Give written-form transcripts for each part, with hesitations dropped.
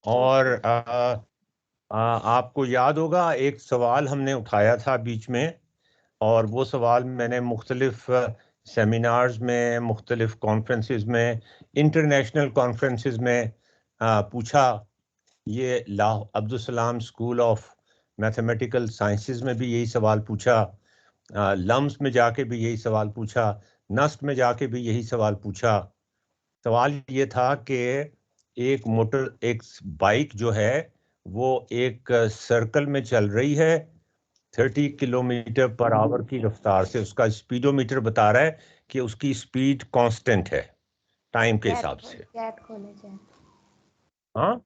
और आपको याद होगा एक सवाल हमने उठाया था बीच में, और वो सवाल मैंने मुख्तलिफ सेमिनार्स में, मुख्तलिफ कॉन्फ्रेंसेस में, इंटरनेशनल कॉन्फ्रेंसेस में पूछा। ये Abdul Salam school of mathematical sciences में भी यही सवाल पूछा, लम्स में जाके भी यही सवाल पूछा, नस्ट में जाके भी यही सवाल पूछा। सवाल ये था कि एक बाइक जो है वो एक सर्कल में चल रही है 30 किलोमीटर पर आवर की रफ्तार से। उसका स्पीडोमीटर बता रहा है कि उसकी स्पीड कांस्टेंट है टाइम के हिसाब से। चैट खोले चैट। हाँ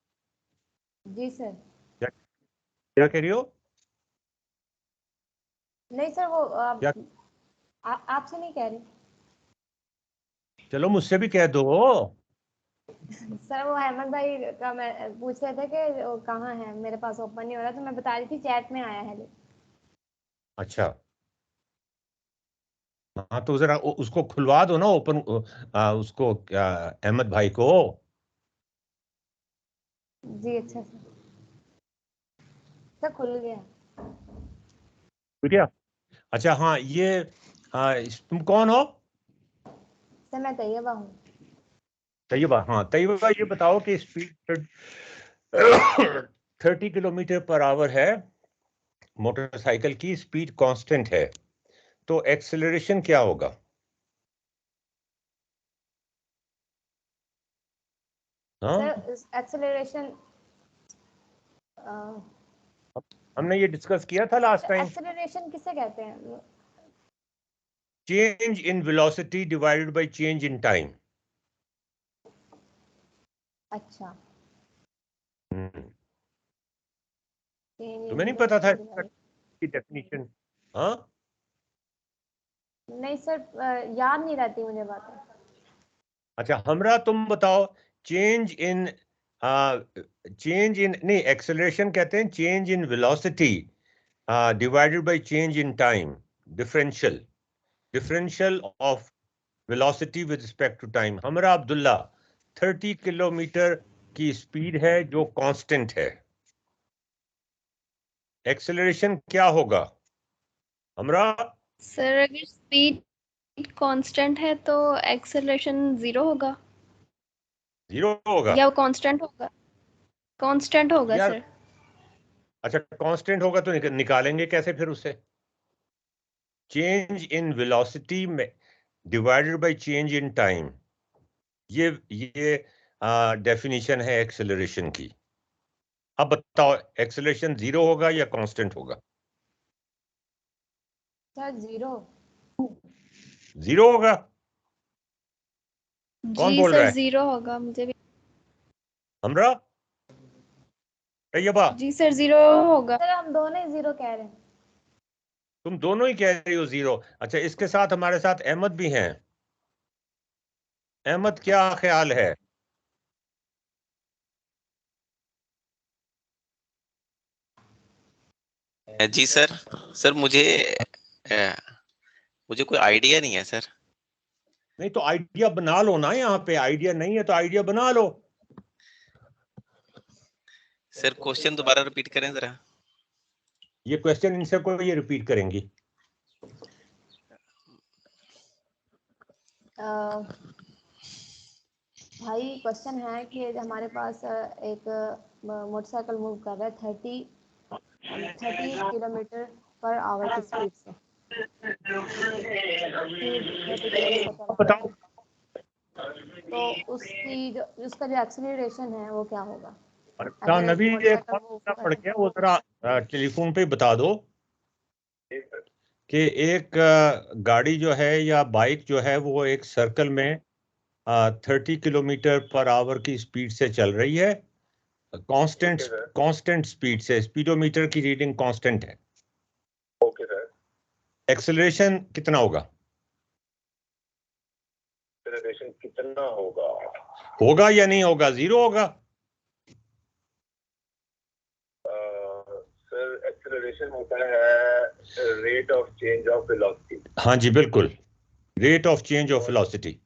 जी सर। क्या कह रही हो? नहीं सर, वो क्या? आपसे नहीं कह रही। चलो मुझसे भी कह दो। सर वो अहमद भाई का मैं पूछ रहे थे कि वो कहाँ है, मेरे पास ओपन नहीं हो रहा, तो मैं बता रही थी चैट में आया है। अच्छा, हाँ तो जरा उसको खुलवा दो ना, ओपन उसको अहमद भाई को। जी अच्छा सर। सर खुल गया। ठीक है। अच्छा हाँ, ये तुम कौन हो? सर मैं तैयबा हूँ। तैयबा, हाँ तैयबा, ये बताओ कि स्पीड 30 किलोमीटर पर आवर है, मोटरसाइकिल की स्पीड कांस्टेंट है, तो एक्सेलरेशन क्या होगा? हाँ, सर एक्सेलरेशन, हमने ये डिस्कस किया था लास्ट टाइम। एक्सेलरेशन किसे कहते हैं? Change in velocity divided by change in time. अच्छा। तुम्हें नहीं पता था इसकी डेफिनेशन? हाँ, नहीं सर, याद नहीं रहती मुझे बातें। अच्छा हमरा तुम बताओ। चेंज इन नहीं, एक्सेलरेशन कहते हैं change in velocity divided by change in time, differential, differential of velocity with respect to time. हमरा अब्दुल्ला 30 किलोमीटर की स्पीड है जो कांस्टेंट है, एक्सेलरेशन क्या होगा हमरा? सर अगर स्पीड कांस्टेंट है तो एक्सेलरेशन 0 होगा जीरो होगा या वो कांस्टेंट होगा? कांस्टेंट होगा यार। सर। अच्छा कांस्टेंट होगा तो निकालेंगे कैसे फिर उसे? चेंज इन वेलोसिटी में divided by change in time, ये डेफिनेशन है एक्सेलरेशन की। अब बताओ एक्सेलरेशन 0 होगा या कांस्टेंट होगा? सर 0। 0 होगा। कौन जी बोल रहा सर है? 0 होगा, मुझे भी। हमरा? तैयबा? जी सर 0 होगा। सर हम दोनों ही 0 कह रहे हैं। तुम दोनों ही कह रही हो 0? अच्छा, इसके साथ हमारे साथ अहमद भी हैं। अहमद क्या ख्याल है? जी सर। सर मुझे कोई आइडिया नहीं है सर। नहीं तो आइडिया बना लो ना, यहाँ पे आइडिया नहीं है तो आइडिया बना लो। सर क्वेश्चन दोबारा रिपीट करें जरा। ये क्वेश्चन इनसे को ये रिपीट करेंगी। भाई क्वेश्चन है कि हमारे पास एक मोटरसाइकिल मूव कर रहा है 30 किलोमीटर पर आवर की स्पीड से। स्पीड 30 किलोमीटर पर आवर बताओ। है, तो उसका जो एक्सीलरेशन है वो क्या होगा अच्छा अगर एक नबी, ये मोटरसाइकिल मूव कौन कर पड़ रहा है? गया वो जरा टेलीफोन पे बता दो कि एक गाड़ी जो है या बाइक जो है वो एक सर्कल में 30 किलोमीटर पर आवर की स्पीड से चल रही है, कांस्टेंट कांस्टेंट स्पीड से, स्पीडोमीटर की रीडिंग कांस्टेंट है। Okay sir. एक्सेलरेशन कितना होगा? एक्सेलरेशन कितना होगा? होगा या नहीं होगा? 0 होगा। सर एक्सेलरेशन होता है rate of change of velocity. हाँ जी बिल्कुल, rate of change of velocity.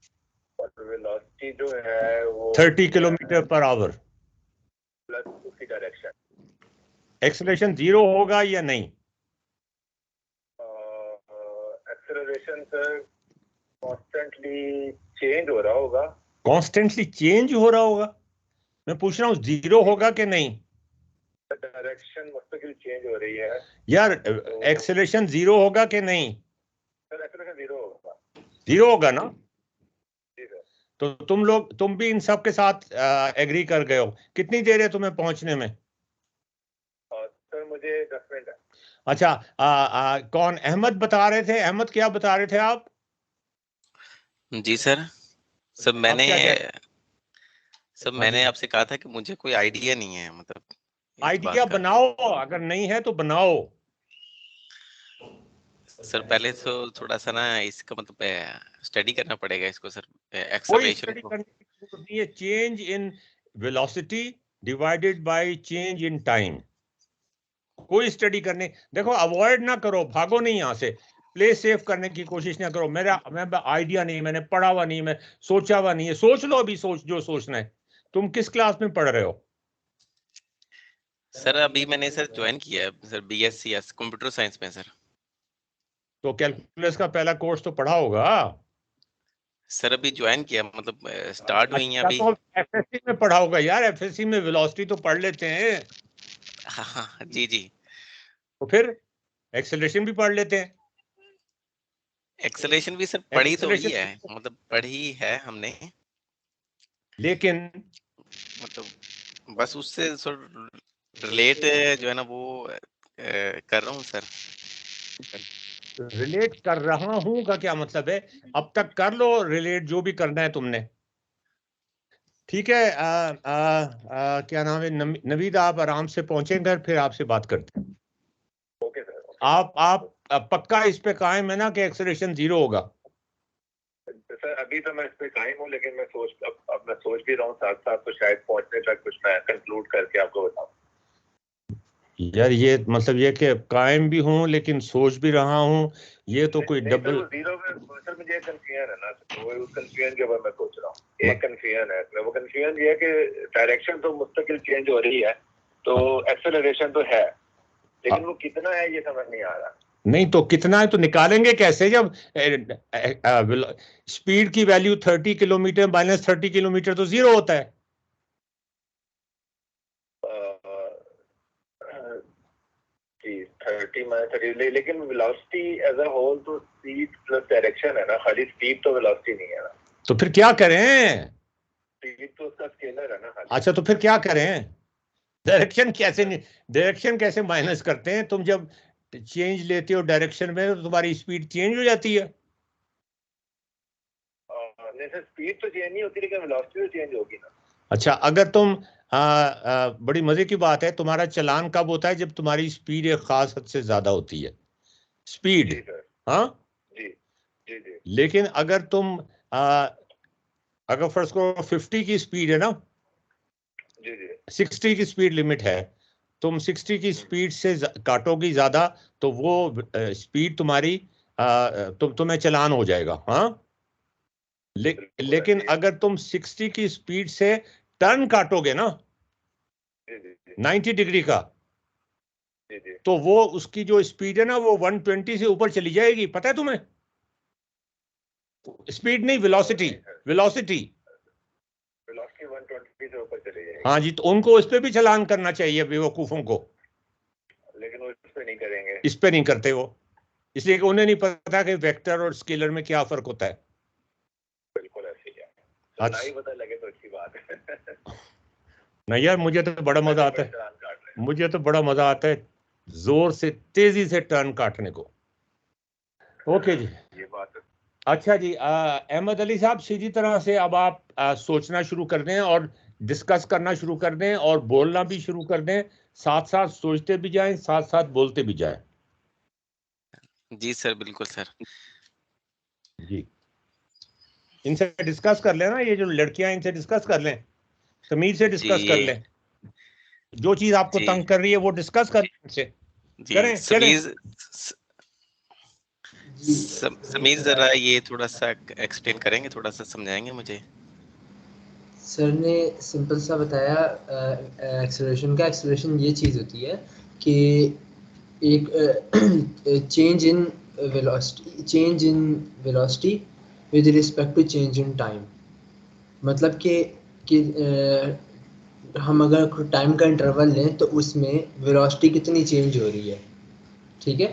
और वेलोसिटी वेलोसिटी जो है वो 30 किलोमीटर पर आवर प्लस उसकी डायरेक्शन। एक्सेलरेशन 0 होगा या नहीं? एक्सेलरेशन सर कॉन्स्टेंटली चेंज हो रहा होगा। कॉन्स्टेंटली चेंज हो रहा होगा? मैं पूछ रहा हूँ 0 होगा कि नहीं? डायरेक्शन मुस्तकिल चेंज हो रही है यार एक्सेलरेशन 0 होगा कि नहीं? सर। एक्सेलरेशन 0 होगा। 0 होगा ना? जी सर। तो तुम भी इन सब के साथ एग्री कर गए हो। कितनी देर है तुम्हें पहुंचने में? सर मुझे 10 मिनट है। अच्छा, कौन अहमद बता रहे थे? अहमद क्या बता रहे थे आप? जी सर। सब आप मैंने क्या कह सब हाँ मैंने जी, आपसे कहा था कि मुझे कोई आइडिया नहीं है मतलब इस आइडिया बात का। बनाओ, अगर नहीं है तो बनाओ। सर पहले तो थोड़ा सा ना इसका मतलब स्टडी करना पड़ेगा इसको सर, कोई एक्सेलरेशन स्टडी को। करने की जरूरत नहीं है। Change in velocity divided by change in time. कोई स्टडी करने, देखो अवॉइड ना करो, भागो नहीं यहाँ से। प्ले सेफ करने की कोशिश ना करो। मैं आइडिया नहीं, मैंने पढ़ा हुआ नहीं, मैं सोचा हुआ नहीं है। सोच लो अभी, सोच जो सोचना है। तुम किस क्लास में पढ़ रहे हो? सर अभी मैंने सर ज्वाइन किया है सर, बीएससी कंप्यूटर साइंस में सर। तो कैलकुलस का पहला कोर्स तो पढ़ा होगा। सर अभी ज्वाइन किया मतलब स्टार्ट हुई है अच्छा, अभी। तो एफएससी में पढ़ा होगा यार। एफएससी में वेलोसिटी तो पढ़ लेते हैं। हाँ हाँ, जी जी। तो फिर एक्सेलरेशन भी पढ़ लेते हैं। एक्सेलरेशन भी सर पढ़ी तो हुई है, एक्सेलरेशन मतलब पढ़ी है हमने, लेकिन मतलब बस उससे सर रिलेट जो है ना वो कर रहा हूँ सर। रिलेट कर रहा हूं का क्या मतलब है? अब तक कर लो रिलेट, जो भी करना है तुमने। ठीक है। क्या नाम है? नवीद, आप आराम से पहुंचे घर, फिर आपसे बात करते हैं। Okay sir. आप पक्का इस पे कायम है ना कि एक्सेलरेशन 0 होगा? सर अभी तो मैं इस पे कायम हूँ, लेकिन मैं अब मैं सोच भी रहा हूँ साथ साथ, तो शायद पहुंचने तक कुछ मैं कंक्लूड करके आपको बताऊँ। यार ये मतलब ये कि कायम भी हूं लेकिन सोच भी रहा हूं, ये तो कोई नहीं सर, डबल। वो 0 में सर मुझे एक कंफ्यूजन है ना, तो वो उस कंफ्यूजन के बारे में सोच रहा हूँ। एक कंफ्यूजन है इसमें। वो कंफ्यूजन ये है कि डायरेक्शन तो मुस्तकिल चेंज हो रही है, तो एक्सेलरेशन तो है, लेकिन वो कितना है ये समझ नहीं आ रहा। नहीं तो कितना है तो निकालेंगे कैसे, जब स्पीड की वैल्यू 30 किलोमीटर माइनस 30 किलोमीटर तो 0 होता है। जी 30 माइनस 30, लेकिन वेलोसिटी एज अ होल तो स्पीड प्लस डायरेक्शन है ना, खाली स्पीड तो वेलोसिटी नहीं है ना। तो फिर क्या करें? स्पीड तो उसका स्केलर है ना खाली। अच्छा, तो फिर क्या करें? डायरेक्शन कैसे, डायरेक्शन कैसे माइनस करते हैं? तुम जब चेंज लेते हो डायरेक्शन में तो तुम्हारी स्पीड चेंज हो जाती है। नहीं सर, स्पीड तो चेंज नहीं होती, लेकिन वेलोसिटी तो चेंज होगी ना। अच्छा, अगर तुम बड़ी मजे की बात है, तुम्हारा चालान कब होता है? जब तुम्हारी स्पीड एक खास हद से ज्यादा होती है स्पीड। जी सर। हाँ, जी जी जी लेकिन अगर तुम अगर फर्स्ट को 50 की स्पीड है ना, जी जी 60 की स्पीड लिमिट है, तुम 60 की स्पीड से काटोगी ज्यादा तो वो स्पीड तुम्हारी तुम्हें चालान हो जाएगा। हाँ, बिल्कुल लेकिन ऐसे ही है। अगर तुम 60 की स्पीड से टर्न काटोगे ना जी जी जी 90 डिग्री का, जी जी। तो वो उसकी जो स्पीड है ना वो 120 से ऊपर चली जाएगी। पता है तुम्हें? स्पीड नहीं, वेलोसिटी। नहीं सर, वेलोसिटी। वेलोसिटी 120 से ऊपर चली जाएगी, हाँ जी, तो उनको इस पे भी चालान करना चाहिए बेवकूफों को। लेकिन वो इस पे नहीं करेंगे। इस पे नहीं करते वो, इसलिए कि उन्हें नहीं पता कि वेक्टर और स्केलर में क्या फर्क होता है। बिल्कुल ऐसे ही है। तो ना ही अच्छा, पता लगे तो अच्छी बात है। नहीं यार, मुझे तो बड़ा मजा वैसे आता बड़े है। चालान काट रहे मुझे तो बड़ा मजा आता है जोर से तेजी से टर्न काटने को। ओके जी। हैं। ये बात तो अच्छा जी, अहमद अली साहब, सीधी तरह से अब आप सोचना शुरू कर दें और डिस्कस करना शुरू कर दें और बोलना भी शुरू कर दें। साथ साथ सोचते भी जाएं, साथ साथ बोलते भी जाएं। जी सर, बिल्कुल सर। जी, इनसे डिस्कस कर लेना, ये जो लड़कियां इनसे डिस्कस कर लें, समीर से जी डिस्कस कर ये लें। जो चीज आपको जी तंग कर रही है वो डिस्कस कर लें इनसे। जी करें, चलें। समीर जरा ये थोड़ा सा एक्सप्लेन करेंगे, थोड़ा सा समझाएंगे मुझे। सर ने सिंपल सा बताया एक्सेलरेशन का। एक्सेलरेशन ये चीज़ होती है कि एक change in velocity with respect to change in time. मतलब कि हम अगर टाइम का इंटरवल लें तो उसमें वेलोसिटी कितनी चेंज हो रही है, ठीक है।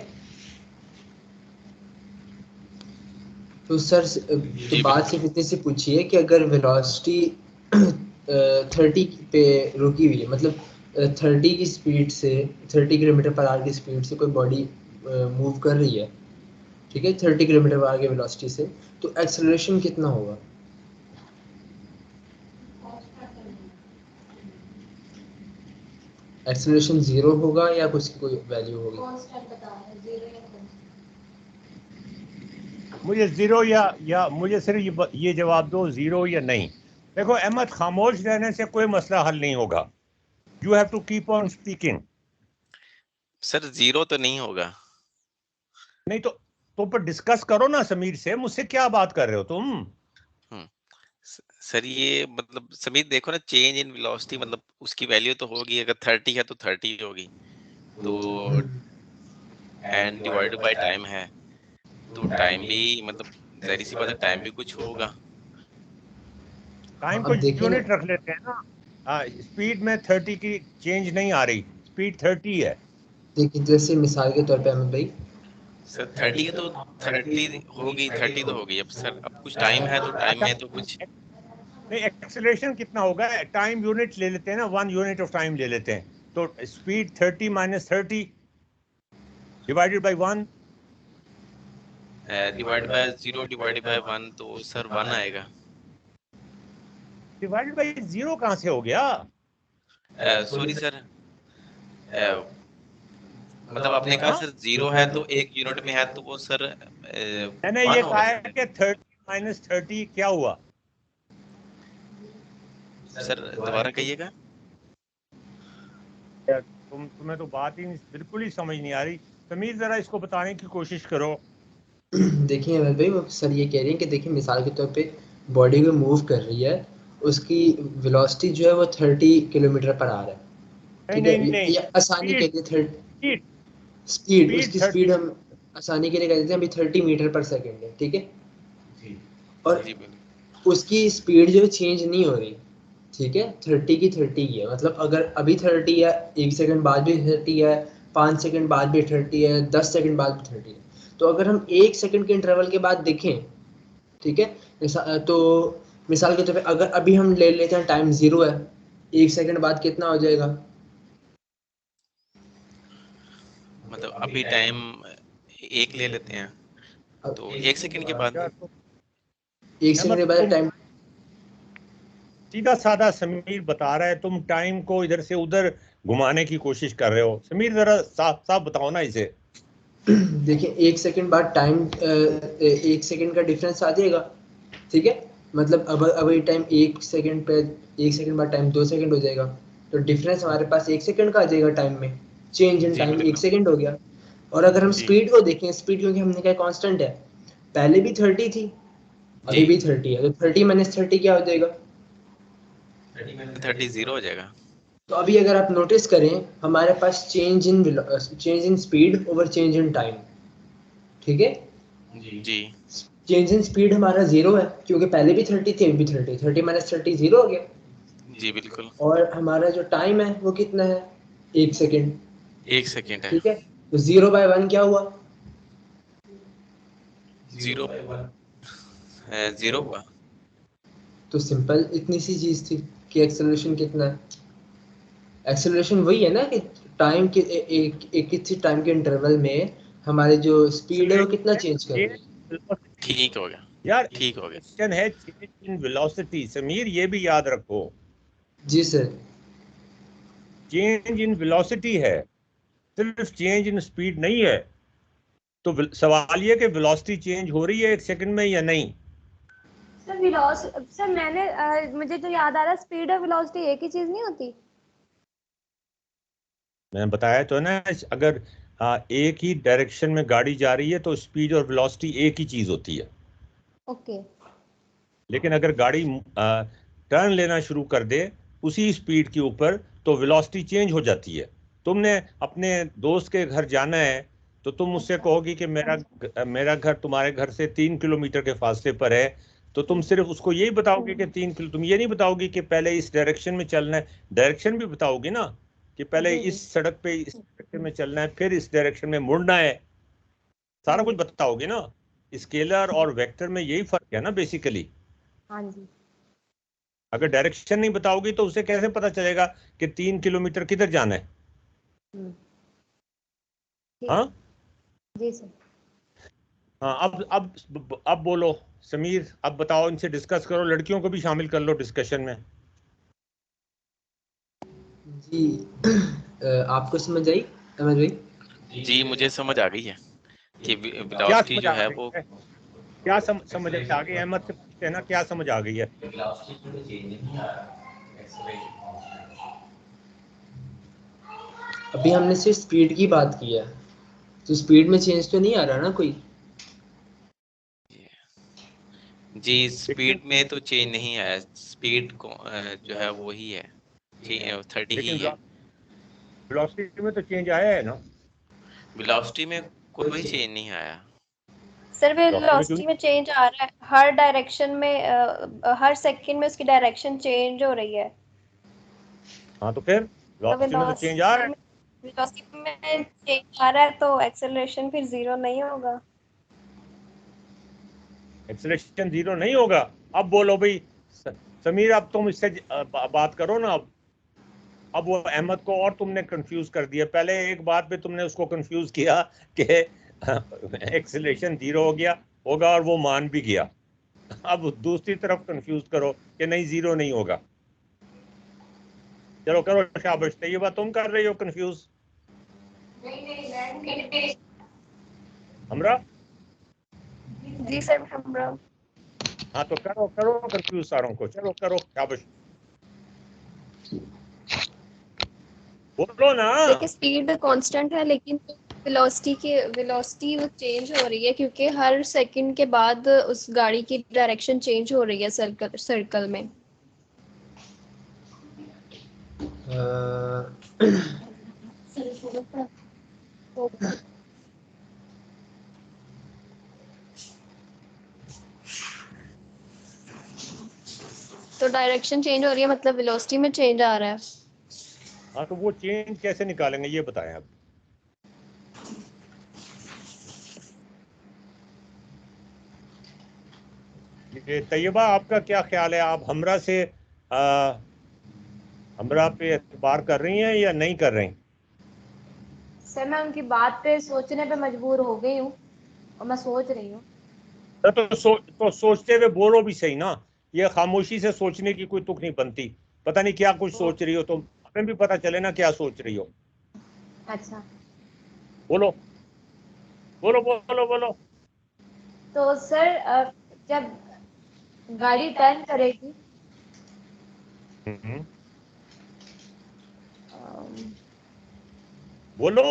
तो सर तो बात सिर्फ इतने से पूछिए कि अगर वेलोसिटी 30 पे रुकी हुई है, मतलब 30 की स्पीड से 30 किलोमीटर पर आवर की स्पीड से कोई बॉडी मूव कर रही है, ठीक है, 30 किलोमीटर पर आवर की वेलोसिटी से, तो एक्सेलरेशन कितना होगा? एक्सेलरेशन 0 होगा या कुछ की कोई वैल्यू होगी? मुझे जीरो या मुझे सिर्फ ये जवाब दो, जीरो या नहीं। देखो अहमद, खामोश रहने से कोई मसला हल नहीं होगा। You have to keep on speaking. Sir 0 तो नहीं होगा। नहीं तो पर डिस्कस करो ना समीर से, मुझसे क्या बात कर रहे हो तुम? सर ये मतलब समीर देखो ना, चेंज इन वेलोसिटी मतलब उसकी वैल्यू तो होगी, अगर 30 है तो 30 होगी, तो एंड डिवाइडेड बाय टाइम है, तो टाइम भी मतलब जाहिर सी बात है टाइम भी कुछ होगा। टाइम को अब देखिए ना, यूनिट रख लेते हैं ना। स्पीड में 30 की चेंज नहीं आ रही, स्पीड 30 है। देखिए जैसे मिसाल के तौर पे अहमद भाई, सर 30 है तो 30 होगी, 30 तो होगी। अब सर अब कुछ टाइम है तो टाइम अच्छा, में तो कुछ नहीं एक्सेलरेशन कितना होगा? टाइम यूनिट ले लेते हैं ना, 1 यूनिट ऑफ टाइम ले लेते हैं, तो speed 30 minus 30 divided by 1 divide by 0 divided by 1, तो सर 1 आएगा। डिवाइडेड बाय 0 कहां से हो गया? सॉरी सर, मतलब आपने कहा सर 0 है तो 1 यूनिट में है, तो वो सर मैंने 1 ये होगा कहा है कि 30 माइनस 30 क्या हुआ? सर दोबारा कहिएगा। तुम्हें तो बात ही बिल्कुल ही समझ नहीं आ रही। समीर जरा इसको बताने की कोशिश करो। देखिए अहमद भाई, वो सर ये कह रही हैं कि देखिए मिसाल के तौर पे बॉडी को मूव कर रही है, उसकी वेलोसिटी जो है वो 30 किलोमीटर पर आ रहा है, नहीं ठीक नहीं है। नहीं, ये आसानी के लिए स्पीड स्पीड, स्पीड उसकी 30। स्पीड हम आसानी के लिए कह देते हैं अभी 30 मीटर पर सेकेंड है, ठीक है। और जी बिल्कुल। उसकी स्पीड जो चेंज नहीं हो रही, ठीक है, 30 की 30 ही है। मतलब अगर अभी 30 है, 1 सेकंड बाद भी 30 है, 5 सेकंड बाद भी 30 है, 10 सेकंड बाद भी 30 है। तो अगर हम 1 सेकंड के इंटरवल के बाद देखें, ठीक है, तो मिसाल के तौर पे अगर अभी हम ले लेते हैं टाइम 0 है, 1 सेकंड बाद कितना हो जाएगा? मतलब अभी टाइम 1 ले लेते हैं, तो 1 सेकंड के बाद यार तुम 1 सेकंड अहमद, के बाद तुम टाइम, सीधा साधा समीर बता रहा है, तुम टाइम को इधर से उधर घुमाने की कोशिश कर रहे हो। समीर जरा साफ साफ बताओ ना इसे। देखिए 1 सेकंड बाद टाइम 1 सेकंड का डिफरेंस आ जाएगा, ठीक है। मतलब अब अभी टाइम 1 सेकंड पे, 1 सेकंड बाद टाइम 2 सेकंड हो जाएगा, तो डिफरेंस हमारे पास 1 सेकंड का आ जाएगा टाइम में। चेंज इन जी टाइम 1 बिल्कुल। सेकंड हो गया। और अगर हम जी स्पीड को देखें, स्पीड क्योंकि हमने कहा कांस्टेंट है, पहले भी 30 थी, जी अभी भी 30 है, तो 30 माइनस 30 क्या हो जाएगा? 30 0 हो जाएगा। तो अभी अगर आप नोटिस करें, हमारे पास change in speed over change in time, ठीक है। जी चेंज इन स्पीड हमारा 0 है क्योंकि पहले भी 30 थी, अभी भी 30, 30 माइनस 30 0 हो गया। जी बिल्कुल। और हमारा जो टाइम है वो कितना है? 1 सेकेंड, 1 सेकंड है। ठीक है। तो 0 बाय 1 क्या हुआ? 0 0 हुआ। तो सिंपल इतनी सी चीज थी कि एक्सेलरेशन कितना है। एक्सेलरेशन वही है ना कि टाइम के एक किसी टाइम के इंटरवल में हमारी जो स्पीड है वो कितना चेंज कर रही है। ठीक हो गया। यार ठीक हो गया। क्वेश्चन है चेंज इन वेलोसिटी, समीर ये भी याद रखो। जी सर। चेंज इन वेलोसिटी है, सिर्फ चेंज इन स्पीड नहीं है। तो सवाल ये कि वेलोसिटी चेंज हो रही है 1 सेकंड में या नहीं? सर मैंने मुझे तो याद आ रहा है, स्पीड और वेलोसिटी एक ही चीज नहीं होती। मैंने बताया तो है ना, अगर एक ही डायरेक्शन में गाड़ी जा रही है तो स्पीड और वेलोसिटी एक ही चीज होती है। ओके। लेकिन अगर गाड़ी टर्न लेना शुरू कर दे उसी स्पीड के ऊपर, तो वेलोसिटी चेंज हो जाती है। तुमने अपने दोस्त के घर जाना है तो तुम उससे कहोगी कि मेरा घर तुम्हारे घर से 3 किलोमीटर के फासले पर है, तो तुम सिर्फ उसको यही बताओगे कि 3 किलो, तुम ये नहीं बताओगी कि पहले इस डायरेक्शन में चलना है। डायरेक्शन भी बताओगी ना कि पहले जी, इस सड़क पे इस डायरेक्शन में चलना है, फिर इस डायरेक्शन में मुड़ना है, सारा कुछ बताओगे ना। स्केलर और वेक्टर में यही फर्क है ना बेसिकली। हाँ जी। अगर डायरेक्शन नहीं बताओगी तो उसे कैसे पता चलेगा कि 3 किलोमीटर किधर जाना है? ठीक हाँ है। जी सर। हाँ, अब बोलो समीर, अब बताओ, इनसे डिस्कस करो, लड़कियों को भी शामिल कर लो डिस्कशन में। जी आपको समझ आई अहमद भाई? जी मुझे समझ आ गई है कि क्या वेलोसिटी समझ जो आ है गई वो है? क्या समझ आ गई? अहमद से पूछते हैं ना, क्या समझ आ गई है? अभी हमने सिर्फ स्पीड की बात की है, तो स्पीड में चेंज तो नहीं आ रहा ना कोई? जी स्पीड में तो चेंज नहीं आया, स्पीड जो है वो ही है, 30 ही लेकिन है। वेलोसिटी में तो चेंज आया है ना? वेलोसिटी में कोई चेंज नहीं आया। सर वेलोसिटी में क्यों वेलोसिटी में चेंज आ रहा है, हर डायरेक्शन में हर सेकंड में उसकी डायरेक्शन चेंज हो रही है। हाँ तो फिर तो वेलोसिटी में तो चेंज आ रहा है। वेलोसिटी में चेंज आ रहा है तो एक्सेलरेशन फिर जीरो नहीं होगा। एक्सेलरेशन जीरो नहीं होगा। अब बोलो भाई समीर, अब तुम इससे बात करो ना। अब वो अहमद को और तुमने कंफ्यूज कर दिया। पहले एक बात पे तुमने उसको कंफ्यूज किया कि एक्सेलरेशन जीरो हो गया होगा और वो मान भी गया। अब दूसरी तरफ कंफ्यूज करो कि नहीं जीरो नहीं होगा। चलो करो शाबाश, ये बात तुम कर रही हो कंफ्यूज। हमरा जी सर हमरा। हाँ तो करो करो कंफ्यूज सारों को, चलो करो शाबाश, बोलो ना। देखिए स्पीड कांस्टेंट है लेकिन वेलोसिटी वो चेंज हो रही है क्योंकि हर सेकंड के बाद उस गाड़ी की डायरेक्शन चेंज हो रही है सर्कल में। तो डायरेक्शन चेंज हो रही है मतलब वेलोसिटी में चेंज आ रहा है। हाँ तो वो चेंज कैसे निकालेंगे ये बताएं अब। ये तैयबा, आपका क्या ख्याल है? आप हमरा पे एतबार कर रही हैं या नहीं कर रही? सर मैं उनकी बात पे सोचने पे मजबूर हो गई हूँ और मैं सोच रही हूँ। तो सोचते हुए बोलो भी सही ना। ये खामोशी से सोचने की कोई तुक नहीं बनती। पता नहीं क्या कुछ सोच रही हो, तो हमें भी पता चले ना क्या सोच रही हो। अच्छा बोलो बोलो बोलो बोलो। तो सर जब गाड़ी टर्न करेगी हम्म, अम, बोलो।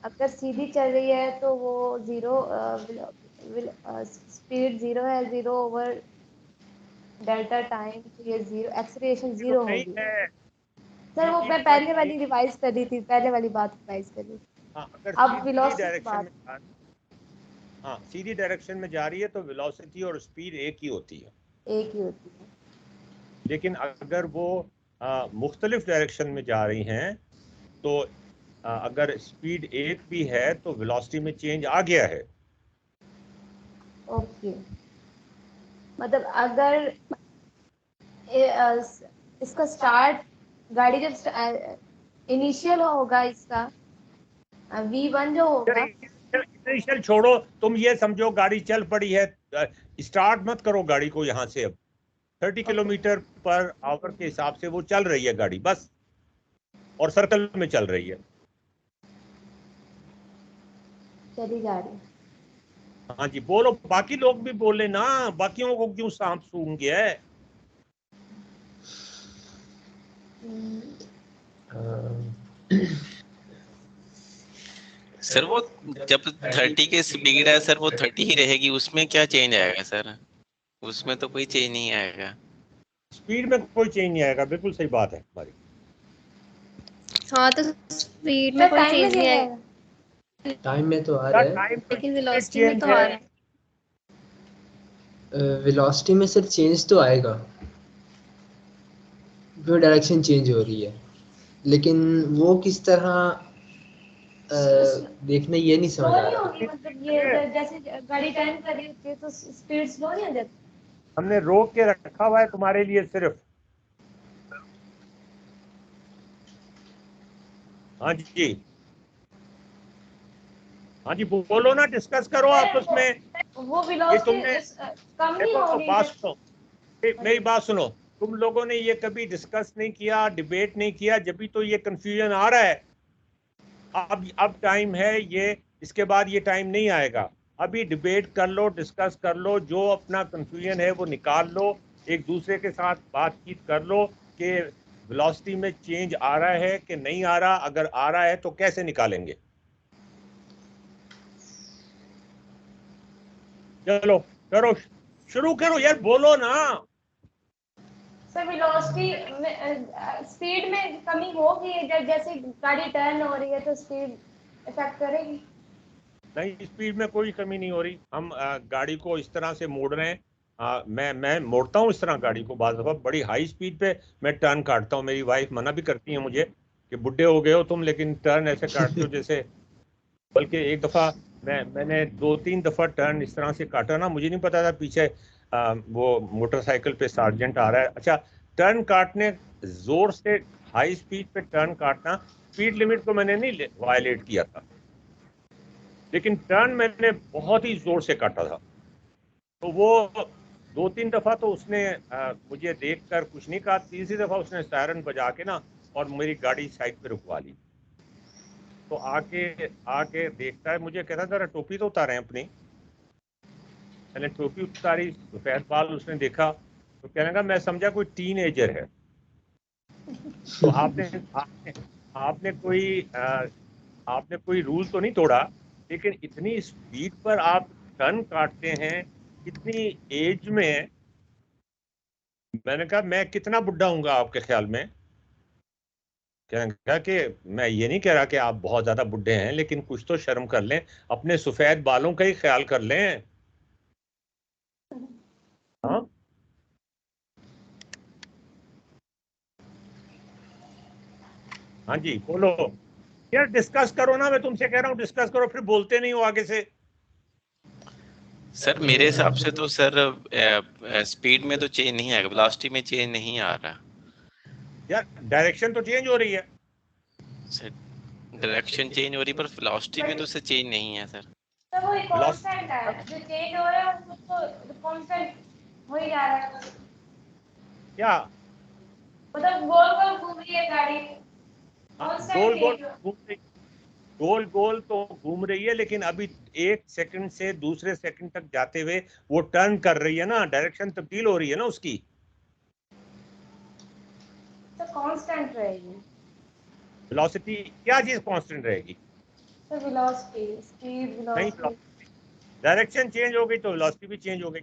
अगर सीधी चल रही है तो वो जीरो, स्पीड जीरो है, जीरो ओवर डेल्टा टाइम, तो ये जीरो एक्सेलरेशन जीरो नहीं होगी। है सर वो मैं पहले वाली रिवाइज कर रही थी, पहले वाली बात रिवाइज कर रही थी। हाँ, अगर अब सीधी वेलोसिटी की डायरेक्शन बात। में हाँ सीधी डायरेक्शन में जा रही है तो वेलोसिटी और स्पीड एक ही होती है। एक ही होती है। लेकिन अगर वो मुख्तलिफ डायरेक्शन में जा रही हैं तो अगर स्पीड एक भी है तो वेलोसिटी में चेंज आ गया है। ओके, मतलब अगर इसका स्टार्ट, गाड़ी जब इनिशियल होगा इसका V1 जो होगा। इनिशियल छोड़ो, तुम ये समझो गाड़ी चल पड़ी है, स्टार्ट मत करो गाड़ी को यहां से। अब 30 ओके, किलोमीटर पर आवर के हिसाब से वो चल रही है गाड़ी बस, और सर्कल में चल रही है। चली जा रही है। हाँ जी बोलो, बाकी लोग भी बोले ना, बाकियों को क्यों सांप सूंघ गया है? सर वो जब 30 के स्पीड है सर, वो 30 ही रहेगी, उसमें क्या चेंज आएगा सर? उसमें तो कोई चेंज नहीं आएगा। स्पीड में कोई चेंज नहीं आएगा, बिल्कुल सही बात है हमारी। हाँ तो स्पीड में कोई टाइम में चेंज नहीं चेंज आएगा, आएगा। टाइम में तो आ रहा है, टाइम लेकिन वेलोसिटी में तो आ रहा है। वेलोसिटी में सर चेंज तो आएगा क्योंकि डायरेक्शन चेंज हो रही है, लेकिन वो किस तरह देखना ये नहीं स्लो समझ आ नहीं रहा। होगी, मतलब ये जैसे गाड़ी टर्न कर रही होती है तो स्पीड स्लो नहीं हो जाती? हमने रोक के रखा हुआ है तुम्हारे लिए सिर्फ। हाँ जी, हाँ जी, बोलो ना, डिस्कस करो आपस में। वो ये वेलोसिटी तुमने कम नहीं देखो, होगी बात जैसे? सुनो, मेरी बात सुनो, तुम लोगों ने ये कभी डिस्कस नहीं किया, डिबेट नहीं किया, जब भी तो ये कंफ्यूजन आ रहा है। अब टाइम है ये, इसके बाद ये टाइम नहीं आएगा। अभी डिबेट कर लो, डिस्कस कर लो, जो अपना कंफ्यूजन है वो निकाल लो, एक दूसरे के साथ बातचीत कर लो कि वेलोसिटी में चेंज आ रहा है कि नहीं आ रहा, अगर आ रहा है तो कैसे निकालेंगे। चलो करो, शुरू करो यार, बोलो ना। सर वेलोसिटी में स्पीड में कमी होगी जैसे गाड़ी टर्न हो रही है तो स्पीड इफेक्ट करेगी? नहीं, स्पीड में कोई कमी नहीं हो रही। हम गाड़ी को इस तरह से मोड़ रहे हैं। मैं मोड़ता हूँ इस तरह गाड़ी को, बाज़ दफ़ा बड़ी हाई स्पीड पे मैं टर्न काटता हूँ। मेरी वाइफ मना भी करती है मुझे कि बुढ़े हो गए हो तुम, लेकिन टर्न ऐसे काटते हो जैसे। बल्कि एक दफ़ा मैंने 2-3 दफ़ा टर्न इस तरह से काटा ना, मुझे नहीं पता था पीछे वो मोटरसाइकिल पे सार्जेंट आ रहा है। अच्छा, टर्न काटने, जोर से हाई स्पीड पे टर्न काटना, स्पीड लिमिट को मैंने नहीं वायलेट किया था, लेकिन टर्न मैंने बहुत ही जोर से काटा था। तो वो 2-3 दफा तो उसने मुझे देखकर कुछ नहीं कहा, तीसरी दफा उसने सायरन बजा के ना और मेरी गाड़ी साइड पे रुकवा ली। तो आके आके देखता है मुझे, कहता जरा टोपी तो उतारें अपनी। मैंने टोपी उतारी, सफेद बाल उसने देखा तो कहने लगा, मैं समझा कोई टीन एजर है। तो आपने कोई रूल तो नहीं तोड़ा, लेकिन इतनी स्पीड पर आप टर्न काटते हैं इतनी एज में। मैंने कहा, मैं कितना बुढ़ा हूंगा आपके ख्याल में? कहने लगा कि मैं ये नहीं कह रहा कि आप बहुत ज्यादा बुढ़े हैं, लेकिन कुछ तो शर्म कर लें, अपने सफेद बालों का ही ख्याल कर लें। हाँ, हाँ जी, बोलो यार, डिस्कस करो ना, मैं तुमसे कह रहा हूँ डिस्कस करो, फिर बोलते नहीं हो आगे से। सर मेरे हिसाब से तो सर स्पीड में तो चेंज नहीं आएगा, वेलोसिटी में चेंज नहीं आ रहा यार डायरेक्शन तो चेंज हो रही है। सर। डायरेक्शन चेंज हो रही पर वेलोसिटी में तो उससे चेंज नहीं है सर। तो वो एक कांस्टेंट वेलोसिटी है जो चेंज हो रहा है, उसको तो कांस्टेंट हो ही जा रहा है। क्या? मतलब गोल गोल घूम रही है गाड़ी, कांस्टेंट गोल गोल चेंज हो। घूम रही, गोल गोल तो घूम रही है, लेकिन अभी 1 सेकंड से दूसरे सेकंड तक जाते हुए वो टर्न कर रही है ना, डायरेक्शन तब्दील हो रही है ना उसकी। तो कांस्टेंट रहेगी। वेलोसिटी क्या चीज कांस्टेंट रहेगी? तो वेलोसिटी, स्पीड, नहीं, वेलोसिटी। डायरेक्शन चेंज हो गई तो वेलोसिटी भी चेंज हो गई।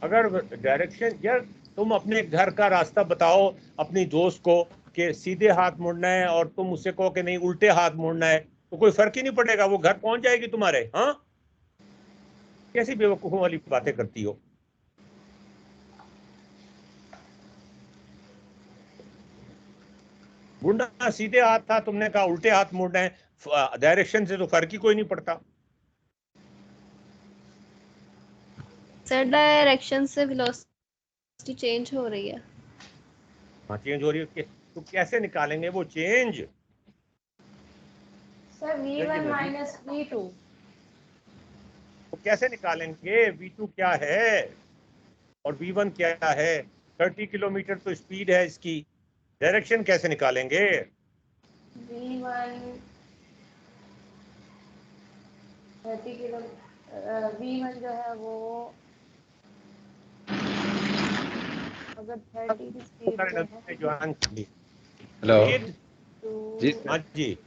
अगर डायरेक्शन, यार तुम अपने घर का रास्ता बताओ अपनी दोस्त को कि सीधे हाथ मुड़ना है, और तुम उससे कहो कि नहीं उल्टे हाथ मुड़ना है, तो कोई फर्क ही नहीं पड़ेगा, वो घर पहुंच जाएगी तुम्हारे। हाँ, कैसी बेवकूफों वाली बातें करती हो। मुड़ना सीधे हाथ था, तुमने कहा उल्टे हाथ मुड़ना है, डायरेक्शन से तो फर्क ही कोई नहीं पड़ता। सर डायरेक्शन से वेलोसिटी चेंज हो रही है। हाँ, चेंज हो रही है, तो कैसे निकालेंगे वो change? Sir v1 minus v2। तो कैसे निकालेंगे? V2 क्या है और V1 क्या है? 30 किलोमीटर तो स्पीड है इसकी, डायरेक्शन कैसे निकालेंगे? v1 30 किलो, v1 जो है वो अगर 30 की स्पीड पे है जॉइन कर ली। हेलो तो जी हाँ जी,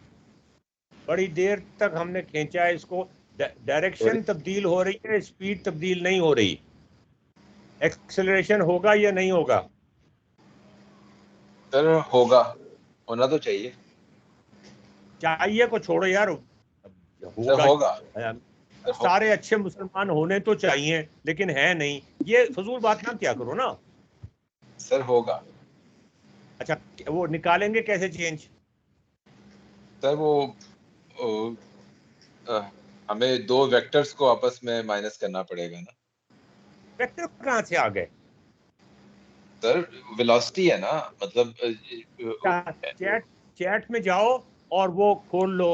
बड़ी देर तक हमने खींचा है इसको, डायरेक्शन तब्दील हो रही है, स्पीड तब्दील नहीं हो रही। एक्सेलरेशन होगा या नहीं होगा? सर होगा, होना तो चाहिए। चाहिए को छोड़ो यार, सर होगा। होगा सारे अच्छे मुसलमान होने तो चाहिए, लेकिन है नहीं। ये फजूल बात ना क्या करो ना। सर होगा। अच्छा, वो निकालेंगे कैसे चेंज? सर वो अ, हमें दो वेक्टर्स को आपस में माइनस करना पड़ेगा ना। वेक्टर कहाँ से आ गए? सर वेलोसिटी है ना, मतलब चैट चैट में जाओ और वो खोल लो।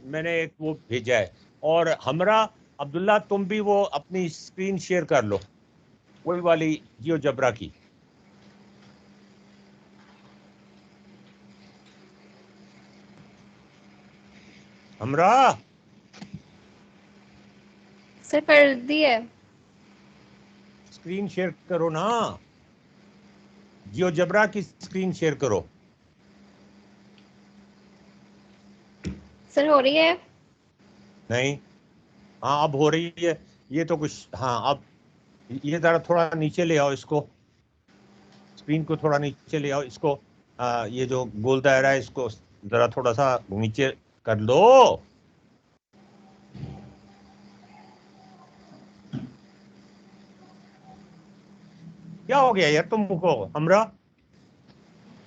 मैंने एक वो भेजा है। और हमरा, अब्दुल्ला, तुम भी वो अपनी स्क्रीन शेयर कर लो, वही वाली जियोजेब्रा की। हमरा, सर कर दी है। स्क्रीन शेयर करो ना, जियोजेब्रा की स्क्रीन शेयर करो। सर हो रही है? नहीं, हाँ अब हो रही है। ये तो कुछ, हाँ अब ये जरा थोड़ा नीचे ले आओ इसको, स्क्रीन को थोड़ा नीचे ले आओ इसको। ये जो गोल दायरा है इसको जरा थोड़ा सा नीचे कर लो। क्या हो गया यार तुमको, हमरा?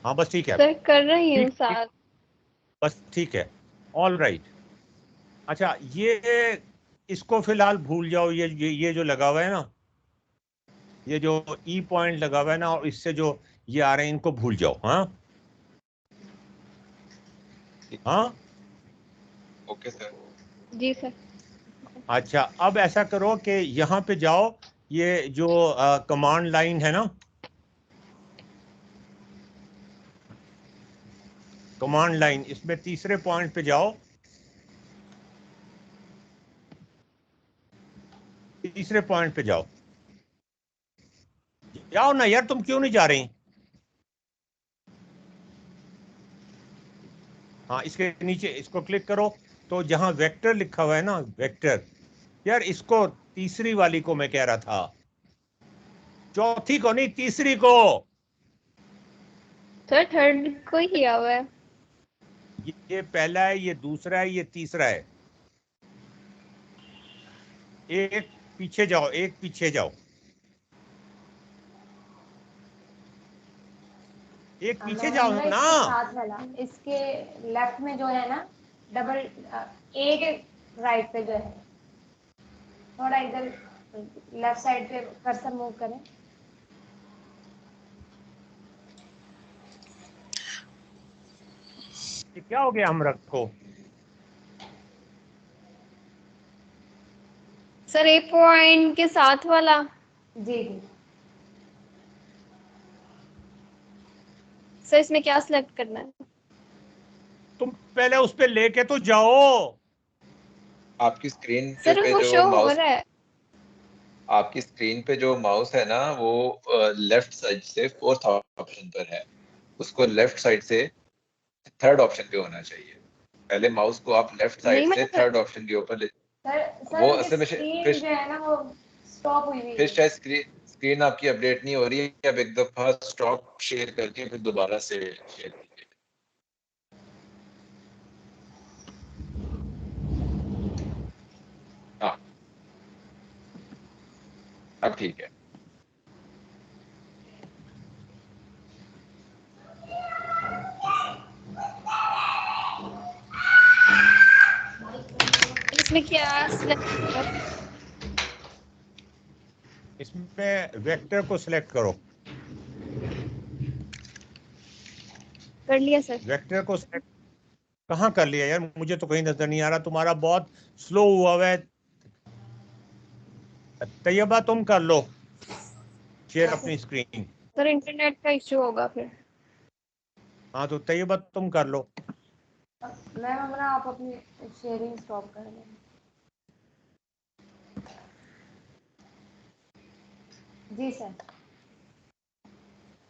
हाँ बस ठीक है, सर कर रही हूँ ठीक ठीक, साथ। बस ठीक है, ऑल राइट। अच्छा, ये इसको फिलहाल भूल जाओ। ये जो लगा हुआ है ना, ये जो ई पॉइंट लगा हुआ है ना, और इससे जो ये आ रहे हैं, इनको भूल जाओ। हाँ हाँ, ओके सर। जी सर। अच्छा अब ऐसा करो कि यहाँ पे जाओ, ये जो कमांड लाइन है ना, कमांड लाइन, इसमें तीसरे पॉइंट पे जाओ। तीसरे पॉइंट पे जाओ, जाओ ना यार, तुम क्यों नहीं जा रही? हाँ, इसके नीचे इसको क्लिक करो, तो जहां वेक्टर लिखा हुआ है ना, वेक्टर, यार इसको तीसरी वाली को मैं कह रहा था, चौथी को नहीं, तीसरी को। सर थर्ड को ही किया हुआ है। ये पहला है, ये दूसरा है, ये तीसरा है। एक पीछे जाओ, एक पीछे जाओ, एक पीछे जाओ हमरा ना। इसके साथ वाला, इसके लेफ्ट में जो है ना, डबल एक राइट पे जो है, थोड़ा इधर लेफ्ट साइड पे कर्सर मूव करें। ये क्या हो गया, हम रखो। सर ए पॉइंट के साथ वाला। जी जी, सर इसमें क्या सिलेक्ट करना है? तुम पहले उस पे लेके तो जाओ। आपकी स्क्रीन सर पे वो जो शो हो माउस, रहा है। आपकी स्क्रीन पे जो माउस है ना, वो लेफ्ट साइड से फोर्थ ऑप्शन पर है। उसको लेफ्ट साइड से थर्ड ऑप्शन पे होना चाहिए। पहले माउस को आप लेफ्ट नहीं साइड से मैंने थर्ड ऑप्शन के ऊपर ले। सर वो उनकी असल में स्क्रीन फिर जो है ना, वो स्टॉप हुई हुई फिर है। शायद स्क्रीन आपकी अपडेट नहीं हो रही है। अब एक दफा स्टॉप शेयर करके फिर दोबारा से शेयर कीजिए। हाँ, अब ठीक है। इसमें क्या सिलेक्ट इसमें वेक्टर को सिलेक्ट करो। कर लिया सर? वेक्टर को सिलेक्ट कहाँ कर लिया यार, मुझे तो कहीं नजर नहीं आ रहा, तुम्हारा बहुत स्लो हुआ है। तैयबा तुम कर लो शेयर अपनी स्क्रीन। सर इंटरनेट का इश्यू होगा फिर। हाँ तो तैयबा तुम कर लो। मैम हमरा, आप अपनी शेयरिंग स्टॉप कर दें। जी सर।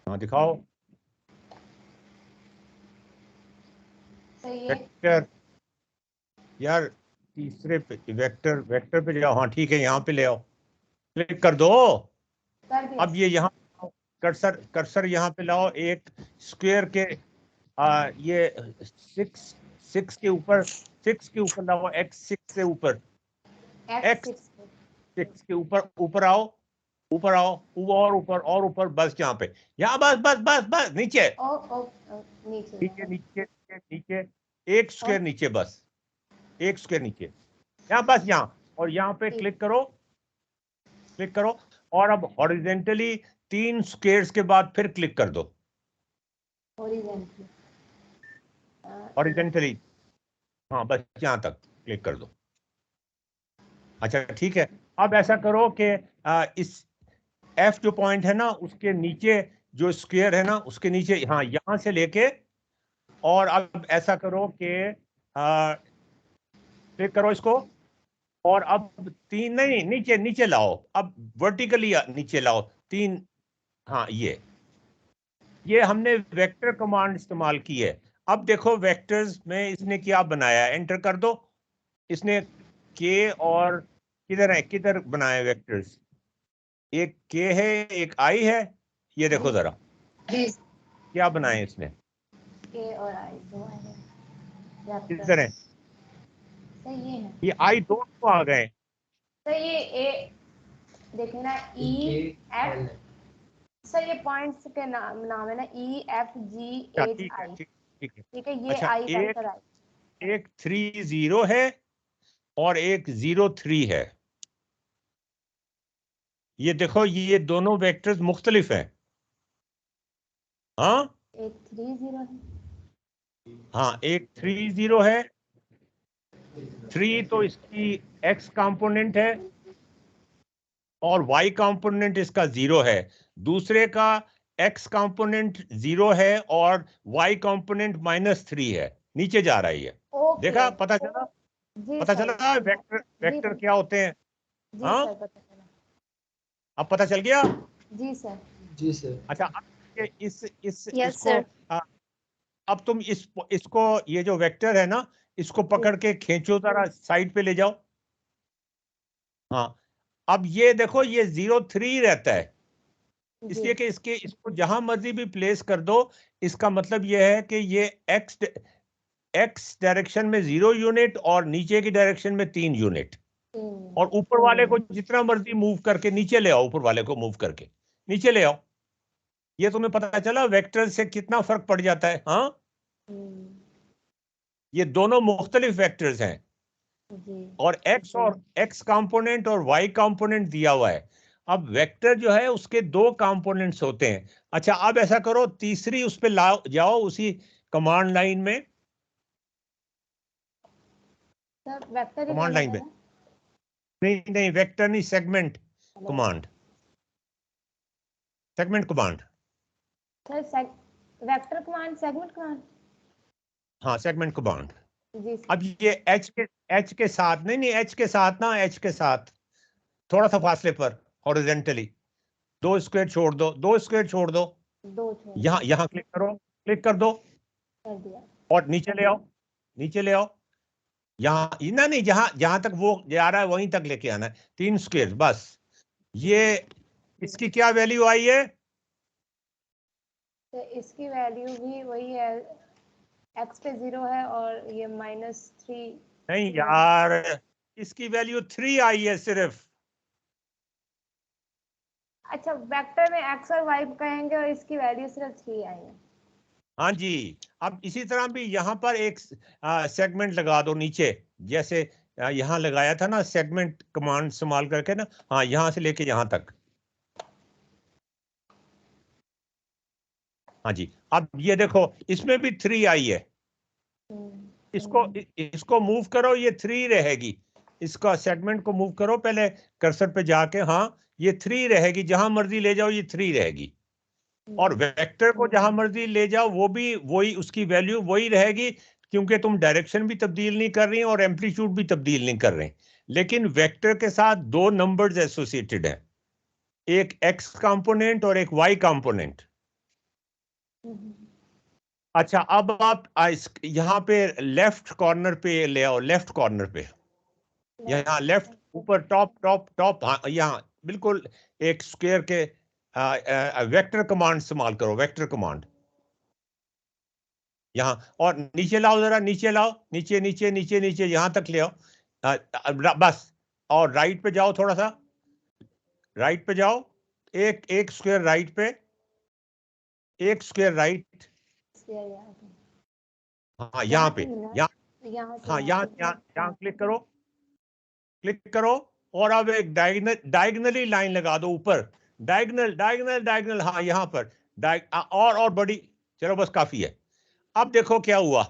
हाँ दिखाओ सही है। वेक्टर, यार तीसरे पे वेक्टर, वेक्टर पे जाओ, हाँ ठीक है, यहाँ पे ले आओ, क्लिक कर दो। कर दिया। अब ये यहाँ कर्सर, कर्सर यहाँ पे लाओ, एक स्क्वायर के ये सिक्स के ऊपर, सिक्स के ऊपर लाओ, एक्स सिक्स से ऊपर, एक्स एक्स सिक्स के ऊपर, ऊपर आओ, ऊपर आओ, और ऊपर और ऊपर, बस यहाँ पे, यहाँ बस बस बस बस नीचे, ओ ओ ओ, नीचे नीचे नीचे नीचे नीचे, एक स्क्वायर नीचे, बस एक स्क्वायर नीचे, यहाँ बस यहाँ, और यहाँ पे क्लिक करो, क्लिक करो, और अब हॉरिजेंटली 3 स्क्वायर्स के बाद फिर क्लिक कर दो, हॉरिजॉन्टली। हॉरिजेंटली, हाँ बस यहाँ तक क्लिक कर दो। अच्छा ठीक है, अब ऐसा करो कि इस F जो पॉइंट है ना, उसके नीचे जो स्क्वायर है ना, उसके नीचे, हाँ यहाँ से लेके, और अब ऐसा करो कि क्लिक करो इसको, और अब 3 नहीं, नीचे नीचे लाओ, अब वर्टिकली नीचे लाओ 3, हाँ ये हमने वेक्टर कमांड इस्तेमाल की है। अब देखो वेक्टर्स में इसने क्या बनाया, एंटर कर दो, इसने के और किधर है, किधर बनाए वेक्टर्स, एक के है, एक आई है, ये देखो जरा क्या बनाए इसने, के और आई दो है, किधर है, सही है। ये आई दोनों आ गए, तो ये ए देखे ना, ई एफ, सर ये पॉइंट्स के नाम है ना, ई एफ जी एच ठीक है आई, ठीक है, ठीक है, ये अच्छा आई वेक्टर आई। एक 30 है और एक 03 है, ये देखो ये दोनों वेक्टर्स मुख्तलिफ हैं, हाँ एक 30 है, हाँ, एक 30 है, 3 तो इसकी x कंपोनेंट है और y कंपोनेंट इसका 0 है, दूसरे का x कंपोनेंट 0 है और y कंपोनेंट -3 है, नीचे जा रही है, देखा, पता चला, जी पता सर, चला वेक्टर, वेक्टर क्या होते हैं, जी हाँ सर पता चला, अब पता चल गया, जी सर, जी सर। अच्छा अब इस Yes, इसको sir. अब तुम इसको ये जो वेक्टर है ना, इसको पकड़ के खींचो जरा, साइड पे ले जाओ, हाँ अब ये देखो ये 03 रहता है, इसलिए कि इसको जहां मर्जी भी प्लेस कर दो, इसका मतलब ये है कि ये एक्स डायरेक्शन में 0 यूनिट और नीचे की डायरेक्शन में 3 यूनिट, और ऊपर वाले को जितना मर्जी मूव करके नीचे ले आओ, ऊपर वाले को मूव करके नीचे ले आओ, ये तुम्हें पता चला वेक्टर से कितना फर्क पड़ जाता है, हाँ ये दोनों मुख्तलिफ वेक्टर्स हैं, और x कंपोनेंट और y कंपोनेंट दिया हुआ है। अब वेक्टर जो है उसके 2 कंपोनेंट्स होते हैं। अच्छा अब ऐसा करो, तीसरी उस पे जाओ उसी कमांड लाइन में, सर वेक्टर ही कमांड लाइन में, नहीं नहीं वेक्टर नहीं, segment command, segment command, sir vector command, segment command, हाँ सेगमेंट कमांड। जी अब ये एच के साथ, नहीं नहीं एच के साथ ना, एच के साथ थोड़ा सा फासले पर हॉरिजेंटली 2 स्क्वायर छोड़ दो, 2 स्क्वायर छोड़ दो, यहाँ यहाँ क्लिक करो, क्लिक कर दो, कर दिया, और नीचे ले आओ, नीचे ले आओ, यहाँ ना नहीं, जहां तक वो जा रहा है वहीं तक लेके आना है, 3 स्क्वायर बस। ये इसकी क्या वैल्यू आई है, तो इसकी वैल्यू भी वही है, x पे 0 है और ये -3, नहीं यार इसकी वैल्यू 3 आई है सिर्फ, अच्छा वेक्टर में x और y कहेंगे और इसकी वैल्यू सिर्फ 3 आई है, हाँ जी। अब इसी तरह भी यहाँ पर एक सेगमेंट लगा दो नीचे, जैसे यहाँ लगाया था ना सेगमेंट कमांड इस्तेमाल करके ना, हाँ यहाँ से लेके यहाँ तक, हाँ जी। अब ये देखो इसमें भी 3 आई है, इसको मूव करो, ये 3 रहेगी, इसका सेगमेंट को मूव करो पहले कर्सर पे जाके, हाँ ये 3 रहेगी, जहां मर्जी ले जाओ ये 3 रहेगी, और वेक्टर को जहां मर्जी ले जाओ वो भी वही, उसकी वैल्यू वही रहेगी, क्योंकि तुम डायरेक्शन भी तब्दील नहीं कर रही और एम्पलीट्यूड भी तब्दील नहीं कर रहे, लेकिन वेक्टर के साथ 2 नंबर्स एसोसिएटेड हैं, एक x कंपोनेंट और एक y कंपोनेंट, अच्छा, अब आप यहाँ पे लेफ्ट कॉर्नर पे ले आओ, लेफ्ट कॉर्नर पे, यहाँ लेफ्ट ऊपर टॉप टॉप टॉप, हाँ यहाँ बिल्कुल एक स्क्वायर के वेक्टर कमांड इस्तेमाल करो, वेक्टर कमांड यहाँ, और नीचे लाओ, जरा नीचे लाओ, नीचे नीचे नीचे नीचे यहाँ तक ले आओ, बस, और राइट पे जाओ, थोड़ा सा राइट पे जाओ, एक एक स्क्वायर राइट पे, एक स्क्वायर राइट, हाँ यहाँ पे, यहाँ, हाँ यहाँ यहाँ यहाँ क्लिक करो, क्लिक करो, और अब एक डायगनली लाइन लगा दो ऊपर, डायगनल डायगनल डायगनल, हाँ यहाँ पर और बड़ी, चलो बस काफी है। अब देखो क्या हुआ,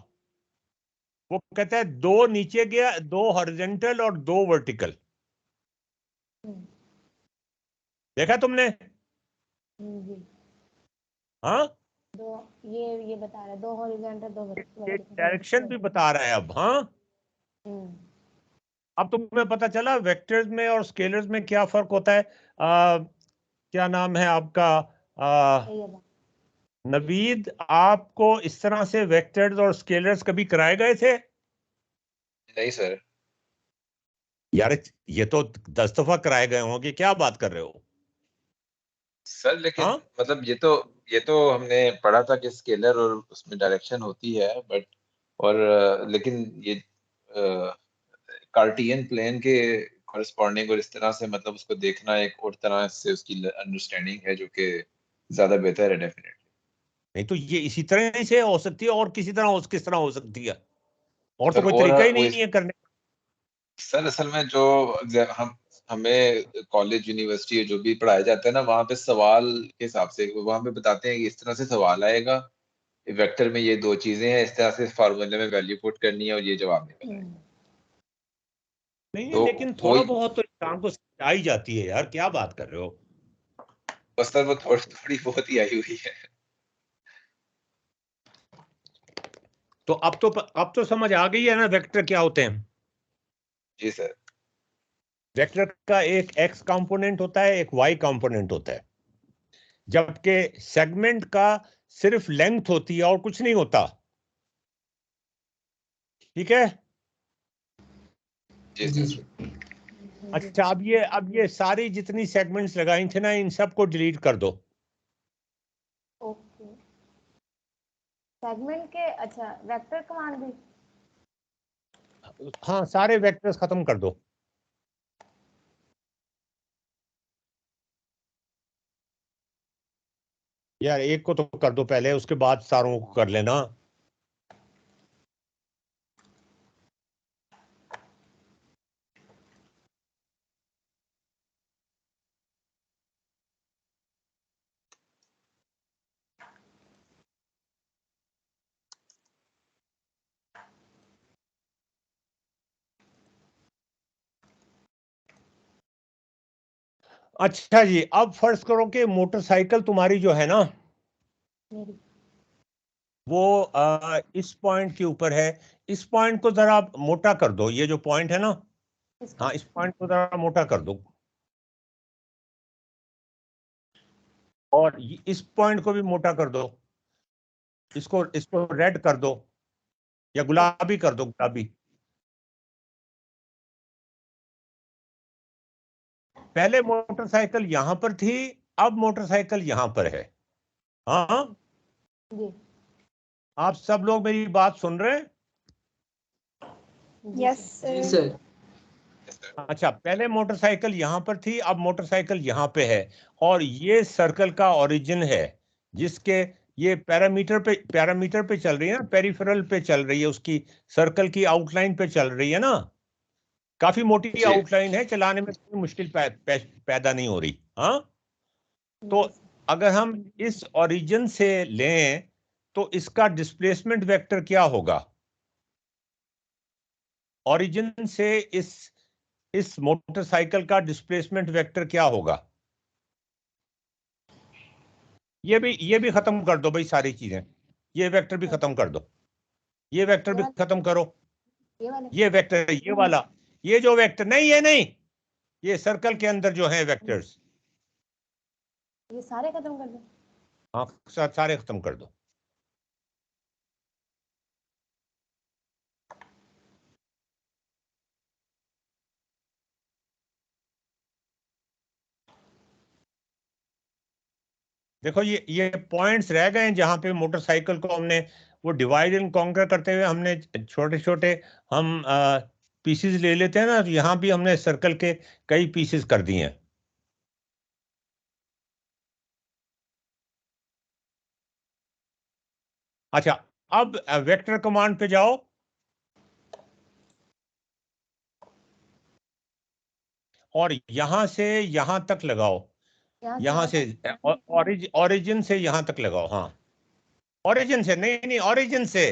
वो कहता है दो नीचे गया, दो हॉरिजॉन्टल और दो वर्टिकल, देखा तुमने? हाँ, ये बता रहा है, दो हॉरिजॉन्टल दो वर्टिकल, डायरेक्शन भी बता रहा है अब। हाँ, अब तुम्हें पता चला वेक्टर्स में और स्केलर्स में क्या फर्क होता है। क्या नाम है आपका? नवीद, आपको इस तरह से वेक्टर्स और स्केलर्स कभी कराए गए थे? नहीं सर। यार ये तो 10 दफा कराए गए होंगे, क्या बात कर रहे हो सर? लेकिन हाँ? मतलब ये तो हमने पढ़ा था कि स्केलर और उसमें डायरेक्शन होती है, बट और लेकिन ये कार्टियन प्लेन के कॉरेस्पॉन्डिंग और इस तरह से मतलब उसको देखना एक और तरह से उसकी अंडरस्टैंडिंग है जो कि ज्यादा बेहतर है डेफिनेटली। नहीं तो ये इसी तरह से हो सकती है, और किसी तरह हो, किस तरह हो सकती है? और तो सर कोई और तरीका ही वो नहीं है करने। सर असल में जो हमें कॉलेज यूनिवर्सिटी जो भी पढ़ाया जाता है ना, वहाँ पे सवाल के हिसाब से वहाँ पे बताते हैं कि इस तरह से सवाल आएगा, वेक्टर में ये दो चीजें हैं, इस तरह से फार्मूले में वैल्यू पुट करनी है और ये जवाब निकलना है। नहीं, तो लेकिन वो थोड़ा बहुत तो इंसान को समझ ही जाती है यार, क्या बात कर रहे हो? बस सर वो थोड़ी बहुत ही आई हुई है। तो अब तो समझ आ गई है ना वेक्टर क्या होते हैं? जी सर। वेक्टर का एक एक्स कंपोनेंट होता है, एक वाई कंपोनेंट होता है, जबकि सेगमेंट का सिर्फ लेंथ होती है और कुछ नहीं होता। ठीक है? जी जी सर। अच्छा, अब ये सारी जितनी सेगमेंट्स लगाई थे ना, इन सबको डिलीट कर दो। ओके, सेगमेंट के, अच्छा वेक्टर कमांड भी? हाँ, सारे वेक्टर्स खत्म कर दो। यार एक को तो कर दो पहले, उसके बाद सारों को कर लेना। अच्छा जी, अब फर्ज करो कि मोटरसाइकिल तुम्हारी जो है ना, मेरी वो इस पॉइंट के ऊपर है। इस पॉइंट को जरा आप मोटा कर दो, ये जो पॉइंट है ना, हाँ इस पॉइंट को जरा मोटा कर दो, और इस पॉइंट को भी मोटा कर दो। इसको रेड कर दो, या गुलाबी कर दो, गुलाबी। पहले मोटरसाइकिल यहां पर थी, अब मोटरसाइकिल यहां पर है। हाँ, जी आप सब लोग मेरी बात सुन रहे हैं? यस जी सर। सर। अच्छा, पहले मोटरसाइकिल यहां पर थी, अब मोटरसाइकिल यहां पे है, और ये सर्कल का ओरिजिन है, जिसके ये पैरामीटर पे चल रही है ना, पेरिफेरल पे चल रही है, उसकी सर्कल की आउटलाइन पे चल रही है ना। काफी मोटी जी आउटलाइन है, चलाने में कोई मुश्किल पैदा नहीं हो रही। हाँ, तो अगर हम इस ओरिजिन से लें तो इसका डिस्प्लेसमेंट वेक्टर क्या होगा? ओरिजिन से इस मोटरसाइकिल का डिस्प्लेसमेंट वेक्टर क्या होगा? ये भी खत्म कर दो भाई, सारी चीजें, ये वेक्टर भी खत्म कर दो, ये वेक्टर भी खत्म करो, ये वाले ये वेक्टर, ये वाला, ये जो वेक्टर नहीं, ये नहीं, ये सर्कल के अंदर जो है वेक्टर्स, ये सारे खत्म कर दो। हाँ सारे खत्म कर दो। देखो ये पॉइंट्स रह गए हैं जहां पे मोटरसाइकिल को हमने वो डिवाइड एंड कॉन्कर करते हुए हमने छोटे छोटे हम पीसेस ले लेते हैं ना, तो यहाँ भी हमने सर्कल के कई पीसेस कर दिए हैं। अच्छा, अब वेक्टर कमांड पे जाओ और यहां से यहां तक लगाओ, यहां से ओरिजिन से यहां तक लगाओ। हाँ, ओरिजिन से नहीं, नहीं ओरिजिन से,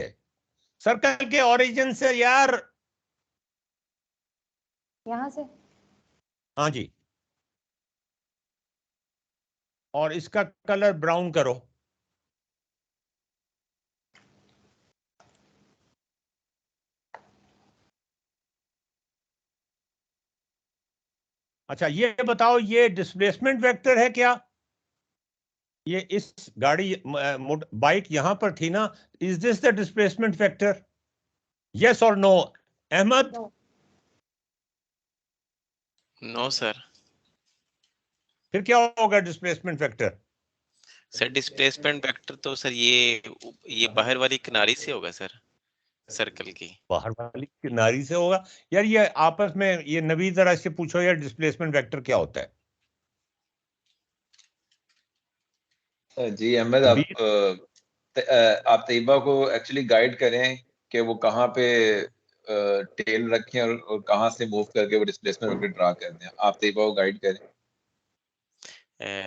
सर्कल के ओरिजिन से यार। यहाँ से हाँ जी, और इसका कलर ब्राउन करो। अच्छा, ये बताओ ये डिस्प्लेसमेंट वेक्टर है क्या? ये इस गाड़ी बाइक यहां पर थी ना, is this the displacement vector? Yes और नो? अहमद? No sir. फिर क्या होगा displacement vector? Sir displacement vector तो सर ये बाहर वाली किनारी से होगा सर, सर्कल की। बाहर वाली किनारी से होगा? यार ये आपस में ये नवी जरा से पूछो यार, डिस्प्लेसमेंट वेक्टर क्या होता है? जी अहमद, नबील? आप तैयबा को एक्चुअली गाइड करें कि वो कहाँ पे टेल रखें और कहाँ से मूव करके वो डिस्प्लेसमेंट वेक्टर ड्रा कर दें। आप तैयबा को गाइड करें।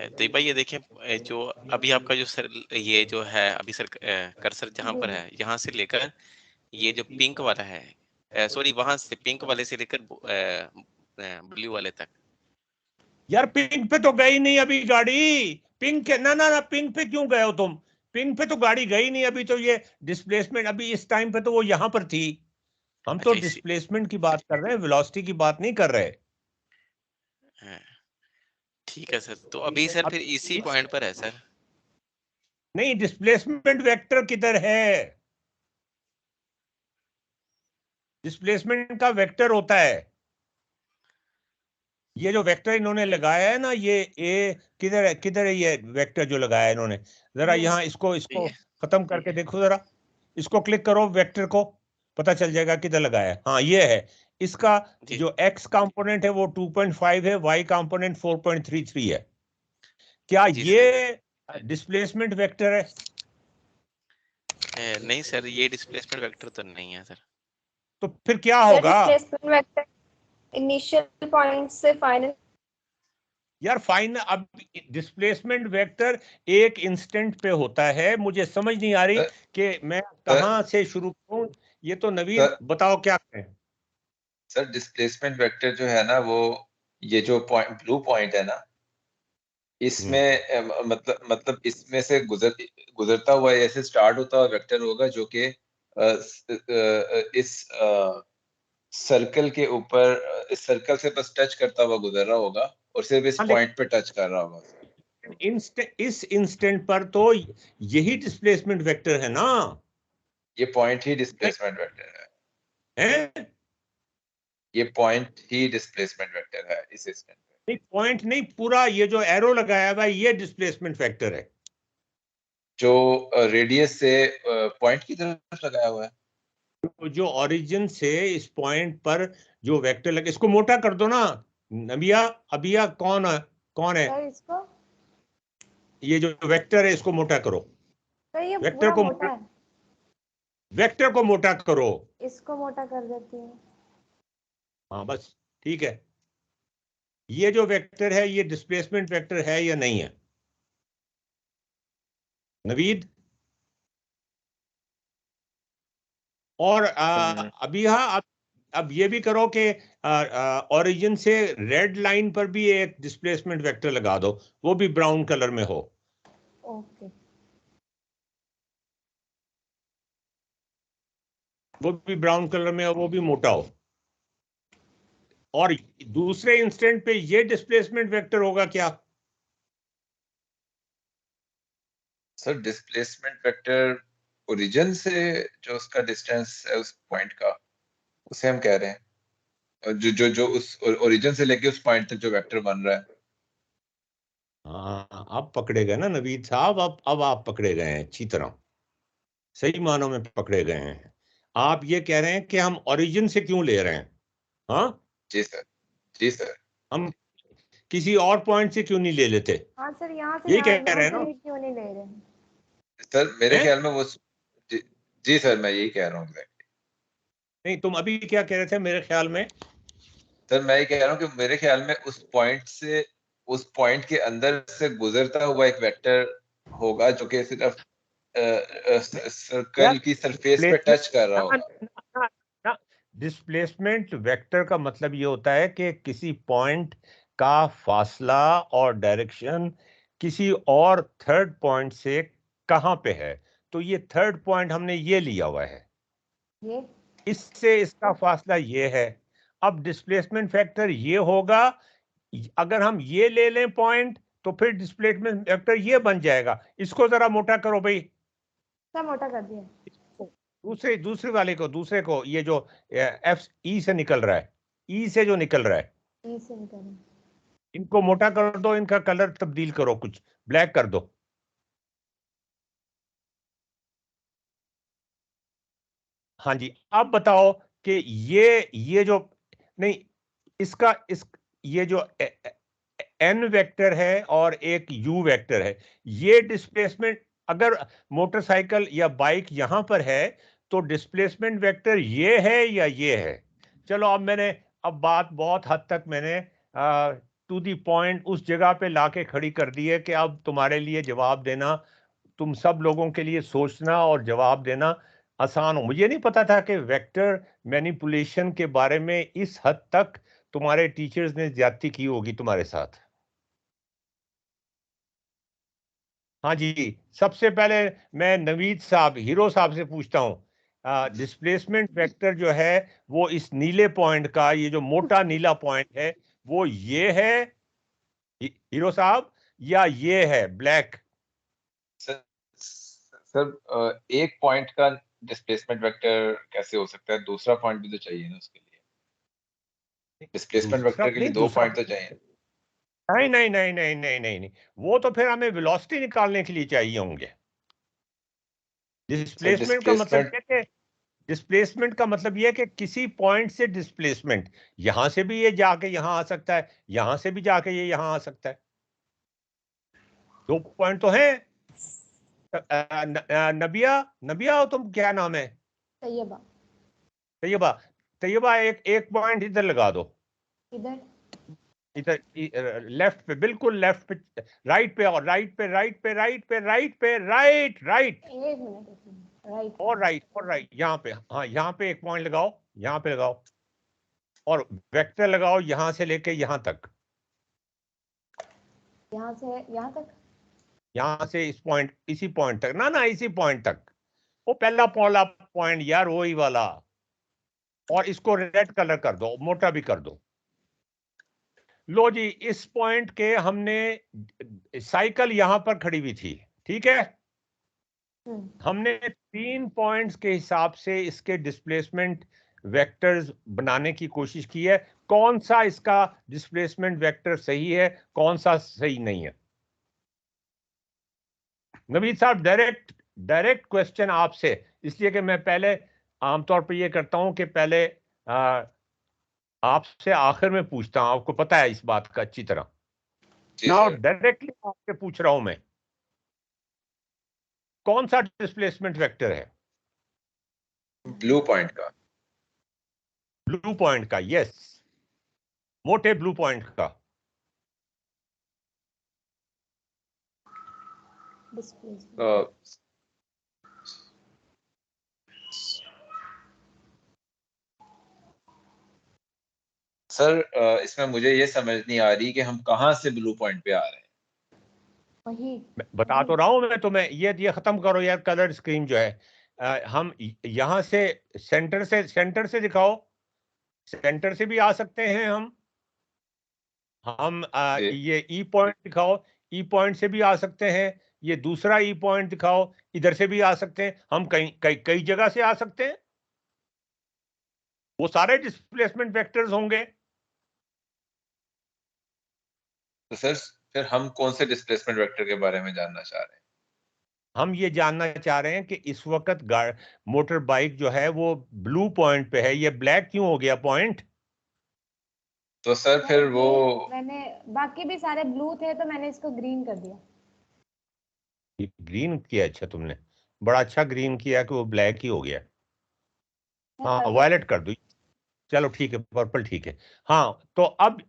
तो भाई ये देखें, जो अभी आपका जो सर ये जो है अभी सर कर्सर जहाँ पर है, यहाँ से लेकर ये जो पिंक वाला है, सॉरी वहां से पिंक वाले से लेकर ब्लू वाले तक। यार पिंक पे तो गई नहीं अभी गाड़ी। पिंक ना ना ना, पिंक पे क्यों गए हो तुम? पिंक पे तो गाड़ी गई नहीं अभी। तो ये डिस्प्लेसमेंट अभी इस टाइम पे तो वो यहां पर थी। हम तो अच्छा इसी डिस्प्लेसमेंट की बात कर रहे हैं, वेलोसिटी की बात नहीं कर रहे। हाँ, ठीक है सर। तो अभी सर अब फिर इसी इस पॉइंट पर है सर। नहीं, डिस्प्लेसमेंट वेक्टर किधर है? डिस्प्लेसमेंट का वेक्टर होता है ये जो वेक्टर इन्होंने लगाया है ना, ये ए किधर है? किधर है ये वेक्टर जो लगाया है इन्होंने? जरा यहाँ इसको इसको खत्म करके देखो जरा, इसको क्लिक करो, वेक्टर को पता चल जाएगा किधर लगाया है। हाँ, ये है। इसका जी जो एक्स कंपोनेंट है वो 2.5 है, वाई कंपोनेंट 4.33 है। क्या जी ये सर। डिस्प्लेसमेंट वेक्टर है? नहीं सर, ये डिस्प्लेसमेंट वेक्टर तो नहीं है सर। तो फिर क्या सर होगा? डिस्प्लेसमेंट वेक्टर इनिशियल पॉइंट से फाइनल। यार फाइन, अब डिस्प्लेसमेंट वेक्टर एक इंस्टेंट पे होता है। मुझे समझ नहीं आ रही सर कि मैं सर कहां से शुरू करूं। ये तो नवीद सर बताओ क्या करें। सर डिस्प्लेसमेंट वेक्टर जो है ना, वो ये जो पॉइंट ब्लू पॉइंट है ना, इसमें मतलब इसमें से गुजरता हुआ ऐसे स्टार्ट होता हुआ वेक्टर होगा जो कि इस सर्कल के ऊपर, इस सर्कल से बस टच करता हुआ गुजर रहा होगा और सिर्फ इस हाँ, पॉइंट पे टच कर रहा होगा। इस इंस्टेंट पर तो यही डिस्प्लेसमेंट वेक्टर है ना? ये पॉइंट ही नहीं डिस्प्लेसमेंट वेक्टर है। है? ये पॉइंट ही डिस्प्लेसमेंट वेक्टर है इस इंस्टेंट पे। नहीं, पॉइंट नहीं, पूरा ये जो एरो लगाया हुआ है ये डिस्प्लेसमेंट वेक्टर है। जो रेडियस से पॉइंट की तरफ लगाया हुआ है। तो जो ओरिजिन से इस पॉइंट पर जो वेक्टर लगे, इसको मोटा कर दो ना नबिया। अबिया कौन है? कौन है? सर इसको, ये जो वेक्टर है इसको मोटा करो। सर ये वेक्टर पूरा को मोटा है, वेक्टर को मोटा करो। इसको मोटा कर देती हूँ। हाँ बस, ठीक है। ये जो वेक्टर है ये डिस्प्लेसमेंट वेक्टर है या नहीं है नवीद? और अभी हाँ, अब ये भी करो कि ओरिजिन से रेड लाइन पर भी एक डिस्प्लेसमेंट वेक्टर लगा दो, वो भी ब्राउन कलर में हो। ओके, वो भी ब्राउन कलर में हो, वो भी मोटा हो। और दूसरे इंस्टेंट पे ये डिस्प्लेसमेंट वेक्टर होगा क्या? सर डिस्प्लेसमेंट वेक्टर ओरिजिन से जो उसका डिस्टेंस है उस पॉइंट का, उसे हम कह रहे हैं। और जो जो जो उस ओरिजिन से लेके उस पॉइंट तक जो वेक्टर बन रहा है। हाँ, अब पकड़े गए ना नवीद साहब, अब आप पकड़े गए हैं अच्छी तरह, सही मानों में पकड़े गए हैं। आप ये कह रहे हैं कि हम ओरिजिन से क्यों ले रहे हैं? हाँ, जी सर, जी सर। हम किसी और पॉइंट से क्यों नहीं ले लेते? हाँ सर, यहाँ से यही कह यहाँ रहे हैं से ना? क्यों नहीं ले रहे? सर मेरे हैं? ख्याल में वो जी, जी सर, मैं यही कह रहा हूँ। नहीं, तुम अभी क्या कह रहे थे मेरे ख्याल में? सर मैं ये कह रहा हूँ कि मेरे ख्याल में उस पॉइंट से, उस पॉइंट के अंदर से गुजरता हुआ एक वेक्टर होगा जो कि सिर्फ सर्कल की सरफेस पे टच कर रहा होगा। डिस्प्लेसमेंट वेक्टर का मतलब ये होता है कि किसी पॉइंट का फासला और डायरेक्शन किसी और थर्ड पॉइंट से कहां पे है। तो ये थर्ड पॉइंट हमने ये लिया हुआ है, ये इससे इसका फासला ये है। अब डिस्प्लेसमेंट फैक्टर ये होगा, अगर हम ये ले लें पॉइंट तो फिर डिस्प्लेसमेंट फैक्टर ये बन जाएगा। इसको जरा मोटा करो भाई, सब मोटा कर दिया। दूसरे वाले को, दूसरे को, ये जो एफ ई से निकल रहा है, ई से जो निकल रहा है, ई से निकालें। इनको मोटा कर दो, इनका कलर तब्दील करो, कुछ ब्लैक कर दो। हाँ जी, अब बताओ कि ये जो, नहीं, इसका ये जो एन वेक्टर है और एक यू वेक्टर है, ये डिस्प्लेसमेंट, अगर मोटरसाइकिल या बाइक यहां पर है तो डिस्प्लेसमेंट वेक्टर ये है या ये है? चलो, अब बात बहुत हद तक मैंने टू दी पॉइंट उस जगह पे लाके खड़ी कर दी है कि अब तुम्हारे लिए जवाब देना, तुम सब लोगों के लिए सोचना और जवाब देना आसान हो। मुझे नहीं पता था कि वेक्टर मैनिपुलेशन के बारे में इस हद तक तुम्हारे टीचर्स ने ज्यादती की होगी तुम्हारे साथ। हाँ जी, सबसे पहले मैं नवीद साहब, हीरो साहब से पूछता हूँ, डिस्प्लेसमेंट वेक्टर जो है वो इस नीले पॉइंट का, ये जो मोटा नीला पॉइंट है, वो ये है हीरो साहब, या ये है ब्लैक? सर एक पॉइंट का डिस्प्लेसमेंट वेक्टर कैसे हो सकता है? दूसरा पॉइंट भी तो चाहिए ना उसके लिए। डिस्प्लेसमेंट दूसरा वेक्टर के लिए नहीं, दो दूसरा पॉइंट तो चाहिए। नहीं नहीं नहीं नहीं नहीं नहीं नहीं, वो तो फिर हमें वेलोसिटी निकालने के लिए चाहिए होंगे। सर डिस्प्लेसमेंट का मतलब डिस्प्लेसमेंट, ये है कि डिस्प्लेसमेंट का मतलब ये है कि किसी पॉइंट से डिस्प्लेसमेंट, यहां से भी ये जाके यहां आ सकता है, यहां से भी जाके ये यहां आ सकता है। दो पॉइंट तो हैं। नबिया, नबिया हो तुम, क्या नाम है? तैयबा। तैयबा, तैयबा, एक एक पॉइंट इधर लगा दो, इधर इधर लेफ्ट पे, बिल्कुल लेफ्ट पे, राइट पे, और राइट पे, राइट पे, राइट पे, राइट पे, राइट राइट, एक मिनट, राइट और राइट, और राइट, यहाँ पे, हाँ यहाँ पे एक पॉइंट लगाओ, यहाँ पे लगाओ, और वेक्टर लगाओ यहां से लेके यहां तक, यहाँ से यहाँ तक। यहां से इस पॉइंट, इसी पॉइंट तक, ना ना इसी पॉइंट तक, वो पहला पॉला पॉइंट यार, वही वाला। और इसको रेड कलर कर दो, मोटा भी कर दो। लो जी, इस पॉइंट के हमने, साइकिल यहां पर खड़ी हुई थी, ठीक है, हमने 3 पॉइंट्स के हिसाब से इसके डिस्प्लेसमेंट वेक्टर्स बनाने की कोशिश की है। कौन सा इसका डिस्प्लेसमेंट वेक्टर सही है, कौन सा सही नहीं है? नवीद साहब, डायरेक्ट डायरेक्ट क्वेश्चन आपसे, इसलिए कि मैं पहले आमतौर पर यह करता हूं कि पहले आपसे आखिर में पूछता हूं, आपको पता है इस बात का अच्छी तरह। जी नाउ सर। डायरेक्टली आपसे पूछ रहा हूं मैं, कौन सा डिस्प्लेसमेंट वेक्टर है? ब्लू पॉइंट का। ब्लू पॉइंट का, यस, मोटे ब्लू पॉइंट का। डिस्प्लेसमेंट। सर इसमें मुझे ये समझ नहीं आ रही कि हम कहाँ से ब्लू पॉइंट पे आ रहे हैं। वही मैं बता तो रहा हूं मैं तुम्हें, ये खत्म करो यार, कलर स्क्रीन जो है, हम यहां से, सेंटर से दिखाओ, सेंटर से भी आ सकते हैं हम जी ये ई पॉइंट दिखाओ, ई पॉइंट से भी आ सकते हैं, ये दूसरा ई पॉइंट दिखाओ, इधर से भी आ सकते हैं, हम कई कई कई जगह से आ सकते हैं, वो सारे डिस्प्लेसमेंट वेक्टर्स होंगे। तो सर फिर हम कौन से डिस्प्लेसमेंट वेक्टर के बारे में जानना चाह रहे हैं? हम ये जानना चाह रहे हैं कि इस वक्त मोटर बाइक जो है वो ब्लू पॉइंट पे है, ये ब्लैक क्यों हो गया पॉइंट? तो सर फिर ये वो मैंने बाकी भी सारे ब्लू थे तो मैंने इसको ग्रीन कर दिया। ये ग्रीन किया, अच्छा तुमने बड़ा अच्छा ग्रीन किया कि वो ब्लैक ही हो गया। हाँ वायलेट कर दो, चलो ठीक है, पर्पल ठीक है। हाँ तो अब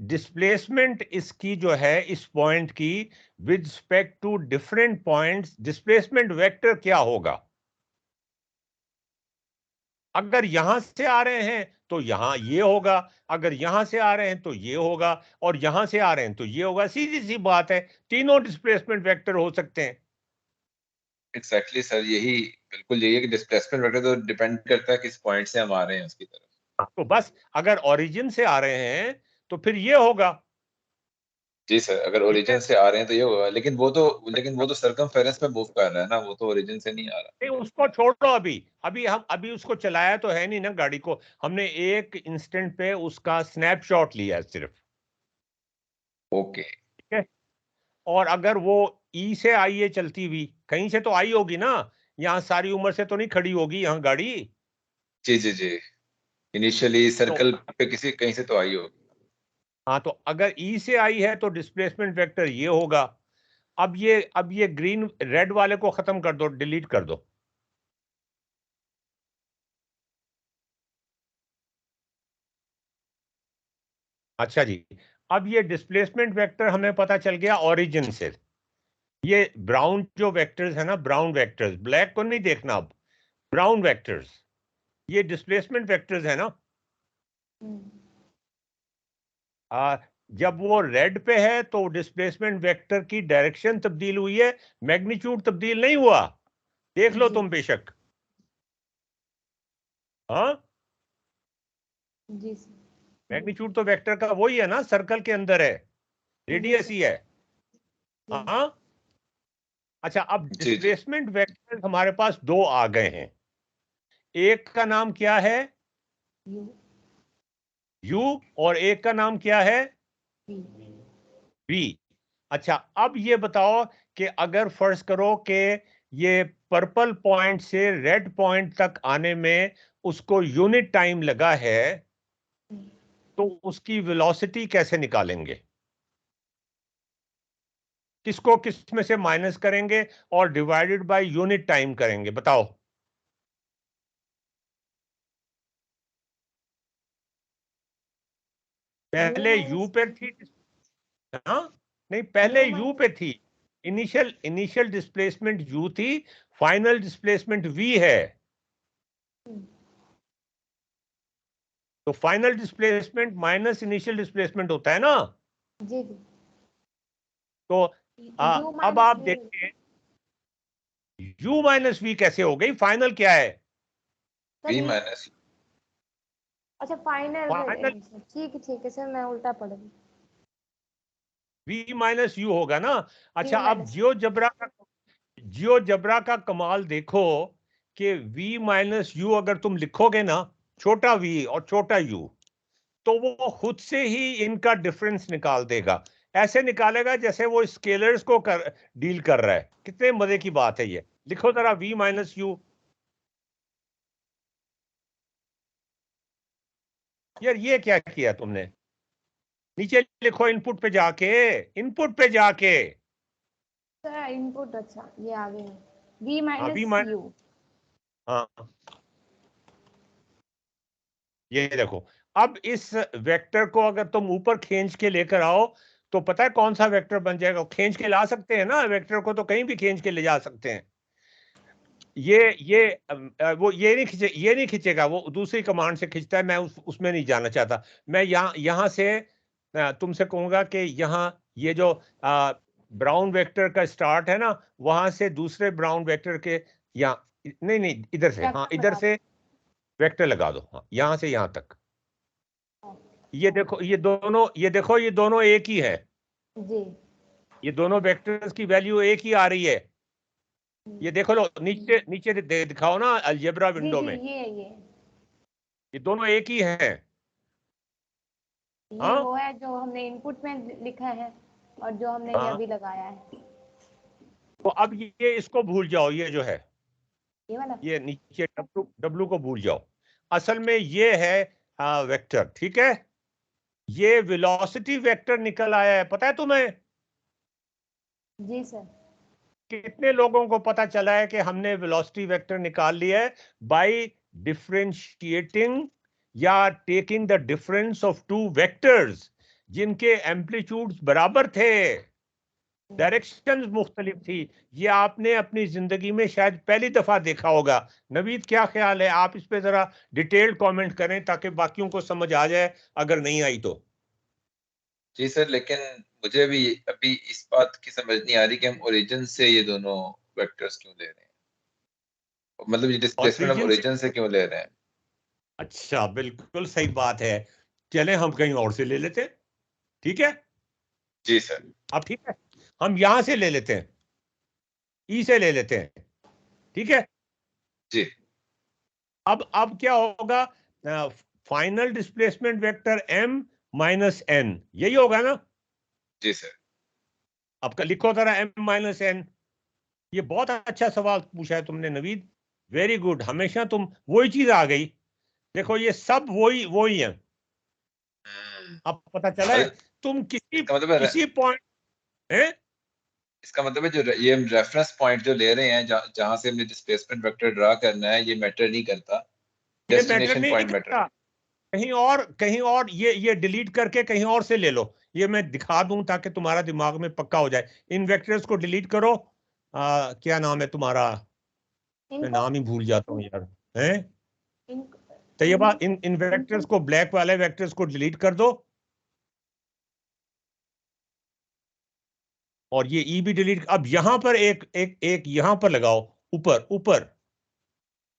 डिस्प्लेसमेंट इसकी जो है इस पॉइंट की with respect to different points, displacement vector क्या होगा? अगर यहां से आ रहे हैं तो यहां ये होगा, अगर यहां से आ रहे हैं तो ये होगा, और यहां से आ रहे हैं तो ये होगा। सीधी सी बात है, तीनों डिस्प्लेसमेंट वेक्टर हो सकते हैं। एग्जैक्टली सर, यही बिल्कुल यही है कि डिस्प्लेसमेंट वेक्टर तो डिपेंड करता है किस पॉइंट से हम आ रहे हैं उसकी तरफ। तो बस अगर ओरिजिन से आ रहे हैं तो फिर ये होगा। जी सर, अगर ठीक है, ओरिजिन से आ रहे हैं तो ये होगा, लेकिन वो तो सरकमफेरेंस में मूव कर रहा है ना, वो तो ओरिजिन से नहीं आ रहा। नहीं उसको छोड़ो, अभी अभी हम अभी उसको चलाया तो है नहीं ना गाड़ी को, हमने एक इंस्टेंट पे उसका स्नैपशॉट लिया है सिर्फ। ओके। ठीक है, और अगर वो ई से आई है चलती हुई, कहीं से तो आई होगी ना, यहाँ सारी उम्र से तो नहीं खड़ी होगी यहाँ गाड़ी। जी जी जी, इनिशियली तो सर्कल पे किसी कहीं से तो आई होगी। हाँ, तो अगर ई से आई है तो डिस्प्लेसमेंट वेक्टर ये होगा। अब ये ग्रीन रेड वाले को खत्म कर दो, डिलीट कर दो। अच्छा जी, अब ये डिस्प्लेसमेंट वेक्टर हमें पता चल गया ओरिजिन से। ये ब्राउन जो वेक्टर्स है ना, ब्राउन वेक्टर्स, ब्लैक को नहीं देखना अब, ब्राउन वेक्टर्स ये डिस्प्लेसमेंट वेक्टर्स है ना। आ, जब वो रेड पे है तो डिस्प्लेसमेंट वेक्टर की डायरेक्शन तब्दील हुई है, मैग्नीट्यूड तब्दील नहीं हुआ। देख लो जी तुम बेशक। हाँ, जी सर। मैग्नीट्यूड तो वेक्टर का वही है ना, सर्कल के अंदर है, जी रेडियस सर। ही है। जी हाँ, अच्छा अब जी जी। डिस्प्लेसमेंट वेक्टर हमारे पास दो आ गए हैं। एक का नाम क्या है? यू यू, और एक का नाम क्या है? V V. अच्छा अब ये बताओ कि अगर फर्ज करो कि ये पर्पल पॉइंट से रेड पॉइंट तक आने में उसको यूनिट टाइम लगा है, तो उसकी वेलोसिटी कैसे निकालेंगे? किसको किस में से माइनस करेंगे और डिवाइडेड बाय यूनिट टाइम करेंगे, बताओ। यू पहले यू माइनस पे थी, हाँ, नहीं पहले यू यू माइनस पे थी। इनिशियल इनिशियल डिस्प्लेसमेंट यू थी, फाइनल डिस्प्लेसमेंट वी है। तो final displacement minus initial displacement होता है ना। जी जी। तो यू अब माइनस आप वी। देखिए u माइनस वी कैसे हो गई, फाइनल क्या है? सर वी ये माइनस। अच्छा फाइनल फाइनल ठीक है सर, मैं उल्टा पढ़ गई। v माइनस यू होगा ना। वी अच्छा अब माइनस जियोजेब्रा का कमाल देखो कि v माइनस यू अगर तुम लिखोगे ना, छोटा v और छोटा u, तो वो खुद से ही इनका डिफरेंस निकाल देगा। ऐसे निकालेगा जैसे वो स्केलर्स को डील कर रहा है। कितने मजे की बात है ये। लिखो जरा v माइनस यू। यार ये क्या किया तुमने? नीचे लिखो इनपुट पे जाके, इनपुट पे जाके। सर इनपुट, अच्छा ये आ गए हैं वी हाँ v माइनस माइनस, यू। हाँ ये देखो। अब इस वेक्टर को अगर तुम ऊपर खींच के लेकर आओ तो पता है कौन सा वेक्टर बन जाएगा? खींच के ला सकते हैं ना वेक्टर को, तो कहीं भी खींच के ले जा सकते हैं। वो ये नहीं खींचेगा, वो दूसरी कमांड से खींचता है। मैं उसमें नहीं जाना चाहता। मैं यहाँ से तुमसे कहूंगा कि यहाँ ये जो ब्राउन वेक्टर का स्टार्ट है ना, वहां से दूसरे ब्राउन वेक्टर के यहाँ, नहीं नहीं इधर से, हाँ वेक्टर इधर लगा से वेक्टर लगा दो, हाँ यहाँ से यहाँ तक। ये देखो ये देखो ये दोनों एक ही है। जी। ये दोनों वेक्टर्स की वैल्यू एक ही आ रही है। ये देखो लो, नीचे नीचे दिखाओ ना अलजेब्रा जी विंडो जी में, ये ये दोनों एक ही हैं। ये हाँ वो है जो हमने इनपुट में लिखा है। और जो हमने ये अभी लगाया है तो अब ये इसको भूल जाओ, ये जो है ये वाला। ये नीचे डब्लू को भूल जाओ। असल में ये है वेक्टर, ठीक है। ये वेलोसिटी वेक्टर निकल आया है, पता है तुम्हें? जी सर। कितने लोगों को पता चला है कि हमने वेलोसिटी वेक्टर निकाल लिया है बाय डिफरेंशिएटिंग या taking the difference of two vectors जिनके एम्पलीट्यूड्स बराबर थे, डायरेक्शंस मुख्तलिफ थी। ये आपने अपनी जिंदगी में शायद पहली दफा देखा होगा। नवीद, क्या ख्याल है? आप इस पे जरा डिटेल्ड कमेंट करें ताकि बाकियों को समझ आ जाए अगर नहीं आई तो। जी सर, लेकिन मुझे अभी इस बात की समझ नहीं आ रही कि हम ओरिजिन से ये दोनों वेक्टर्स क्यों ले रहे हैं, मतलब ये डिस्प्लेसमेंट हम ओरिजिन से, ओरिजिन से क्यों ले रहे हैं। अच्छा बिल्कुल सही बात है। चलें हम कहीं और से ले लेते हैं, ठीक है? जी सर। अब ठीक है, हम यहां से ले लेते हैं, ई से ले लेते हैं, ठीक है? जी। अब क्या होगा? Final displacement vector m minus n, यही होगा ना? जी सर। अब लिखो जरा m माइनस n। ये बहुत अच्छा सवाल पूछा है तुमने नवीद, वेरी गुड। हमेशा तुम वही चीज आ गई। देखो ये सब वही वही है। अब पता चला है तुम किसी इसका मतलब किसी पॉइंट है, इसका मतलब है जो ये हम रेफरेंस पॉइंट जो ले रहे हैं जहां से हमें डिस्प्लेसमेंट वेक्टर ड्रा करना है, ये मैटर नहीं करता, ये मैटर डेस्टिनेशन नहीं पॉइंट मैटर। करता। कहीं और ये डिलीट करके कहीं और से ले लो। ये मैं दिखा दूं ताकि तुम्हारा दिमाग में पक्का हो जाए। इन वेक्टर्स को डिलीट करो। क्या नाम है तुम्हारा? मैं इनको नाम ही भूल जाता हूँ यार। हैं? इनको तो ये बात, इन वेक्टर्स को, ब्लैक वाले वेक्टर्स को डिलीट कर दो और ये ई भी डिलीट। अब यहां पर एक यहां पर लगाओ, ऊपर ऊपर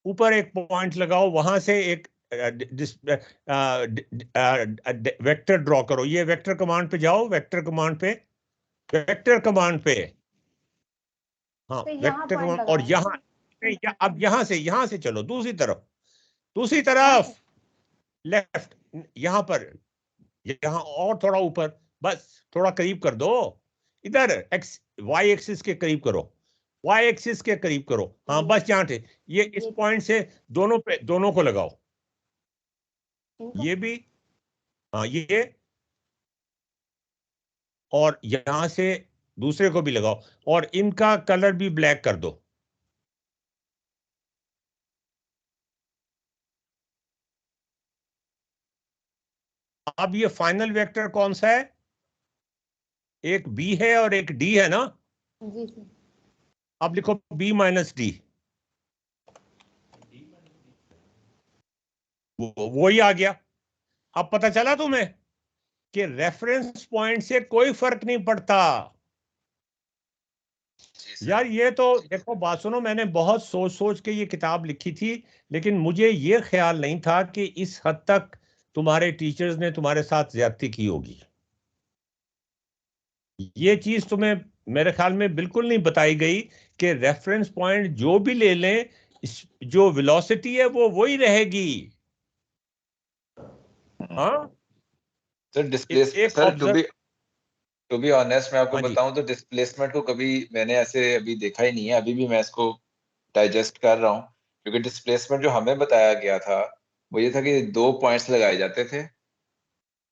ऊपर एक पॉइंट लगाओ, वहां से एक वेक्टर ड्रॉ करो। ये वेक्टर कमांड पे जाओ, वेक्टर कमांड पे, वेक्टर कमांड पे, हाँ तो यहाँ वेक्टर पॉइंट कमांड। और लगाना है अब यहां से चलो दूसरी तरफ, दूसरी यहाँ से। तरफ लेफ्ट, यहां पर, यहां और थोड़ा ऊपर, बस थोड़ा करीब कर दो। इधर एक्स वाई एक्सिस के करीब करो, वाई एक्सिस के करीब करो। हाँ बस यहाँ थे। ये इस ये पॉइंट से दोनों पे, दोनों को लगाओ। इनको ये भी, हाँ ये, और यहां से दूसरे को भी लगाओ और इनका कलर भी ब्लैक कर दो। अब ये फाइनल वेक्टर कौन सा है? एक बी है और एक डी है ना? जी सर। अब लिखो बी माइनस डी, वो ही आ गया। अब पता चला तुम्हें कि रेफरेंस पॉइंट से कोई फर्क नहीं पड़ता। यार ये तो देखो, बात सुनो, मैंने बहुत सोच सोच के ये किताब लिखी थी, लेकिन मुझे ये ख्याल नहीं था कि इस हद तक तुम्हारे टीचर्स ने तुम्हारे साथ ज्यादती की होगी। ये चीज तुम्हें मेरे ख्याल में बिल्कुल नहीं बताई गई कि रेफरेंस पॉइंट जो भी ले लें, जो वेलोसिटी है वो वही रहेगी। हाँ सर डिस्प्लेस एक sir observe, to be honest मैं आपको हाँ जी, बताऊं तो डिस्प्लेसमेंट को कभी मैंने ऐसे अभी देखा ही नहीं है, अभी भी मैं इसको डाइजेस्ट कर रहा हूँ। क्योंकि डिस्प्लेसमेंट जो हमें बताया गया था वो ये था कि दो पॉइंट्स लगाए जाते थे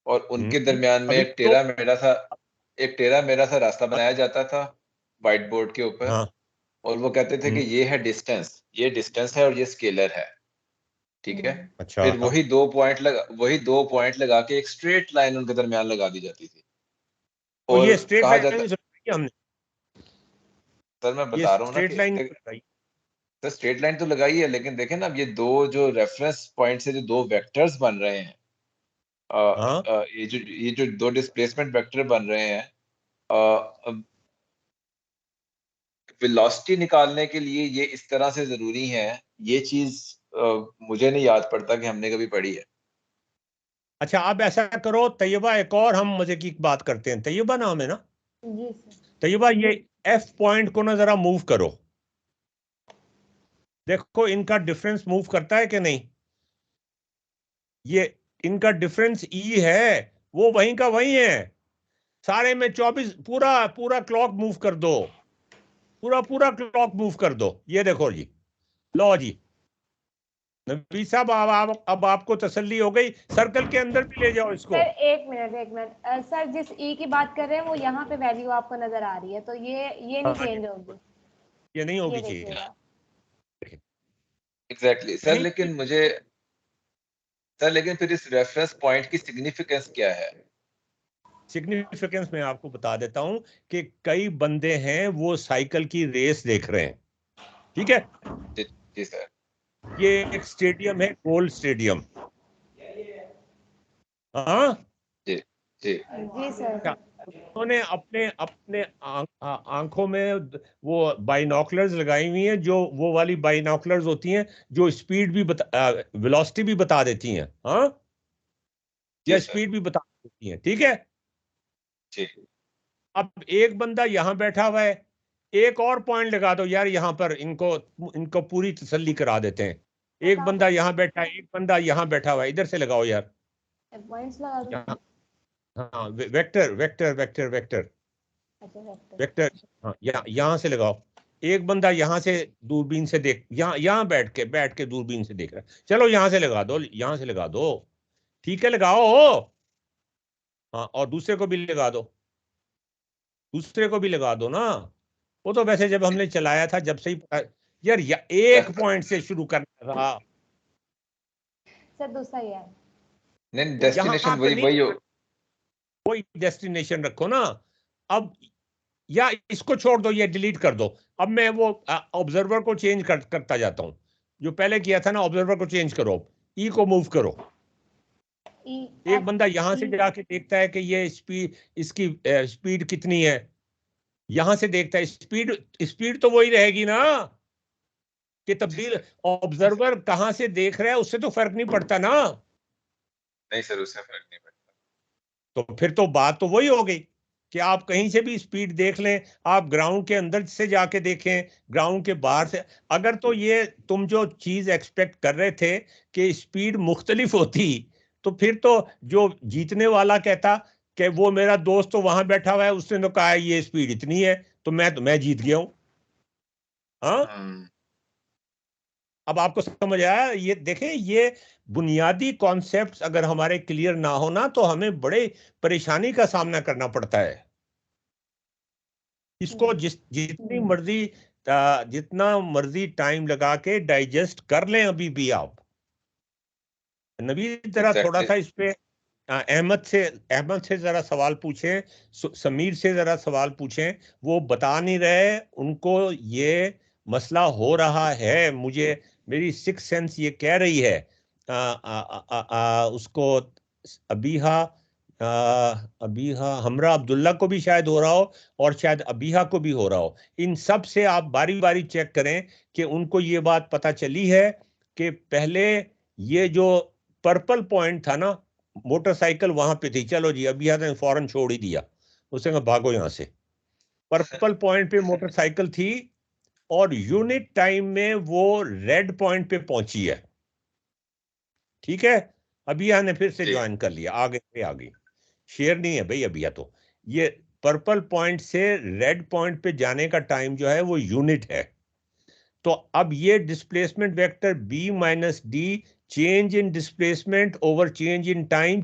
और उनके दरमियान में अभी तो, एक टेढ़ा मेढ़ा सा रास्ता बनाया जाता था व्हाइट बोर्ड के ऊपर। हाँ और वो कहते थे कि ये है डिस्टेंस, ये डिस्टेंस है और ये स्केलर है, ठीक है। अच्छा, फिर वही दो पॉइंट लगा के एक स्ट्रेट लाइन उनके दरमियान लगा दी जाती थी तो और ये स्ट्रेट कहा जाता, लाइन हमने, सर मैं ये बता रहा हूँ ना स्ट्रेट कि लाइन, सर स्ट्रेट लाइन तो लगाई है, लेकिन देखें ना अब ये दो जो रेफरेंस पॉइंट से जो दो वेक्टर्स बन रहे हैं, हाँ ये जो दो डिस्प्लेसमेंट वेक्टर बन रहे हैं, वेलोसिटी निकालने के लिए ये इस तरह से जरूरी है। ये चीज मुझे नहीं याद पड़ता कि हमने कभी पढ़ी है। अच्छा। अब ऐसा करो तैयबा, एक और हम मजे की बात करते हैं। तैयबा नाम है ना? जी सर। तैयबा ये एफ पॉइंट को ना जरा मूव करो, देखो इनका डिफरेंस मूव करता है कि नहीं। ये इनका डिफरेंस ई है, वो वहीं का वहीं है। सारे में 24 पूरा पूरा क्लॉक मूव कर दो, पूरा पूरा क्लॉक मूव कर दो। ये देखो जी, लो जी नबी साहब, अब आपको तसल्ली हो गई। सर्कल के अंदर भी ले जाओ इसको। सर एक मिनट सर, जिस ई की बात कर रहे हैं वो यहाँ पे वैल्यू आपको नजर आ रही है, तो ये नहीं चेंज होगी, ये नहीं ये होगी चाहिए। देखिएगा। एग्जैक्टली सर, नहीं, लेकिन फिर इस रेफरेंस पॉइंट की सिग्निफिकेंस क्या है? सिग्निफिकेंस मैं आपको बता देता हूं कि कई बंदे हैं वो साइकिल की रेस देख रहे हैं, ठीक है। जी सर। ये एक स्टेडियम है, गोल्ड स्टेडियम। हाँ जी जी जी सर। उन्होंने अपने अपने आंखों में वो बाइनोकुलर्स लगाई हुई हैं, जो वो वाली बाइनोकुलर्स होती हैं जो स्पीड भी वेलोसिटी भी बता देती हैं। हाँ, या जी सर। स्पीड भी बता देती हैं, ठीक है। जी अब एक बंदा यहां बैठा हुआ है, एक और पॉइंट लगा दो यार, यहां पर इनको इनको पूरी तसल्ली करा देते हैं। एक बंदा यहां बैठा है, एक बंदा यहां बैठा हुआ है, इधर से लगाओ यार। पॉइंट्स लगा दो। यहाँ, हाँ, वेक्टर वेक्टर वेक्टर वेक्टर अच्छा वेक्टर। वेक्टर, हाँ, यहाँ से लगाओ। एक बंदा यहाँ से दूरबीन से देख, यहाँ यहाँ बैठ के दूरबीन से देख रहा है। चलो यहाँ से लगा दो, यहाँ से लगा दो, ठीक है, लगाओ। हाँ, और दूसरे को भी लगा दो, दूसरे को भी लगा दो ना। वो तो वैसे जब हमने चलाया था जब से ही यार एक पॉइंट से शुरू करना था। सर दूसरा ही है। नहीं, यहाँ डेस्टिनेशन पे वही नहीं, वही हो। कोई डेस्टिनेशन रखो ना। अब या इसको छोड़ दो, ये डिलीट कर दो। अब मैं वो ऑब्जर्वर को चेंज करता जाता हूं। जो पहले किया था ना, ऑब्जर्वर को चेंज करो, ई को मूव करो। एक बंदा यहां से जाके देखता है कि ये स्पीड, इसकी स्पीड कितनी है, यहां से देखता है। स्पीड स्पीड तो वही रहेगी ना, कि तब्दील ऑब्जर्वर कहां से देख रहा है उससे तो फर्क नहीं पड़ता ना। नहीं सर, उससे फर्क नहीं पड़ता। तो फिर तो बात तो वही हो गई कि आप कहीं से भी स्पीड देख लें, आप ग्राउंड के अंदर से जाके देखें, ग्राउंड के बाहर से। अगर तो ये तुम जो चीज एक्सपेक्ट कर रहे थे कि स्पीड मुख्तलिफ होती, तो फिर तो जो जीतने वाला कहता कि वो मेरा दोस्त तो वहां बैठा हुआ है, उसने तो कहा है ये स्पीड इतनी है, तो मैं जीत गया हूं। हाँ, अब आपको समझ आया? ये देखें, ये बुनियादी कॉन्सेप्ट्स अगर हमारे क्लियर ना हो ना, तो हमें बड़े परेशानी का सामना करना पड़ता है। इसको जितना मर्जी टाइम लगा के डाइजेस्ट कर लें अभी भी आप। नबी जरा थोड़ा एग्जैक्टली। सा इस पे अहमद से जरा सवाल पूछें, समीर से जरा सवाल पूछें। वो बता नहीं रहे, उनको ये मसला हो रहा है। मुझे मेरी सिक्स सेंस ये कह रही है। उसको अबीहा आ, अबीहा हमरा अब्दुल्ला को भी शायद हो रहा हो, और शायद अबीहा को भी हो रहा हो। इन सब से आप बारी बारी चेक करें कि उनको ये बात पता चली है कि पहले ये जो पर्पल पॉइंट था ना, मोटरसाइकिल वहां पे थी। चलो जी, अबीहा ने फौरन छोड़ ही दिया, उसने कहा भागो यहां से। पर्पल पॉइंट पे मोटरसाइकिल थी, और यूनिट टाइम में वो रेड पॉइंट पे पहुंची है, ठीक है। अबिया ने फिर से जी ज्वाइन कर लिया, आगे आगे। शेयर नहीं है भाई अबिया तो। ये पर्पल पॉइंट से रेड पॉइंट पे जाने का टाइम जो है वो यूनिट है। तो अब ये displacement vector B minus D, change in displacement over change in time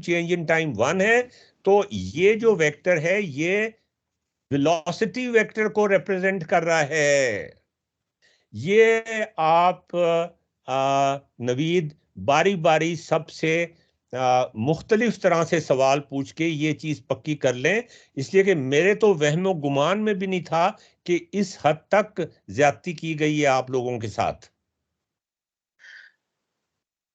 1 है। तो ये जो वेक्टर है ये वेलोसिटी वेक्टर को रिप्रेजेंट कर रहा है। ये आप नवीद बारी बारी सबसे मुख्तलिफ तरह से सवाल पूछ के ये चीज पक्की कर लें, इसलिए कि मेरे तो वहमो गुमान में भी नहीं था कि इस हद तक ज्यादती की गई है आप लोगों के साथ।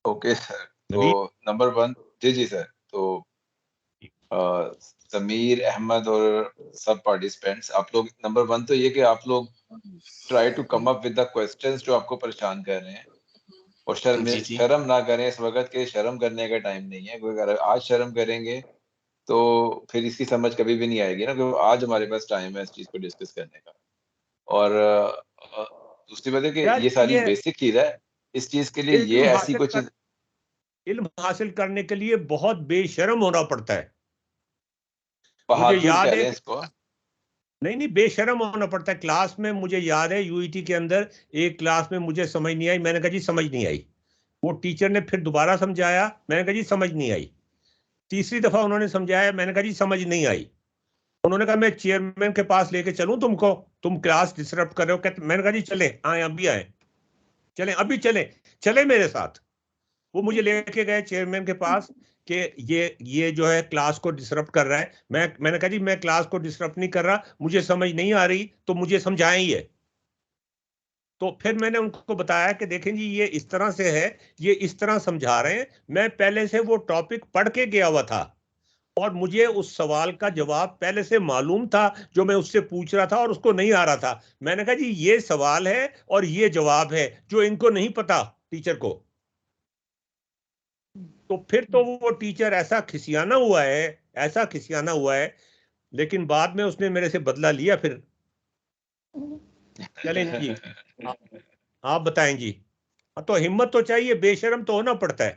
Okay sir. तो नवीद, नंबर 1, जी जी सर। तो समीर, अहमद और सब पार्टिसिपेंट्स, आप लोग नंबर 1 तो ये कि आप लोग try to come up with the questions जो आपको परेशान कर रहे हैं, और जी जी शर्म ना करें इस वक्त के। शर्म करने का टाइम नहीं है, क्योंकि अगर आज शर्म करेंगे तो फिर इसकी समझ कभी भी नहीं आएगी ना, क्योंकि आज हमारे पास टाइम है इस चीज को डिस्कस करने का। और दूसरी बात है कि यार ये सारी ये बेसिक चीज है। इस चीज के लिए ये ऐसी कोई चीज। इल्म हासिल करने के लिए बहुत बेशर्म होना पड़ता है। बहादुर याद कह है लें इसको। नहीं बेशर्म होना पड़ता है। क्लास में मुझे याद है यूईटी के अंदर एक क्लास में मुझे समझ नहीं आई, मैंने कहा जी समझ नहीं आई। वो टीचर ने फिर दोबारा समझाया, मैंने कहा जी समझ नहीं आई। तीसरी दफा उन्होंने समझाया, मैंने कहा जी समझ नहीं आई। उन्होंने कहा मैं चेयरमैन के पास लेके चलूं तुमको, तुम क्लास डिस्टर्ब कर रहे हो। कहते, मैंने कहा जी चले आए, अभी आए, चले अभी चले, चले मेरे साथ। वो मुझे लेके गए चेयरमैन के पास कि ये जो है क्लास को डिस्टर्ब कर रहा है। मैंने कहा जी मैं क्लास को डिस्टर्ब नहीं कर रहा, मुझे समझ नहीं आ रही तो मुझे समझाएं ये। तो फिर मैंने उनको बताया कि देखें जी ये इस तरह से है, ये इस तरह समझा रहे हैं। मैं पहले से वो टॉपिक पढ़ के गया हुआ था और मुझे उस सवाल का जवाब पहले से मालूम था जो मैं उससे पूछ रहा था और उसको नहीं आ रहा था। मैंने कहा जी ये सवाल है और ये जवाब है जो इनको नहीं पता टीचर को। तो फिर तो वो टीचर ऐसा खिसियाना हुआ है, ऐसा खिसियाना हुआ है, लेकिन बाद में उसने मेरे से बदला लिया फिर। चलें जी, आप बताएं जी। तो हिम्मत तो चाहिए, बेशर्म तो होना पड़ता है।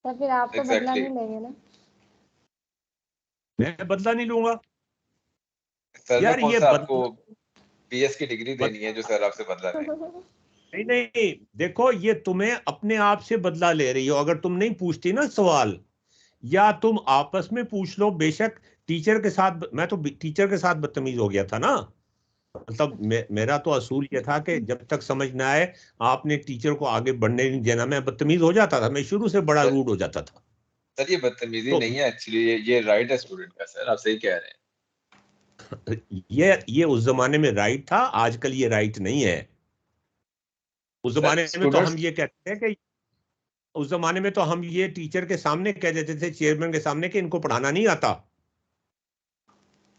तो फिर आप तो बदला Exactly. नहीं लेंगे ना? मैं बदला नहीं लूंगा सर ने यार। कौन ये सा आपको बदला पीएस की डिग्री देनी है जो सर आपसे बदला लें? नहीं नहीं, देखो ये तुम्हें अपने आप से बदला ले रही हो। अगर तुम नहीं पूछती ना सवाल, या तुम आपस में पूछ लो, बेशक टीचर के साथ, मैं तो टीचर के साथ बदतमीज हो गया था ना। मतलब मेरा तो असूल ये था कि जब तक समझ ना आए आपने टीचर को आगे बढ़ने नहीं देना। मैं बदतमीज हो जाता था, मैं शुरू से बड़ा सर रूड हो जाता था। सर ये बदतमीजी तो नहीं है एक्चुअली, ये राइट है स्टूडेंट का। सर आप सही कह रहे हैं। ये उस जमाने में राइट था, आजकल ये राइट नहीं है। उस सर जमाने में तो हम स्टूडेंट्स ये कहते हैं कि उस जमाने में तो हम ये टीचर के सामने कह देते थे, चेयरमैन के सामने, कि इनको पढ़ाना नहीं आता।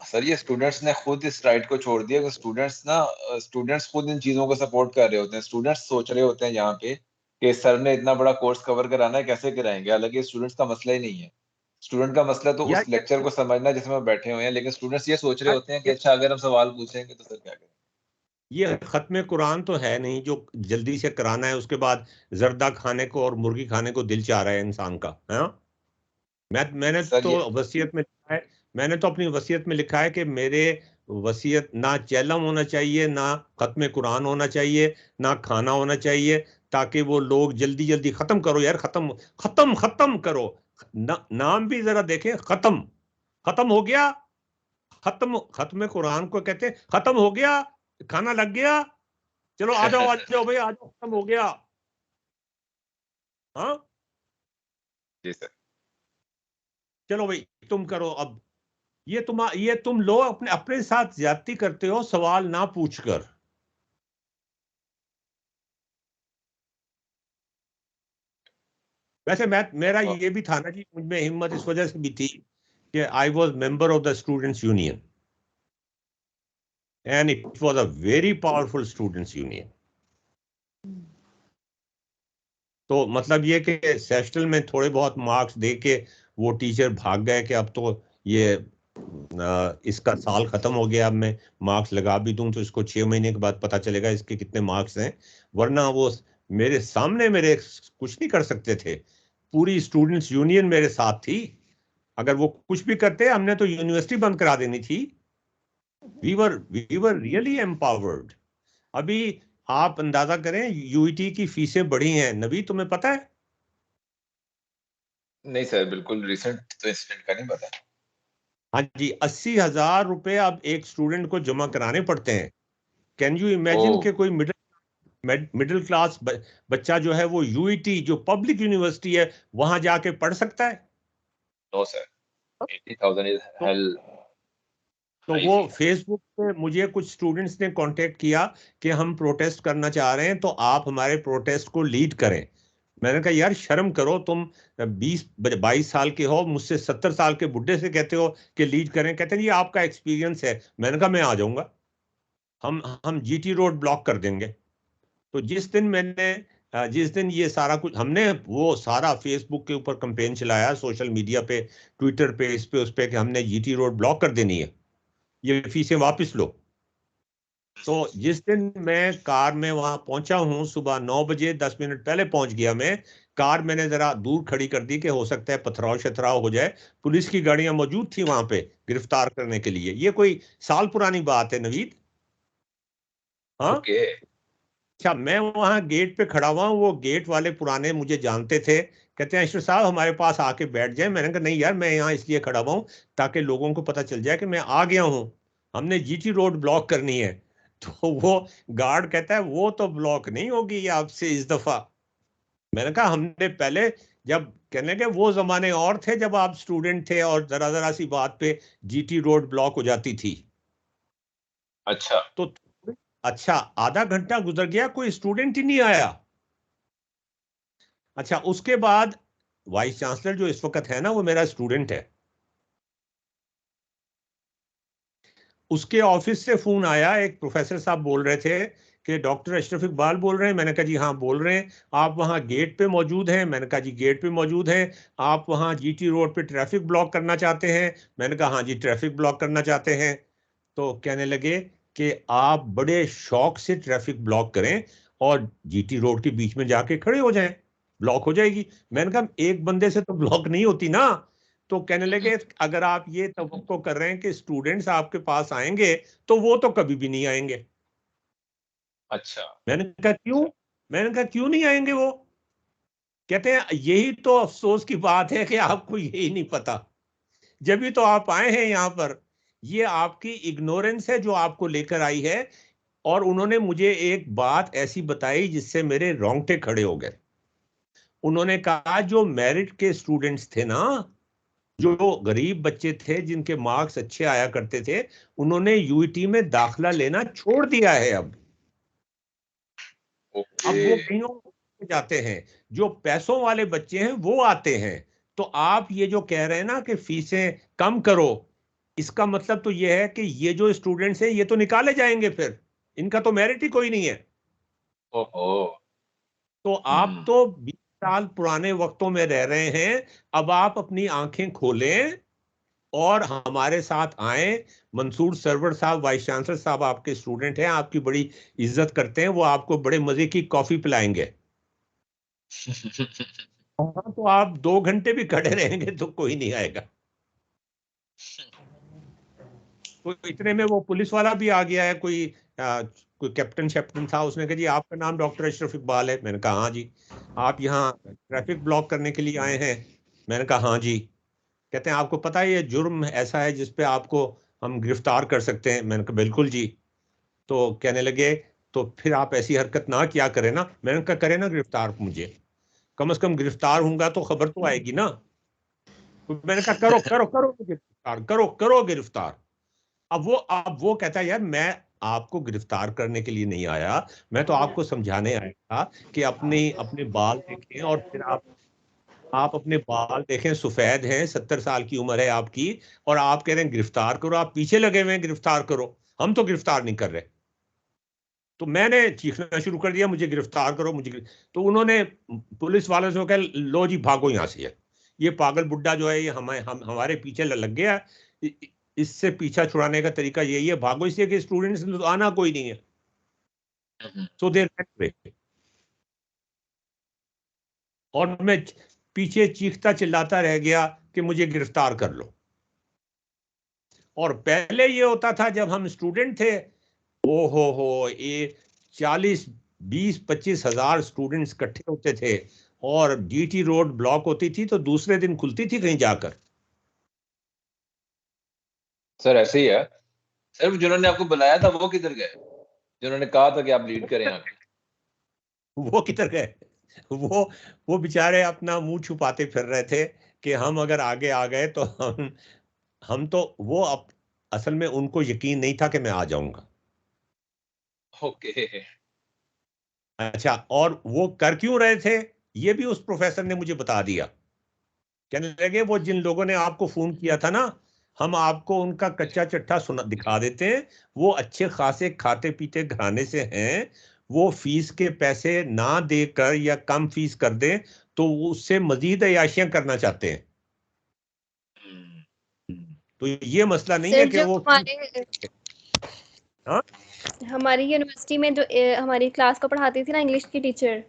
सर ये स्टूडेंट्स ने खुद इस राइट को छोड़ दिया कि स्टूडेंट्स खुद इन चीजों को सपोर्ट कर रहे होते हैं। स्टूडेंट्स सोच रहे होते हैं यहाँ पे कि सर ने इतना बड़ा कोर्स कवर कराना है, कैसे कराएंगे। हालांकि स्टूडेंट्स का मसला ही नहीं है। स्टूडेंट का मसला तो यार उस लेक्चर को समझना है जिसमें बैठे हुए हैं, लेकिन स्टूडेंट्स ये सोच रहे होते हैं कि अच्छा अगर हम सवाल पूछेंगे तो सर क्या करें। ये खत्म कुरान तो है नहीं जो जल्दी से कराना है, उसके बाद जर्दा खाने को और मुर्गी खाने को दिल चाह रहा है इंसान का, है ना? मैंने सर तो ये वसीयत में लिखा है, मैंने तो अपनी वसीयत में लिखा है कि मेरे वसीयत ना चैलम होना चाहिए, ना खत्म कुरान होना चाहिए, ना खाना होना चाहिए, ताकि वो लोग जल्दी जल्दी खत्म करो यार, खत्म खत्म खत्म करो। नाम भी जरा देखें, खत्म, खत्म हो गया, खत्म, खत्म कुरान को कहते हैं खत्म हो गया, खाना लग गया, चलो आ जाओ भाई आ जाओ, खत्म हो गया। हाँ जी सर। चलो भाई तुम करो अब। ये तुम लोग अपने अपने साथ ज्यादती करते हो सवाल ना पूछकर। वैसे मेरा ओ, ये भी था ना जी, मुझ में हिम्मत इस वजह से भी थी कि I was member of the students union and it was a very powerful students union. तो मतलब ये कि सेशनल में थोड़े बहुत मार्क्स दे के वो टीचर भाग गए कि अब तो ये इसका साल खत्म हो गया, अब मैं मार्क्स लगा भी दूं तो इसको 6 महीने के बाद पता चलेगा इसके कितने मार्क्स हैं। वरना वो मेरे सामने मेरे कुछ नहीं कर सकते थे। पूरी स्टूडेंट्स यूनियन मेरे साथ थी। अगर वो कुछ भी करते हमने तो यूनिवर्सिटी बंद करा देनी थी। We were really empowered. अभी आप अंदाजा करें यूईटी की फीसें बढ़ी हैं, नबी तुम्हें पता है? नहीं सर बिल्कुल रिसेंट तो इंसिडेंट का नहीं पता। हाँ जी, 80,000 रुपए अब एक स्टूडेंट को जमा कराने पड़ते हैं। कैन यू ओ इमेजिन के कोई मिडिल क्लास बच्चा जो है वो यूईटी जो पब्लिक यूनिवर्सिटी है वहां जाके पढ़ सकता है? नो सर, 80,000 इज तो हेल तो हाई वो फीस। फेसबुक पे मुझे कुछ स्टूडेंट्स ने कांटेक्ट किया कि हम प्रोटेस्ट करना चाह रहे हैं, तो आप हमारे प्रोटेस्ट को लीड करें। मैंने कहा यार शर्म करो, तुम 20-22 साल के हो, मुझसे 70 साल के बुढ़े से कहते हो कि लीड करें। कहते हैं ये आपका एक्सपीरियंस है। मैंने कहा मैं आ जाऊंगा, हम जीटी रोड ब्लॉक कर देंगे। तो जिस दिन ये सारा कुछ हमने वो सारा फेसबुक के ऊपर कंपेन चलाया, सोशल मीडिया पे, ट्विटर पे, इस पे उस पे, कि हमने जीटी रोड ब्लॉक कर देनी है, ये फीसें वापस लो। तो जिस दिन मैं कार में वहां पहुंचा हूं, सुबह 9 बजे 10 मिनट पहले पहुंच गया मैं। कार मैंने जरा दूर खड़ी कर दी कि हो सकता है पथराव शथराव हो जाए। पुलिस की गाड़ियां मौजूद थी वहां पे गिरफ्तार करने के लिए। ये कोई साल पुरानी बात है नवीद। हाँ, ओके। अच्छा, मैं वहां गेट पे खड़ा हुआ हूं, वो गेट वाले पुराने मुझे जानते थे। कहते हैं अशरफ साहब हमारे पास आके बैठ जाए। मैंने कहा नहीं यार, मैं यहाँ इसलिए खड़ा हुआ हूं ताकि लोगों को पता चल जाए कि मैं आ गया हूं, हमने जीटी रोड ब्लॉक करनी है। तो वो गार्ड कहता है वो तो ब्लॉक नहीं होगी ये आपसे इस दफा। मैंने कहा हमने पहले, जब कहने के वो जमाने और थे जब आप स्टूडेंट थे और जरा जरा सी बात पे जीटी रोड ब्लॉक हो जाती थी। अच्छा। तो अच्छा, आधा घंटा गुजर गया, कोई स्टूडेंट ही नहीं आया। अच्छा, उसके बाद वाइस चांसलर जो इस वक्त है ना, वो मेरा स्टूडेंट है। उसके ऑफिस से फोन आया, एक प्रोफेसर साहब बोल रहे थे कि डॉक्टर अशरफ इकबाल बोल रहे हैं। मैंने कहा जी हाँ बोल रहे हैं। आप वहाँ गेट पे मौजूद हैं? मैंने कहा जी गेट पे मौजूद हैं। आप वहाँ जीटी रोड पे ट्रैफिक ब्लॉक करना चाहते हैं? मैंने कहा हाँ जी ट्रैफिक ब्लॉक करना चाहते हैं। तो कहने लगे कि आप बड़े शौक से ट्रैफिक ब्लॉक करें और जीटी रोड के बीच में जाके खड़े हो जाएं, ब्लॉक हो जाएगी। मैंने कहा एक बंदे से तो ब्लॉक नहीं होती ना। तो कहने लगे अगर आप ये तवक्को कर रहे हैं कि स्टूडेंट्स आपके पास आएंगे तो वो तो कभी भी नहीं आएंगे। अच्छा। मैंने कहा क्यों? मैंने कहा क्यों नहीं आएंगे वो? कहते हैं यही तो अफसोस की बात है कि आपको यही नहीं पता। जब भी तो आप आए हैं यहाँ पर, ये आपकी इग्नोरेंस है जो आपको लेकर आई है। और उन्होंने मुझे एक बात ऐसी बताई जिससे मेरे रोंगटे खड़े हो गए। उन्होंने कहा जो मेरिट के स्टूडेंट्स थे ना, जो गरीब बच्चे थे जिनके मार्क्स अच्छे आया करते थे, उन्होंने यूईटी में दाखला लेना छोड़ दिया है अब ओके। वो कहीं और जाते हैं। जो पैसों वाले बच्चे हैं वो आते हैं। तो आप ये जो कह रहे हैं ना कि फीसें कम करो, इसका मतलब तो ये है कि ये जो स्टूडेंट्स हैं ये तो निकाले जाएंगे, फिर इनका तो मेरिट ही कोई नहीं है। ओहो। तो आप तो 20 साल पुराने वक्तों में रह रहे हैं। अब आप अपनी आंखें खोलें और हमारे साथ आए। मंसूर सरवर साहब वाइस चांसलर साहब आपके स्टूडेंट हैं, आपकी बड़ी इज्जत करते हैं, वो आपको बड़े मजे की कॉफी पिलाएंगे। हाँ, तो आप 2 घंटे भी खड़े रहेंगे तो कोई नहीं आएगा। तो इतने में वो पुलिस वाला भी आ गया है, कोई कैप्टन शैप्टन था। उसने कहा जी आपका नाम डॉक्टर अशरफ इकबाल है? मैंने कहा हाँ जी। आप यहाँ ट्रैफिक ब्लॉक करने के लिए आए हैं? मैंने कहा हाँ जी। कहते हैं आपको पता है ये जुर्म ऐसा है जिसपे आपको हम गिरफ्तार कर सकते हैं? मैंने कहा बिल्कुल जी। तो कहने लगे तो फिर आप ऐसी हरकत ना किया करें ना। मैंने कहा करें ना गिरफ्तार, मुझे कम से कम गिरफ्तार होऊंगा तो खबर तो आएगी ना। तो मैंने कहा करो करो करो गिरफ्तार, करो करो गिरफ्तार। अब वो कहता है यार मैं आपको गिरफ्तार करने के लिए नहीं आया, मैं तो आपको समझाने आया था कि अपने अपने बाल देखें। और फिर आप अपने बाल देखें, सफेद हैं, 70 साल की उम्र है आपकी, और आप कह रहे हैं गिरफ्तार करो। आप पीछे लगे हुए हैं गिरफ्तार करो, हम तो गिरफ्तार नहीं कर रहे। तो मैंने चीखना शुरू कर दिया मुझे गिरफ्तार करो, तो उन्होंने पुलिस वालों से कहा लो जी भागो यहाँ से। ये पागल बुड्ढा जो है ये हमारे पीछे लग गया। इससे पीछा छुड़ाने का तरीका यही है, भागो, इसलिए कि स्टूडेंट्स तो आना कोई नहीं है। सो देर और मैं पीछे चीखता चिल्लाता रह गया कि मुझे गिरफ्तार कर लो। और पहले ये होता था जब हम स्टूडेंट थे, ओ हो ये 40, 20, 25 हजार स्टूडेंट्स इकट्ठे होते थे और जीटी रोड ब्लॉक होती थी तो दूसरे दिन खुलती थी कहीं जाकर। सर ऐसे ही है। सर जिन्होंने आपको बुलाया था वो किधर गए, जिन्होंने कहा था कि आप लीड करें आगे? वो किधर गए? वो वो बेचारे अपना मुंह छुपाते फिर रहे थे कि हम अगर आगे आ गए तो हम तो असल में उनको यकीन नहीं था कि मैं आ जाऊंगा। ओके। अच्छा, और वो कर क्यों रहे थे ये भी उस प्रोफेसर ने मुझे बता दिया। कहने लगे वो जिन लोगों ने आपको फोन किया था ना, हम आपको उनका कच्चा चिट्ठा सुना दिखा देते हैं। वो अच्छे खासे खाते पीते घराने से हैं। वो फीस के पैसे ना देकर या कम फीस कर दें तो वो उससे मजीद अयाशियां करना चाहते हैं। तो ये मसला नहीं है सर कि जो वो हमारे हाँ हमारी यूनिवर्सिटी में जो हमारी क्लास को पढ़ाती थी ना, इंग्लिश की टीचर,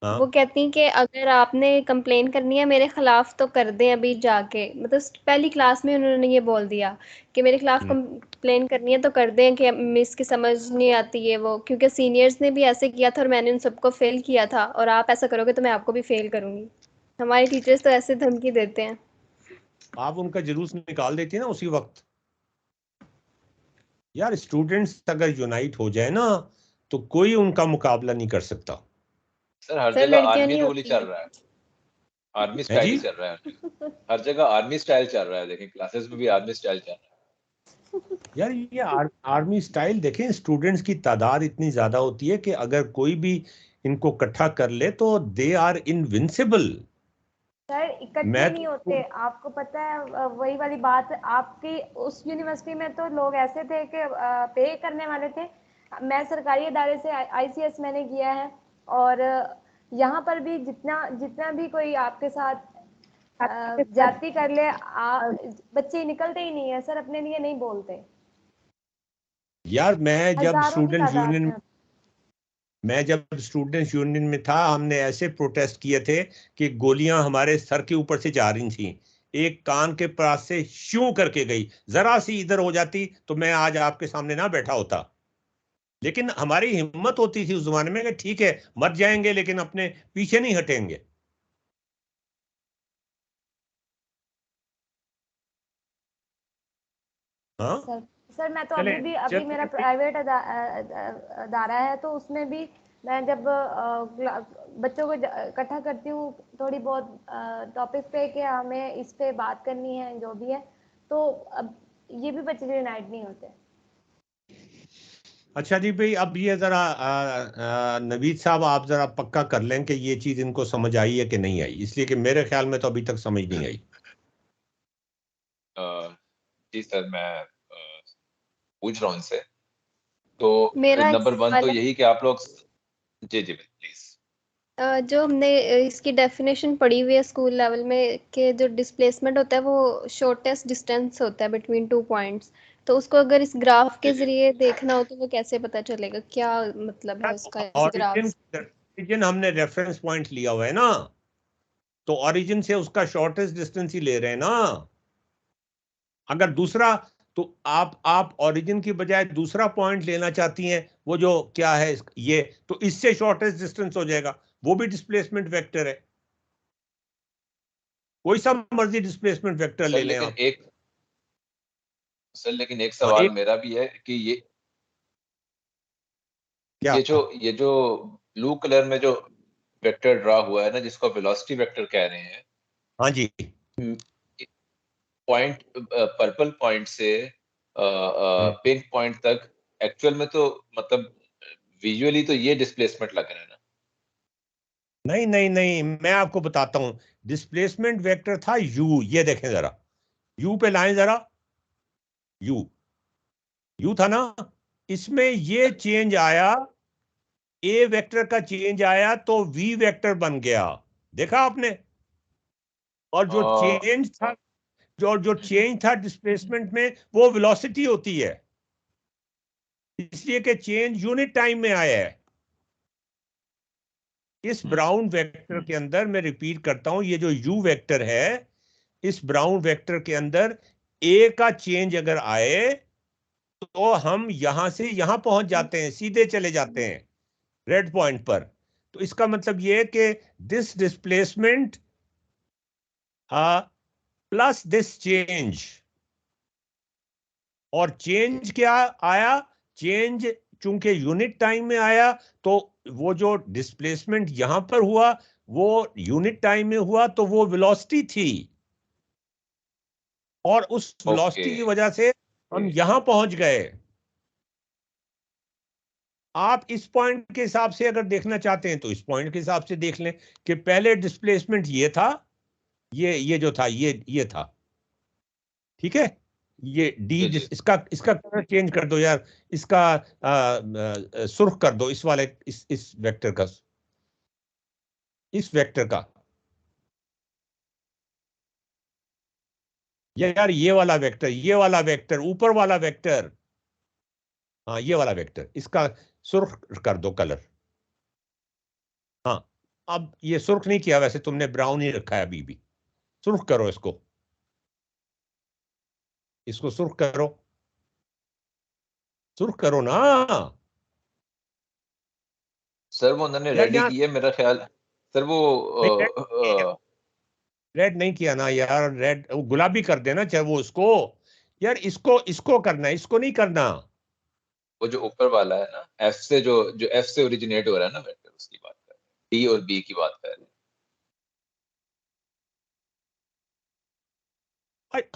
हाँ वो कहती कि अगर आपने कंप्लेन करनी है मेरे खिलाफ तो कर दें अभी जाके। मतलब पहली क्लास में उन्होंने ये बोल दिया कि मेरे खिलाफ कंप्लेन करनी है तो कर दें, कि मिस की समझ नहीं आती है वो, क्योंकि सीनियर्स ने भी ऐसे किया था और मैंने उन सबको फेल किया था, और आप ऐसा करोगे तो मैं आपको भी फेल करूंगी। हमारे टीचर्स तो ऐसे धमकी देते हैं। आप उनका जुलूस निकाल देती ना उसी वक्त। यार स्टूडेंट्स अगर यूनाइट हो जाए ना तो कोई उनका मुकाबला नहीं कर सकता। सर हर सर जगह लड़कियां आर्मी नहीं रूल ही होती चल हैं। रहा है, आर्मी है स्टाइल जी। ही चल रहा है हर जगह आर्मी स्टाइल चल रहा है। देखें क्लासेस में भी आर्मी स्टाइल चल रहा है। यार ये आर्मी स्टाइल देखें, स्टूडेंट्स की तादाद इतनी ज्यादा होती है कि अगर कोई भी इनको इकट्ठा कर ले तो दे आर इनविंसिबल। सर इकट्ठे मैं नहीं तो होते, आपको पता है वही वाली बात। आपकी उस यूनिवर्सिटी में तो लोग ऐसे थे कि पे करने वाले थे। मैं सरकारी इदारे से आईसीएस मैंने किया है, और यहाँ पर भी जितना जितना भी कोई आपके साथ ज्यादती कर ले, बच्चे निकलते ही नहीं है सर, अपने लिए नहीं बोलते। यार हजारों की तादाद में। मैं जब स्टूडेंट्स यूनियन में था, हमने ऐसे प्रोटेस्ट किए थे कि गोलियां हमारे सर के ऊपर से जा रही थी, एक कान के पास से शू करके गई, जरा सी इधर हो जाती तो मैं आज आपके सामने ना बैठा होता। लेकिन हमारी हिम्मत होती थी उस जमाने में कि ठीक है मर जाएंगे लेकिन अपने पीछे नहीं हटेंगे। हाँ सर सर मैं तो चले अभी मेरा चले प्राइवेट अदारा है, तो उसमें भी मैं जब बच्चों को इकट्ठा करती हूँ थोड़ी बहुत टॉपिक पे कि हमें इस पे बात करनी है जो भी है, तो अब ये भी बच्चे यूनाइट नहीं होते। अच्छा जी भाई, अब ये जरा नवीद साहब आप जरा पक्का कर लें कि ये चीज इनको समझ आई है कि नहीं आई, इसलिए कि मेरे ख्याल में तो अभी तक समझ नहीं आई। जी सर मैं पूछ रहा हूँ इनसे। तो मेरा एक नंबर वन तो सवाल है। यही कि आप लोग जी जी प्लीज। जो हमने इसकी डेफिनेशन पढ़ी हुई है स्कूल लेवल में, कि जो डिस्प्लेसमेंट होता है वो शॉर्टेस्ट डिस्टेंस होता है बिटवीन 2 पॉइंट्स। तो उसको अगर इस ग्राफ जी के जी जरिए देखना हो तो वो कैसे पता चलेगा, क्या मतलब है उसका इस ग्राफ ऑरिजिन से? ओरिजिन हमने रेफरेंस पॉइंट लिया हुआ है ना, तो ओरिजिन से उसका शॉर्टेस्ट डिस्टेंस ही ले रहे हैं ना। अगर दूसरा, तो आप ओरिजिन की बजाय दूसरा पॉइंट लेना चाहती हैं, वो जो क्या है ये, तो इससे शॉर्टेस्ट डिस्टेंस हो जाएगा, वो भी डिस्प्लेसमेंट वेक्टर है। कोई सा मर्जी डिस्प्लेसमेंट वेक्टर सर ले लें लेकिन आप। एक सर लेकिन एक हाँ सवाल एक मेरा भी है कि क्या। ये जो ब्लू कलर में जो वेक्टर ड्रा हुआ है ना, जिसको वेलोसिटी वेक्टर कह रहे हैं, हाँ जी। पॉइंट पर्पल पॉइंट से हम्म। पिंक पॉइंट तक एक्चुअल में तो मतलब विजुअली तो ये डिस्प्लेसमेंट लग रहा है ना। नहीं नहीं नहीं, मैं आपको बताता हूं। डिस्प्लेसमेंट वेक्टर था यू, ये देखें जरा, यू पे लाएं जरा, यू यू था ना, इसमें ये चेंज आया, ए वेक्टर का चेंज आया तो वी वेक्टर बन गया, देखा आपने। और जो चेंज था, जो चेंज था डिस्प्लेसमेंट में, वो वेलोसिटी होती है, इसलिए कि चेंज यूनिट टाइम में आया है। इस ब्राउन वेक्टर के अंदर, मैं रिपीट करता हूं, ये जो यू वेक्टर है, इस ब्राउन वेक्टर के अंदर ए का चेंज अगर आए तो हम यहां से यहां पहुंच जाते हैं, सीधे चले जाते हैं रेड पॉइंट पर। तो इसका मतलब ये है कि this displacement plus this change, और चेंज क्या आया, चेंज चूंकि यूनिट टाइम में आया, तो वो जो डिस्प्लेसमेंट यहां पर हुआ वो यूनिट टाइम में हुआ, तो वो वेलोसिटी थी, और उस ओके वेलोसिटी की वजह से हम यहां पहुंच गए। आप इस पॉइंट के हिसाब से अगर देखना चाहते हैं तो इस पॉइंट के हिसाब से देख लें कि पहले डिस्प्लेसमेंट ये था, ये जो था ये था, ठीक है। ये डी जी जी इसका इसका कलर चेंज कर दो यार, इसका सुर्ख कर दो, इस वाले इस वेक्टर का, इस वेक्टर का, यार ये वाला वेक्टर, ये वाला वेक्टर, ऊपर वाला वेक्टर। हाँ ये वाला वेक्टर, इसका सुर्ख कर दो कलर। हाँ अब ये सुर्ख नहीं किया, वैसे तुमने ब्राउन ही रखा है अभी भी। सुर्ख करो इसको, इसको सुर्ख करो, सुर्ख करो ना सर। वो उन्होंने यार। रेडी यहाँ की है मेरा ख्याल सर। वो रेड नहीं किया ना यार, रेड गुलाबी कर देना चाहे वो उसको। यार इसको इसको करना है, इसको नहीं करना। वो जो ऊपर वाला है ना, एफ से जो जो एफ से ओरिजिनेट हो रहा है ना वेक्टर, उसकी बात कर रहे हैं। डी और बी की बात कर रहे हैं।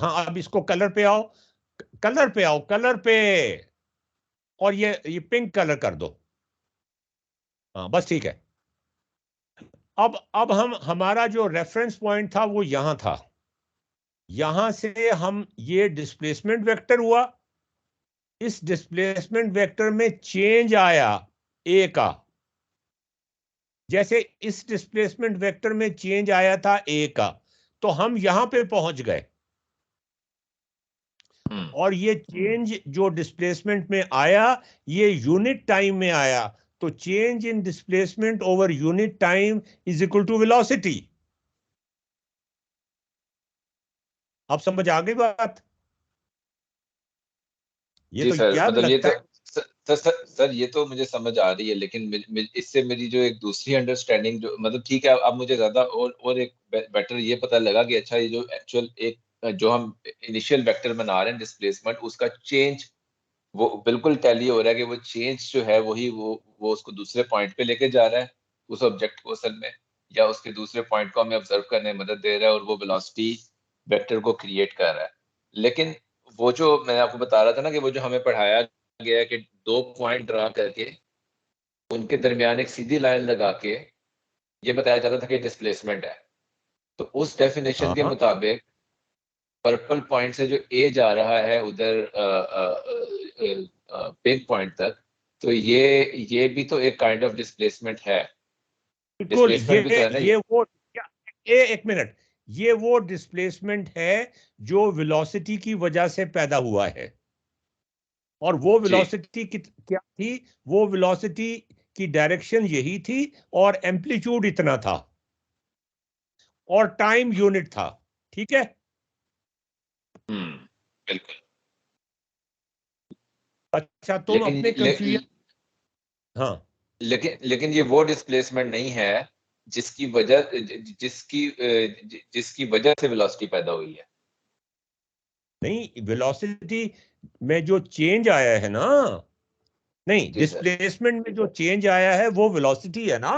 हाँ अब इसको कलर पे आओ, कलर पे आओ, कलर पे, और ये पिंक कलर कर दो। हाँ बस ठीक है। अब हम, हमारा जो रेफरेंस पॉइंट था वो यहां था, यहां से हम, ये डिस्प्लेसमेंट वेक्टर हुआ, इस डिस्प्लेसमेंट वेक्टर में चेंज आया ए का, जैसे इस डिस्प्लेसमेंट वेक्टर में चेंज आया था ए का, तो हम यहां पे पहुंच गए। और ये चेंज जो डिस्प्लेसमेंट में आया, ये यूनिट टाइम में आया, तो change in displacement over unit time is equal to velocity. अब समझ आ गई बात? ये जी तो सर, यार मतलब ये लगता तो है। सर ये तो मुझे समझ आ रही है, लेकिन इससे मेरी जो एक दूसरी अंडरस्टैंडिंग जो, मतलब ठीक है, अब मुझे ज्यादा और एक बेटर ये पता लगा कि अच्छा, ये जो एक्चुअल एक जो हम इनिशियल वेक्टर बना रहे हैं डिस्प्लेसमेंट, उसका चेंज वो बिल्कुल टैली हो रहा है कि वो चेंज जो है वही वो उसको दूसरे पॉइंट पे लेके जा रहा है, उस ऑब्जेक्ट को असल में, या उसके दूसरे पॉइंट को हमें ऑब्जर्व करने में मदद दे रहा है, और वो वेलोसिटी वेक्टर को क्रिएट कर रहा है। लेकिन वो जो मैं आपको बता रहा था ना कि वो जो हमें पढ़ाया गया है कि 2 पॉइंट ड्रा करके उनके दरमियान एक सीधी लाइन लगा के ये बताया जाता था कि डिस्प्लेसमेंट है। तो उस डेफिनेशन के हाँ मुताबिक पर्पल पॉइंट से जो ए जा रहा है उधर पिंक पॉइंट तक, तो ये भी तो एक काइंड ऑफ डिस्प्लेसमेंट है। बिल्कुल। डिस्प्लेसमेंट भी तो है ना ये वो एक मिनट, ये वो डिस्प्लेसमेंट है जो वेलोसिटी की वजह से पैदा हुआ है। और वो जी। वेलोसिटी क्या थी? वो वेलोसिटी की डायरेक्शन यही थी, और एम्पलीट्यूड इतना था, और टाइम यूनिट था। ठीक है। बिल्कुल। अच्छा तुम लेकिन अपने कंफ्यूजन, हाँ लेकिन ये वो डिस्प्लेसमेंट नहीं है जिसकी वजह जिसकी वजह से वेलोसिटी पैदा हुई है। नहीं, वेलोसिटी में जो चेंज आया है ना, नहीं, जी सर, डिस्प्लेसमेंट में जो चेंज आया है वो वेलोसिटी है ना।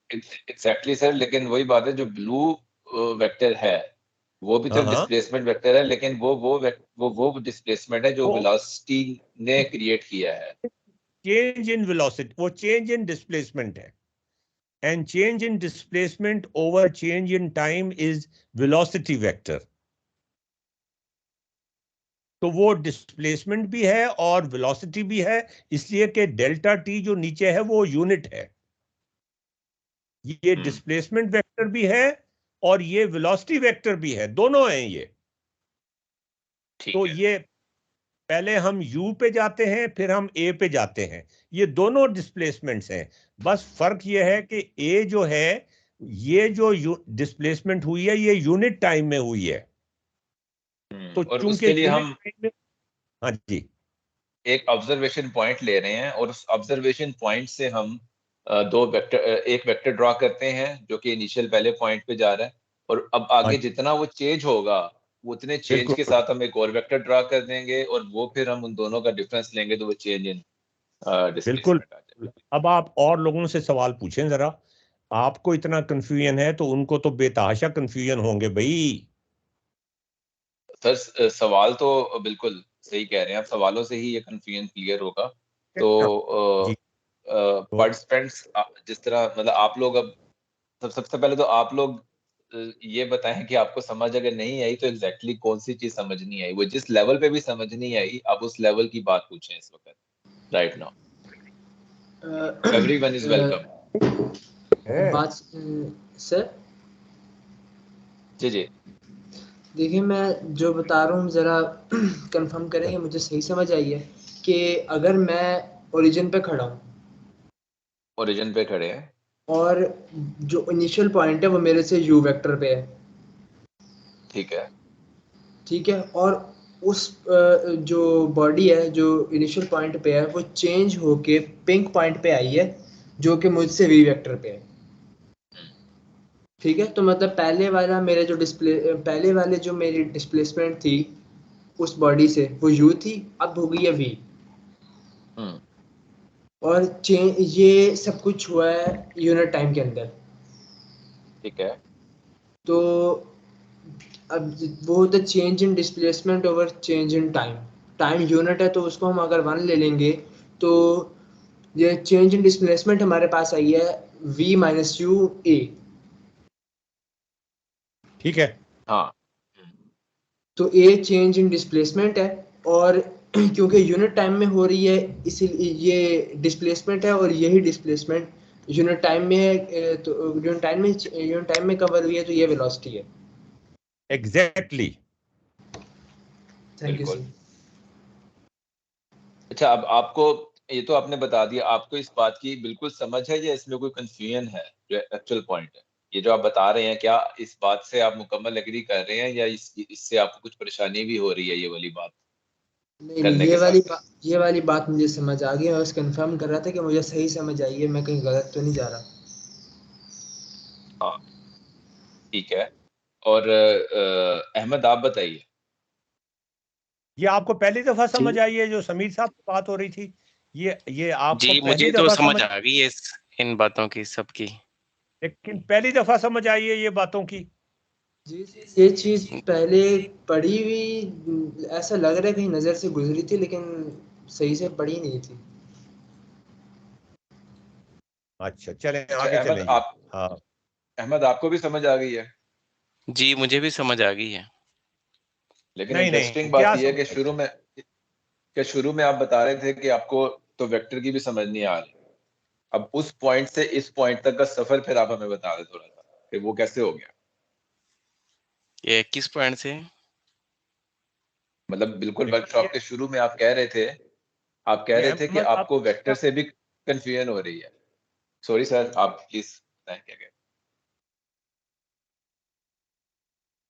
Exactly sir. लेकिन वही बात है, जो ब्लू वेक्टर है वो भी तो हाँ एक हाँ, डिस्प्लेसमेंट वेक्टर है, लेकिन वो डिस्प्लेसमेंट है जो वो वेलोसिटी ने क्रिएट किया है। चेंज इन वेलोसिटी, वो चेंज इन डिस्प्लेसमेंट है, and change in displacement over change in time is velocity vector. तो वो डिस्प्लेसमेंट भी है और वेलोसिटी भी है, इसलिए कि डेल्टा टी जो नीचे है वो यूनिट है। ये डिस्प्लेसमेंट वेक्टर भी है और ये वेलोसिटी वेक्टर भी है, दोनों हैं ये। ठीक तो है। ये पहले हम u पे जाते हैं, फिर हम a पे जाते हैं। ये दोनों डिस्प्लेसमेंट्स हैं। बस फर्क ये है कि a जो है, ये जो डिस्प्लेसमेंट हुई है ये यूनिट टाइम में हुई है। तो और चूंकि उसके लिए यूनिट हम टाइम में, हाँ जी, एक ऑब्जर्वेशन पॉइंट ले रहे हैं, और उस ऑब्जर्वेशन पॉइंट से हम एक वेक्टर ड्रॉ करते हैं जो कि इनिशियल पहले पॉइंट पे जा रहा है, और अब हाँ आगे जितना वो चेंज होगा उतने चेंज के बिल्कुल साथ हम एक और वेक्टर ड्रॉ कर देंगे, और वो फिर हम उन दोनों का डिफरेंस लेंगे, तो वो चेंज इन बिल्कुल। डिस्प्लेसमेंट आ जाएगा। अब आप और लोगों से सवाल पूछें जरा। आपको इतना कंफ्यूजन है तो उनको तो बेतहाशा कंफ्यूजन होंगे भाई। सर सवाल तो बिल्कुल सही कह रहे हैं आप, सवालों से ही ये कंफ्यूजन क्लियर होगा। तो जी तो पार्टिसिपेंट्स जिस तरह, मतलब आप लोग अब सबसे पहले तो आप लोग ये बताएं कि आपको समझ अगर नहीं आई तो एग्जैक्टली कौन सी चीज समझ नहीं आई, वो जिस लेवल पे भी समझ नहीं आई आप उस लेवल की बात पूछें इस वक्त, right now. Everyone is welcome. बात सर, जी जी। देखिए मैं जो बता रहा हूँ ज़रा कंफर्म करेंगे मुझे सही समझ आई है कि अगर मैं ओरिजिन पे खड़ा हूँ ओरिजिन पे खड़े हैं और जो इनिशियल पॉइंट है वो मेरे से यू वेक्टर पे है, ठीक है ठीक है, और उस जो बॉडी है जो इनिशियल पॉइंट पे है वो चेंज होके पिंक पॉइंट पे आई है जो कि मुझसे वी वेक्टर पे है, ठीक है। तो मतलब पहले वाले जो मेरी डिस्प्लेसमेंट थी उस बॉडी से वो यू थी, अब हो गई है वी। हम्म और ये सब कुछ हुआ है यूनिट टाइम के अंदर। ठीक है तो अब वो the change in displacement over change in time, time unit है तो उसको हम अगर 1 ले लेंगे तो ये चेंज इन डिस्प्लेसमेंट हमारे पास आई है v माइनस यू ए, ठीक है। हाँ तो ए चेंज इन डिस्प्लेसमेंट है, और क्योंकि यूनिट टाइम में हो रही है इसीलिए ये डिस्प्लेसमेंट है, और यही डिस्प्लेसमेंट यूनिट टाइम में है, तो यूनिट टाइम में कवर हुई है, तो ये वेलोसिटी है। एग्जैक्टली। थैंक यू बिल्कुल। सर। अच्छा अब आपको ये तो आपने बता दिया, आपको इस बात की बिल्कुल समझ है या इसमें कोई कंफ्यूजन है जो एक्चुअल पॉइंट है? ये जो आप बता रहे हैं क्या इस बात से आप मुकम्मल एग्री कर रहे हैं या इससे आपको कुछ परेशानी भी हो रही है ये वाली बात नहीं नहीं, करने के साथ? ये वाली बात मुझे समझ आ गई, मैं बस कंफर्म कर रहा था कि मुझे सही समझ आई है, मैं कहीं गलत तो नहीं जा रहा। हाँ ठीक है। और अहमद आप बताइए। ये आपको पहली दफा जी समझ आई है जो समीर साहब से बात हो रही थी? ये आपको जी पहली मुझे तो दफा समझ आ गई है इन बातों की सबकी। लेकिन पहली दफा समझ आई है ये बातों की? जी ये चीज पहले पढ़ी हुई ऐसा लग रहा है कहीं नजर से गुजरी थी, लेकिन सही से पढ़ी नहीं थी। अच्छा चलें अच्छा आगे अहमद चलेंगे। आप हाँ अहमद आपको भी समझ आ गई है? जी मुझे भी समझ आ गई है। लेकिन नहीं इंटरेस्टिंग नहीं, बात क्या यह है समझ कि आई? शुरू में आप बता रहे थे कि आपको तो वेक्टर की भी समझ नहीं आ रही। अब उस पॉइंट से इस पॉइंट तक का सफर फिर आप हमें बता दें थोड़ा सा कि वो कैसे हो गया। ये किस पॉइंट से? मतलब बिल्कुल देखिए वर्कशॉप के शुरू में आप कह रहे थे कि अहमद आप आपको वेक्टर से भी कंफ्यूजन हो रही है। सॉरी सर आप प्लीज बताएं क्या कह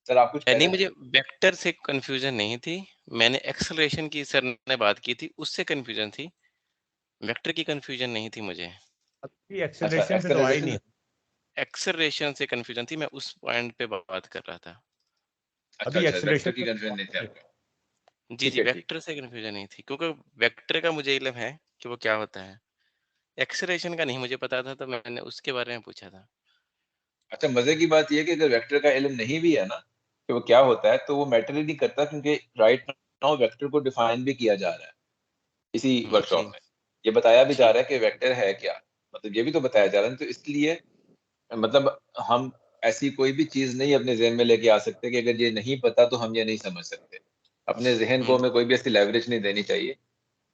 सर आप कुछ कह नहीं रहे थे? मुझे वेक्टर से कंफ्यूजन नहीं थी, मैंने एक्सेलरेशन की सर ने बात की थी उससे कंफ्यूजन थी, वेक्टर की कंफ्यूजन नहीं थी मुझे। अभी अच्छा एक्सेलरेशन पे तो आई एक्सेलरेशन। नहीं। एक्सेलरेशन से कंफ्यूजन थी, मैं उस पॉइंट पे बात कर रहा था। अच्छा अभी अच्छा एक्सेलरेशन वेक्टर की पे कंफ्यूजन नहीं थी आपको। जी ठीक जी है ठीक। वेक्टर से कंफ्यूजन नहीं थी क्योंकि वेक्टर का मुझे इल्म है कि वो क्या होता है, एक्सेलरेशन का नहीं मुझे पता था, तो मैंने उसके बारे में पूछा था। अच्छा मजे की बात यह है कि अगर वेक्टर का इल्म नहीं भी है ना कि वो क्या होता है तो वो मैटर ही नहीं करता, क्योंकि राइट नाउ वेक्टर को डिफाइन भी किया जा रहा है इसी जी वर्कशॉप में। ये बताया भी जा जी रहा है कि वेक्टर है क्या, मतलब ये भी तो बताया जा रहा है। तो इसलिए मतलब हम ऐसी कोई भी चीज नहीं अपने जहन में लेके आ सकते कि अगर ये नहीं पता तो हम ये नहीं समझ सकते। अपने जहन को हमें कोई भी ऐसी लेवरेज नहीं देनी चाहिए,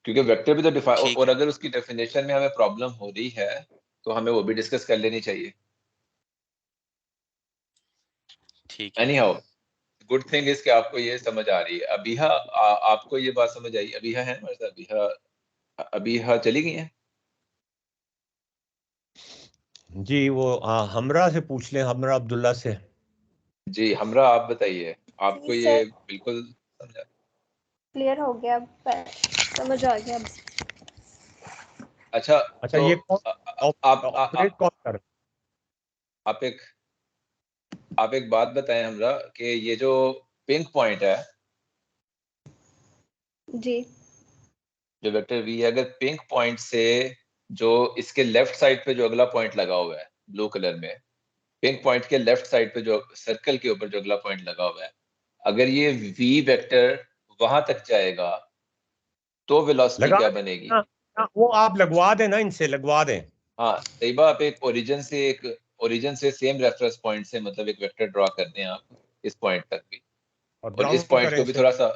क्योंकि वेक्टर भी तो डिफाइन, ठीक और है अगर उसकी डेफिनेशन में हमें प्रॉब्लम हो रही है तो हमें वो भी डिस्कस कर लेनी चाहिए। ठीक है। Any how good thing is कि आपको ये समझ आ रही है। अबीहा आपको ये बात समझ आई? अबीहा है हमारे साथ? अबीहा चली गई है? जी वो हमरा से पूछ लें, हमरा अब्दुल्ला से। जी हमरा आप बताइए, आपको जी ये सर बिल्कुल समझा? क्लियर हो गया, समझ आ गया। अच्छा अच्छा तो ये कौन ऑपरेट आप कौन कर? आप एक बात बताएं हमरा कि ये जो पिंक पॉइंट है जी जो वेक्टर वी है, अगर पिंक पॉइंट से जो इसके लेफ्ट साइड पे जो अगला पॉइंट लगा हुआ है ब्लू कलर में, पिंक पॉइंट के लेफ्ट साइड पे जो सर्कल के ऊपर जो अगला पॉइंट लगा हुआ है, अगर ये वी वेक्टर वहां तक जाएगा तो वेलोसिटी लगा क्या दें बनेगी? ना, वो आप लगवा दें ना, इनसे लगवा दें। हाँ तैयबा आप ओरिजिन से सेम रेफरेंस पॉइंट से मतलब एक वेक्टर ड्रॉ कर दें आप इस पॉइंट तक भी, और और ड्राउन करें इसे।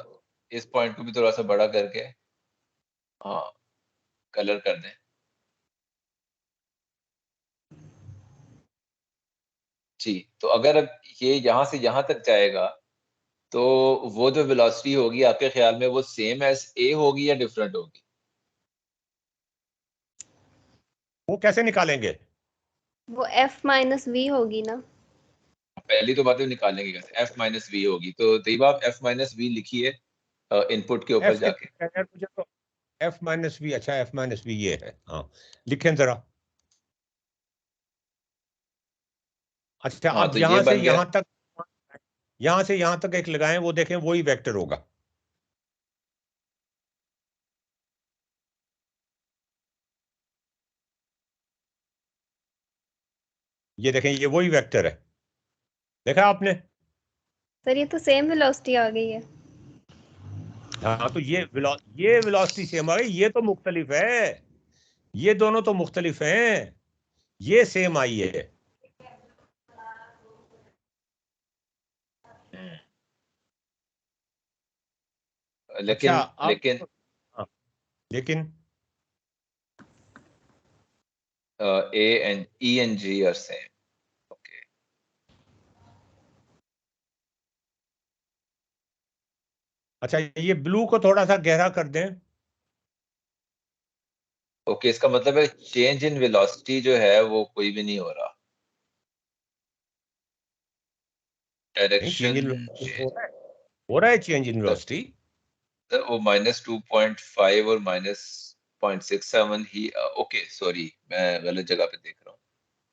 इस पॉइंट को भी थोड़ा सा बड़ा करके हाँ कलर कर दें। जी तो अगर अब ये यहाँ से यहाँ तक जाएगा तो वो जो वेलोसिटी होगी आपके ख्याल में वो सेम एज ए होगी या डिफरेंट होगी? वो कैसे निकालेंगे? वो f माइनस वी होगी ना। पहली तो बात है निकालेंगे कैसे, f माइनस वी होगी, तो तैयब आप f माइनस वी लिखिए इनपुट के ऊपर एफ जाके। के मुझे तो एफ माइनस वी, अच्छा एफ माइनस वी ये है, हाँ लिखें जरा। अच्छा हाँ अब तो ये यहां से बन गया। यहां से यहां तक एक लगाएं, वो देखें वही वेक्टर होगा। ये देखें ये वही वेक्टर है, देखा आपने? सर ये तो सेम वेलोसिटी आ गई है। हाँ तो ये वेलोसिटी सेम आ गई, ये तो मुख्तलिफ है, ये दोनों तो मुख्तलिफ हैं, ये सेम आई है। अच्छा लेकिन अब लेकिन हाँ, लेकिन A and E and G are same. Okay. अच्छा ये ब्लू को थोड़ा सा गहरा कर दें। ओके, इसका मतलब है चेंज इन वेलोसिटी जो है वो कोई भी नहीं हो रहा, नहीं चेंज इन डायरेक्शन हो रहा है चेंज इन वेलोसिटी। वो -2.5 और -0.67 ही। ओके सॉरी, मैं गलत जगह पे देख रहा हूँ,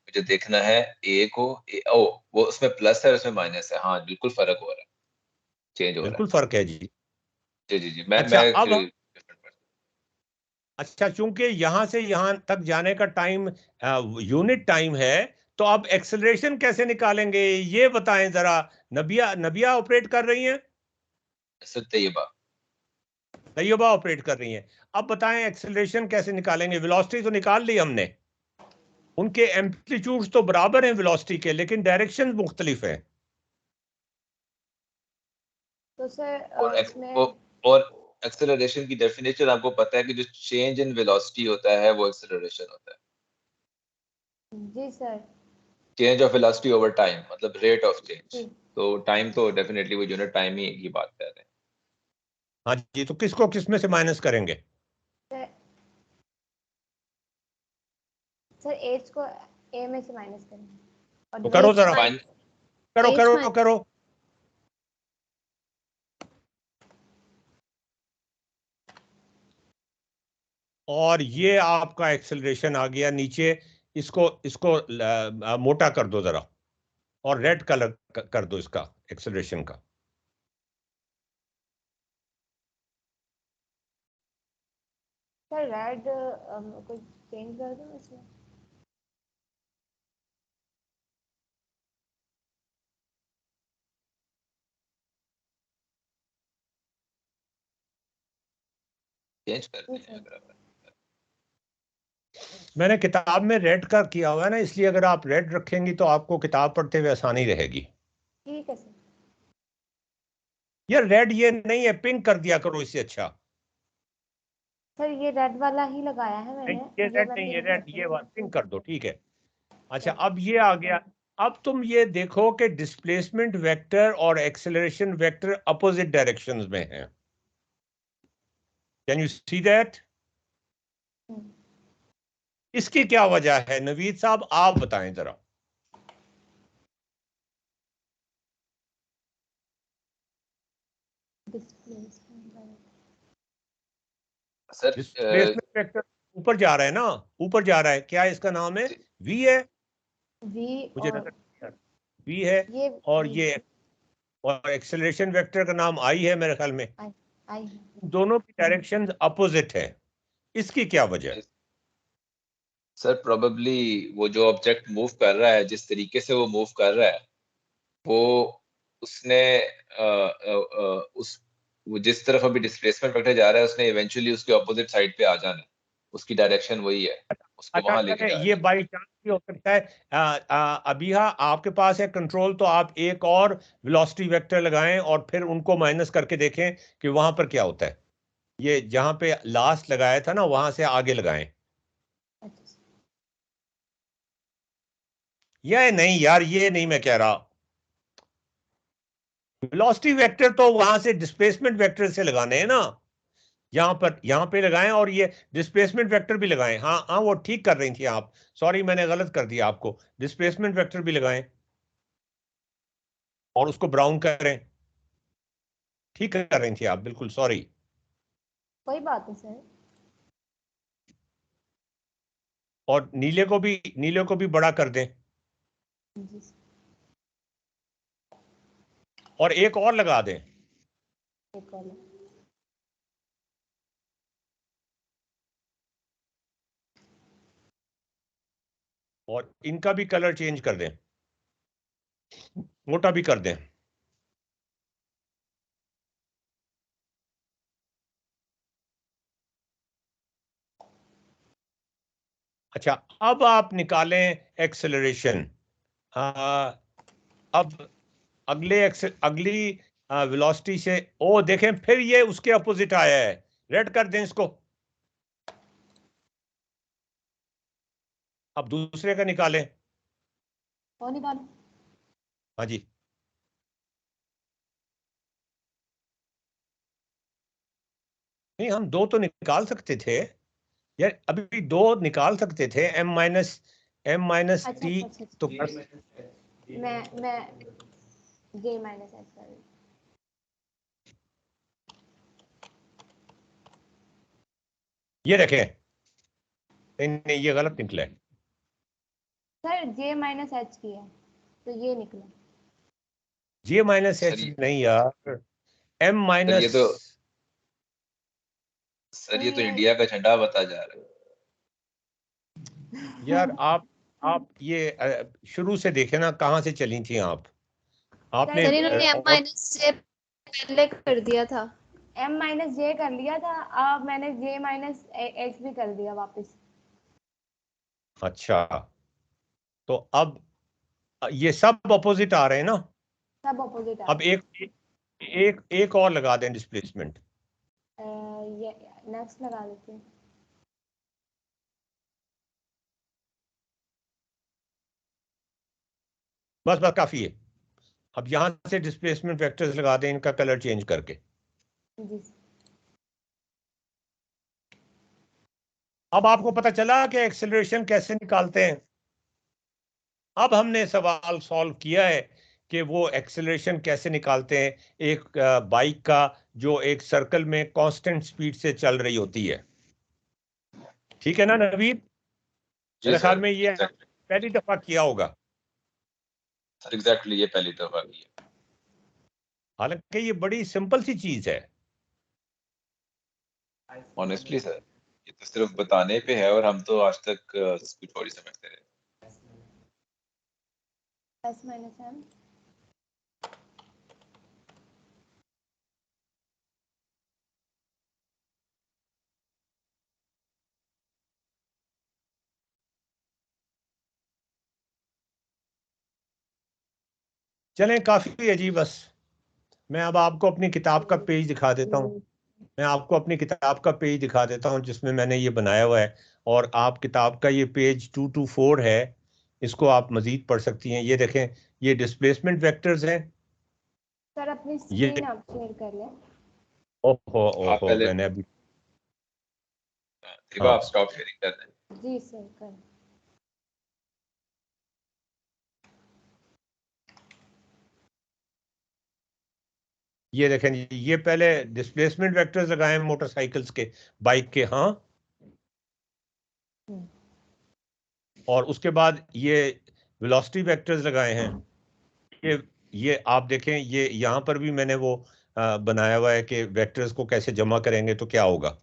मुझे देखना है ए को। वो उसमें प्लस है उसमें माइनस है, हाँ बिल्कुल फर्क हो रहा है, चेंज हो रहा बिल्कुल फर्क है जी। है। जी जी जी, मैं अच्छा अब actually different person। अच्छा चूंकि यहां से यहां तक जाने का टाइम यूनिट टाइम है, तो अब एक्सेलरेशन कैसे निकालेंगे ये बताएं जरा। नबिया नबिया ऑपरेट कर रही हैं, सर तैयबा। तैयबा ऑपरेट कर रही हैं। अब बताएं एक्सेलरेशन कैसे निकालेंगे? वेलोसिटी तो निकाल ली हमने, उनके एम्पलीट्यूड्स तो बराबर हैं वेलोसिटी के, लेकिन डायरेक्शन मुख्तलिफ है। तो सर और इसमें और एक्सेलरेशन की डेफिनेशन आपको पता है कि जो चेंज इन वेलोसिटी होता है वो एक्सेलरेशन होता है। जी sir. Change of velocity over time, मतलब रेट ऑफ चेंज। जी तो टाइम तो डेफिनेटली वो यूनिट टाइम ही की बात कर रहे हैं। हाँ जी, तो किसको किस में से माइनस करेंगे? सर, सर एच को ए में से माइनस करेंगे और तो करो जरा, फाइन करो H करो माइनस करो। और ये आपका एक्सेलरेशन आ गया नीचे। इसको इसको मोटा कर दो जरा, और रेड कलर कर दो इसका एक्सेलरेशन का। सर रेड कुछ चेंज कर दूं इसमें? चेंज करते जी हैं सर। अगर आप। मैंने किताब में रेड का किया हुआ है ना, इसलिए अगर आप रेड रखेंगी तो आपको किताब पढ़ते हुए आसानी रहेगी। ठीक है सर। यार रेड ये नहीं है, पिंक कर दिया करो इससे अच्छा। सर ये रेड वाला ही लगाया है नहीं मैंने, ये ये रेड मैं नहीं, ये पिंक रेड, करती ये हूँ। पिंक कर दो, ठीक है। अच्छा सर अब ये आ गया। अब तुम ये देखो कि डिस्प्लेसमेंट वेक्टर और एक्सेलरेशन वेक्टर अपोजिट डायरेक्शंस में हैं। Can you see that? इसकी क्या वजह है नवीद साहब, आप बताएं जरा। सर डिस्प्लेसमेंट वेक्टर ऊपर जा रहा है ना, ऊपर जा रहा है, क्या इसका नाम है? वी है, वी मुझे और नजर वी है। ये और वी ये और एक्सेलरेशन वेक्टर का नाम आई है मेरे ख्याल में। आई दोनों की डायरेक्शंस अपोजिट है, इसकी क्या वजह? सर प्रोबेबली वो जो ऑब्जेक्ट मूव कर रहा है, जिस तरीके से वो मूव कर रहा है, वो उसने उस वो जिस तरफ अभी डिस्प्लेसमेंट वेक्टर जा रहा है, उसने इवेंचुअली उसके ऑपोजिट साइड पे आ जाना है। उसकी डायरेक्शन वही है, उसको अच्छा वहां लेके अच्छा, जा रही ये है। बाई चांस भी हो सकता है। अभी हाँ आपके पास है कंट्रोल, तो आप एक और वेलोसिटी वेक्टर लगाएं और फिर उनको माइनस करके देखें कि वहां पर क्या होता है। ये जहां पे लास्ट लगाया था ना, वहां से आगे लगाएं। ये नहीं यार, ये नहीं मैं कह रहा। वेलोसिटी वेक्टर तो वहां से डिस्प्लेसमेंट वेक्टर से लगाने हैं ना। यहाँ पे लगाएं और ये डिस्प्लेसमेंट वेक्टर भी लगाएं। हाँ हाँ, वो ठीक कर रही थी आप, सॉरी मैंने गलत कर दिया आपको, डिस्प्लेसमेंट वेक्टर भी लगाएं और उसको ब्राउन करें। ठीक कर रही थी आप, बिल्कुल सॉरी। कोई बात नहीं सर। और नीले को भी बड़ा कर दें। जी और एक और लगा दें। एक और और इनका भी कलर चेंज कर दें, मोटा भी कर दें। अच्छा, अब आप निकालें एक्सेलरेशन। अब अगली वेलोसिटी से, ओ देखें फिर ये उसके अपोजिट आया है, रेड कर दें इसको। अब दूसरे का निकालें। और निकालो। हाँ जी, नहीं हम दो तो निकाल सकते थे यार, अभी दो निकाल सकते थे, m - t। अच्छा तो मैं J माइनस एच कर रही ये देखें, नहीं नहीं ये गलत निकला है। सर J माइनस एच किया तो ये निकला। j - सर h नहीं यार, m सर ये माइनस। तो सर ये तो नहीं, इंडिया का झंडा बता जा रहा है। यार आप ये शुरू से देखे ना, कहाँ से चली थी आप, आपने सर इन्होंने m और से पहले कर दिया था। M माइनस J कर लिया था, अब मैंने J माइनस H भी कर दिया वापस। अच्छा, तो अब ये सब अपोजिट आ रहे हैं ना। सब अपोजिट आ अब रहे एक और लगा दें डिस्प्लेसमेंट। हैं। ये नेक्स्ट लगा देते हैं। बस बस काफी है। अब यहां से डिस्प्लेसमेंट वेक्टर्स लगा दें, इनका कलर चेंज करके। जी अब आपको पता चला कि एक्सेलरेशन कैसे निकालते हैं। अब हमने सवाल सॉल्व किया है कि वो एक्सेलरेशन कैसे निकालते हैं, एक बाइक का जो एक सर्कल में कांस्टेंट स्पीड से चल रही होती है। ठीक है ना नवीद? जी मेरे ख्याल सर, में ये एग्जैक्टली पहली दफा किया होगा। सर, एग्जैक्टली ये पहली दफा की है। हालांकि ये बड़ी सिंपल सी चीज है। ऑनेस्टली सर, ये तो सिर्फ बताने पे है और हम तो आज तक कुछ और ही समझते रहे। S minus M। चलें काफी है जी, बस मैं अब आपको अपनी किताब का पेज दिखा देता हूँ। मैं आपको अपनी किताब का पेज दिखा देता हूँ जिसमें मैंने ये बनाया हुआ है, और आप किताब का ये पेज 224 है, इसको आप मजीद पढ़ सकती हैं। ये देखें, ये डिस्प्लेसमेंट वेक्टर्स हैं। सर अपनी ये स्क्रीन आप शेयर कर लें। ओहो आप ओहो, पहले मैंने अभी, आप हाँ स्टॉप शेयरिंग कर दें। जी सर कर। ये देखें जी, ये पहले डिस्प्लेसमेंट वेक्टर्स लगाए हैं मोटरसाइकिल्स के, बाइक के, हाँ। और उसके बाद ये वेलोसिटी वेक्टर्स लगाए हैं। ये आप देखें, ये यहाँ पर भी मैंने वो बनाया हुआ है कि वेक्टर्स को कैसे जमा करेंगे तो क्या होगा।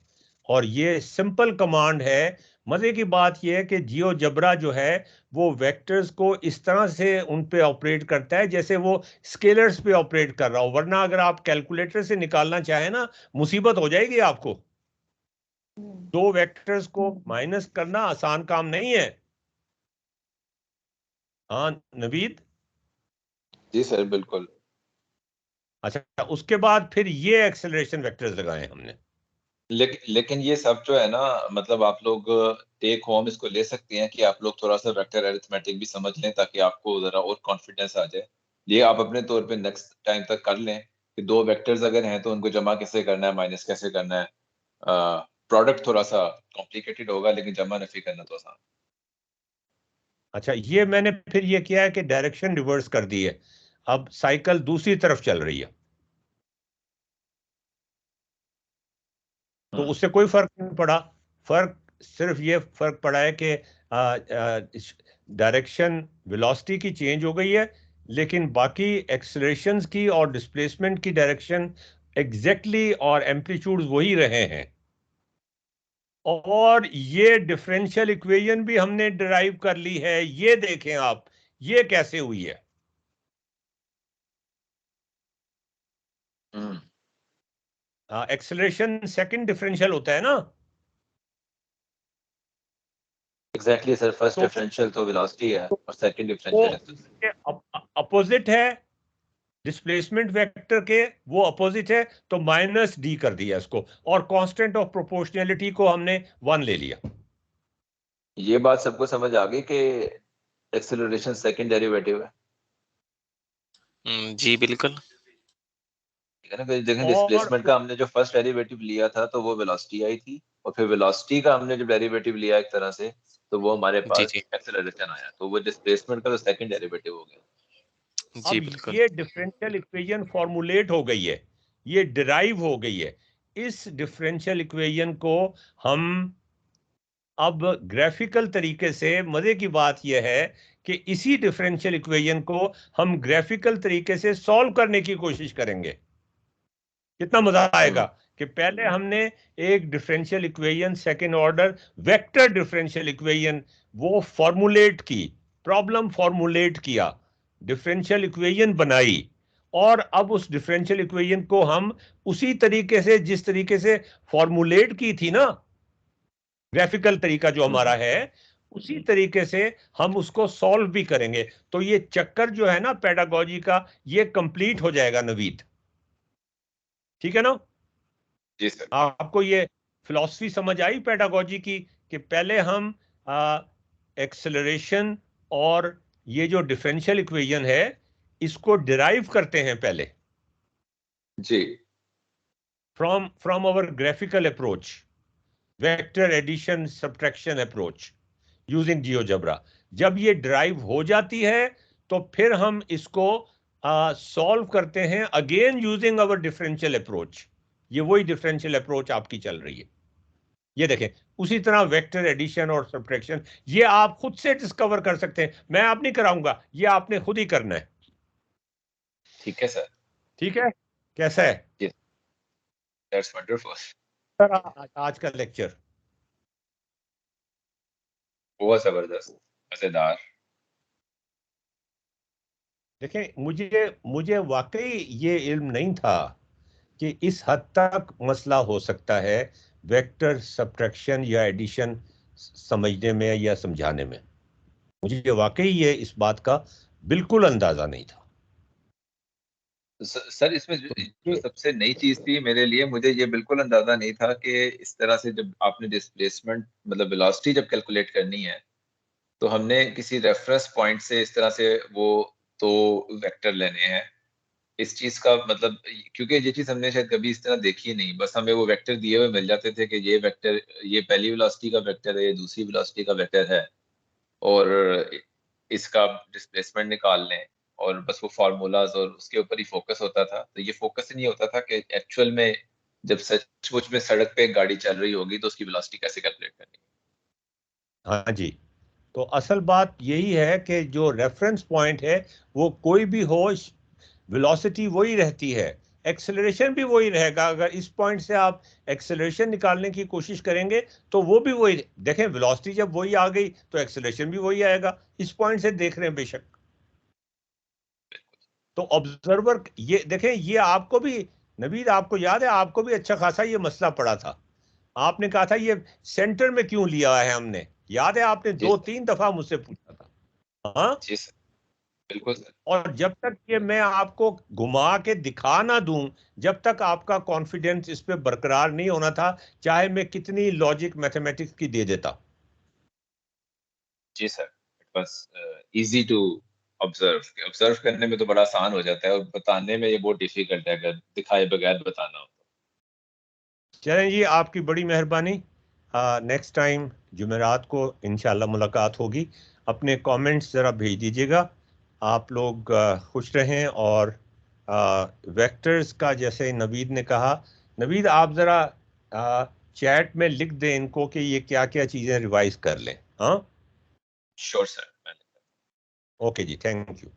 और ये सिंपल कमांड है। मजे की बात यह है कि जियोजेब्रा जो है वो वेक्टर्स को इस तरह से उन पे ऑपरेट करता है जैसे वो स्केलर्स पे ऑपरेट कर रहा हो, वरना अगर आप कैलकुलेटर से निकालना चाहें ना, मुसीबत हो जाएगी आपको। दो वेक्टर्स को माइनस करना आसान काम नहीं है। हाँ नवीद? जी सर, बिल्कुल। अच्छा, उसके बाद फिर ये एक्सेलरेशन वेक्टर्स लगाए हमने। लेकिन ये सब जो है ना, मतलब आप लोग टेक होम इसको ले सकते हैं कि आप लोग थोड़ा सा वेक्टर अरिथमेटिक भी समझ लें ताकि आपको जरा और कॉन्फिडेंस आ जाए। ये आप अपने तौर पे नेक्स्ट टाइम तक कर लें कि दो वेक्टर्स अगर हैं तो उनको जमा कैसे करना है, माइनस कैसे करना है। प्रोडक्ट थोड़ा सा कॉम्प्लिकेटेड होगा, लेकिन जमा नफी करना तो आसान। अच्छा, ये मैंने फिर ये किया है कि डायरेक्शन रिवर्स कर दी है, अब साइकिल दूसरी तरफ चल रही है, तो उससे कोई फर्क नहीं पड़ा। फर्क सिर्फ ये फर्क पड़ा है कि डायरेक्शन वेलोसिटी की चेंज हो गई है, लेकिन बाकी एक्सेलरेशंस की और डिस्प्लेसमेंट की डायरेक्शन एग्जैक्टली और एम्पलीट्यूड वही रहे हैं। और ये डिफरेंशियल इक्वेशन भी हमने डिराइव कर ली है, ये देखें आप, ये कैसे हुई है। एक्सेलरेशन सेकंड डिफरेंशियल होता है ना। एग्जैक्टली सर, फर्स्ट तो डिफरेंशियल तो वेलोसिटी है और सेकंड डिफरेंशियल अपोजिट है डिस्प्लेसमेंट वेक्टर के, वो अपोजिट है, तो माइनस डी कर दिया इसको, और कांस्टेंट ऑफ प्रोपोर्शनैलिटी को हमने 1 ले लिया। ये बात सबको समझ आ गई कि एक्सेलरेशन सेकंड डेरिवेटिव है। जी बिल्कुल, ठीक है ना। फिर देखें, और डिस्प्लेसमेंट का हमने जो फर्स्ट डेरिवेटिव लिया था तो वो वेलोसिटी आई थी, और फिर वेलोसिटी का हमने जो डेरिवेटिव लिया एक तरह से, तो वो हमारे जी पास जी एक्सेलरेशन आया, तो वो डिस्प्लेसमेंट का तो सेकंड डेरिवेटिव हो गया। जी अब बिल्कुल। ये डिफरेंशियल इक्वेशन फॉर्मुलेट हो गई है, ये डिराइव हो गई है। इस डिफरेंशियल इक्वेशन को हम अब ग्राफिकल तरीके से, मजे की बात यह है कि इसी डिफरेंशियल इक्वेशन को हम ग्राफिकल तरीके से सॉल्व करने की कोशिश करेंगे। कितना मजा आएगा कि पहले हमने एक differential equation second order vector differential equation वो फॉर्मुलेट की, प्रॉब्लम फॉर्मुलेट किया, डिफरेंशियल इक्वेशन बनाई, और अब उस डिफरेंशियल इक्वेशन को हम उसी तरीके से, जिस तरीके से फॉर्मुलेट की थी ना, ग्राफिकल तरीका जो हमारा है, उसी तरीके से हम उसको सॉल्व भी करेंगे। तो ये चक्कर जो है ना पेडागोजी का, ये कंप्लीट हो जाएगा नवीद। ठीक है ना। जी सर। आपको ये फिलॉसफी समझ आई पेडागोजी की, कि पहले हम एक्सेलरेशन और ये जो डिफरेंशियल इक्वेशन है इसको डिराइव करते हैं पहले जी। From our graphical approach, vector addition subtraction approach using GeoGebra. जब ये ड्राइव हो जाती है तो फिर हम इसको सॉल्व करते हैं again using our differential approach. ये वही डिफरेंशियल अप्रोच आपकी चल रही है। ये देखें, उसी तरह वेक्टर एडिशन और सब्ट्रैक्शन ये आप खुद से डिस्कवर कर सकते हैं, मैं आप नहीं कराऊंगा, ये आपने खुद ही करना है। ठीक है सर। ठीक है, कैसा है दैट्स वंडरफुल सर आज का लेक्चर? बहुत जबरदस्त, मजेदार। देखें, मुझे मुझे वाकई ये इल्म नहीं था कि इस हद तक मसला हो सकता है वेक्टर सब्ट्रैक्शन या एडिशन समझने में या समझाने में। मुझे वाकई ये इस बात का बिल्कुल अंदाजा नहीं था। सर इसमें जो सबसे नई चीज थी मेरे लिए, मुझे ये बिल्कुल अंदाजा नहीं था कि इस तरह से जब आपने डिस्प्लेसमेंट मतलब वेलोसिटी जब कैलकुलेट करनी है, तो हमने किसी रेफरेंस पॉइंट से इस तरह से वो दो वेक्टर लेने हैं। इस चीज का मतलब, क्योंकि ये चीज हमने शायद कभी इस तरह देखी ही नहीं, बस हमें वो वेक्टर दिए हुए मिल जाते थे कि ये वेक्टर, ये पहली वेलोसिटी का वेक्टर है, ये दूसरी वेलोसिटी का वेक्टर है, और इसका डिस्प्लेसमेंट निकाल लें, और बस वो फार्मूलाज और उसके ऊपर ही फोकस होता था। तो ये फोकस ही नहीं होता था कि एक्चुअल में जब सचमुच में सड़क पे एक गाड़ी चल रही होगी तो उसकी वेलोसिटी कैसे कैलकुलेट करनी है। हाँ जी, तो असल बात यही है कि जो रेफरेंस पॉइंट है वो कोई भी हो, वेलोसिटी वही रहती है, एक्सेलरेशन भी वही रहेगा। अगर इस पॉइंट से आप एक्सेलरेशन निकालने की कोशिश करेंगे तो वो भी वही, देखें वेलोसिटी जब वही आ गई तो एक्सेलरेशन भी वही आएगा। इस पॉइंट से देख रहे हैं बेशक। तो ऑब्जर्वर ये देखें, ये आपको भी, नवीद आपको याद है, आपको भी अच्छा खासा ये मसला पड़ा था। आपने कहा था ये सेंटर में क्यों लिया है हमने, याद है आपने 2-3 दफा मुझसे पूछा था। हाँ जी सर, बिल्कुल सर। और जब तक ये मैं आपको घुमा के दिखा ना दूं, जब तक आपका कॉन्फिडेंस इस पे बरकरार नहीं होना था, चाहे मैं कितनी लॉजिक मैथमेटिक्स की दे देता। जी sir, it was easy to observe करने में तो बड़ा आसान हो जाता है, और बताने में ये बहुत डिफिकल्ट है अगर दिखाए बगैर बताना हो। चलें जी, आपकी बड़ी मेहरबानी। नेक्स्ट टाइम जुमेरात को इंशाल्लाह मुलाकात होगी। अपने कमेंट्स ज़रा भेज दीजिएगा। आप लोग खुश रहें। और वेक्टर्स का जैसे नवीद ने कहा, नवीद आप ज़रा चैट में लिख दें इनको कि ये क्या क्या चीज़ें रिवाइज कर लें। हाँ, श्योर सर। ओके जी, थैंक यू।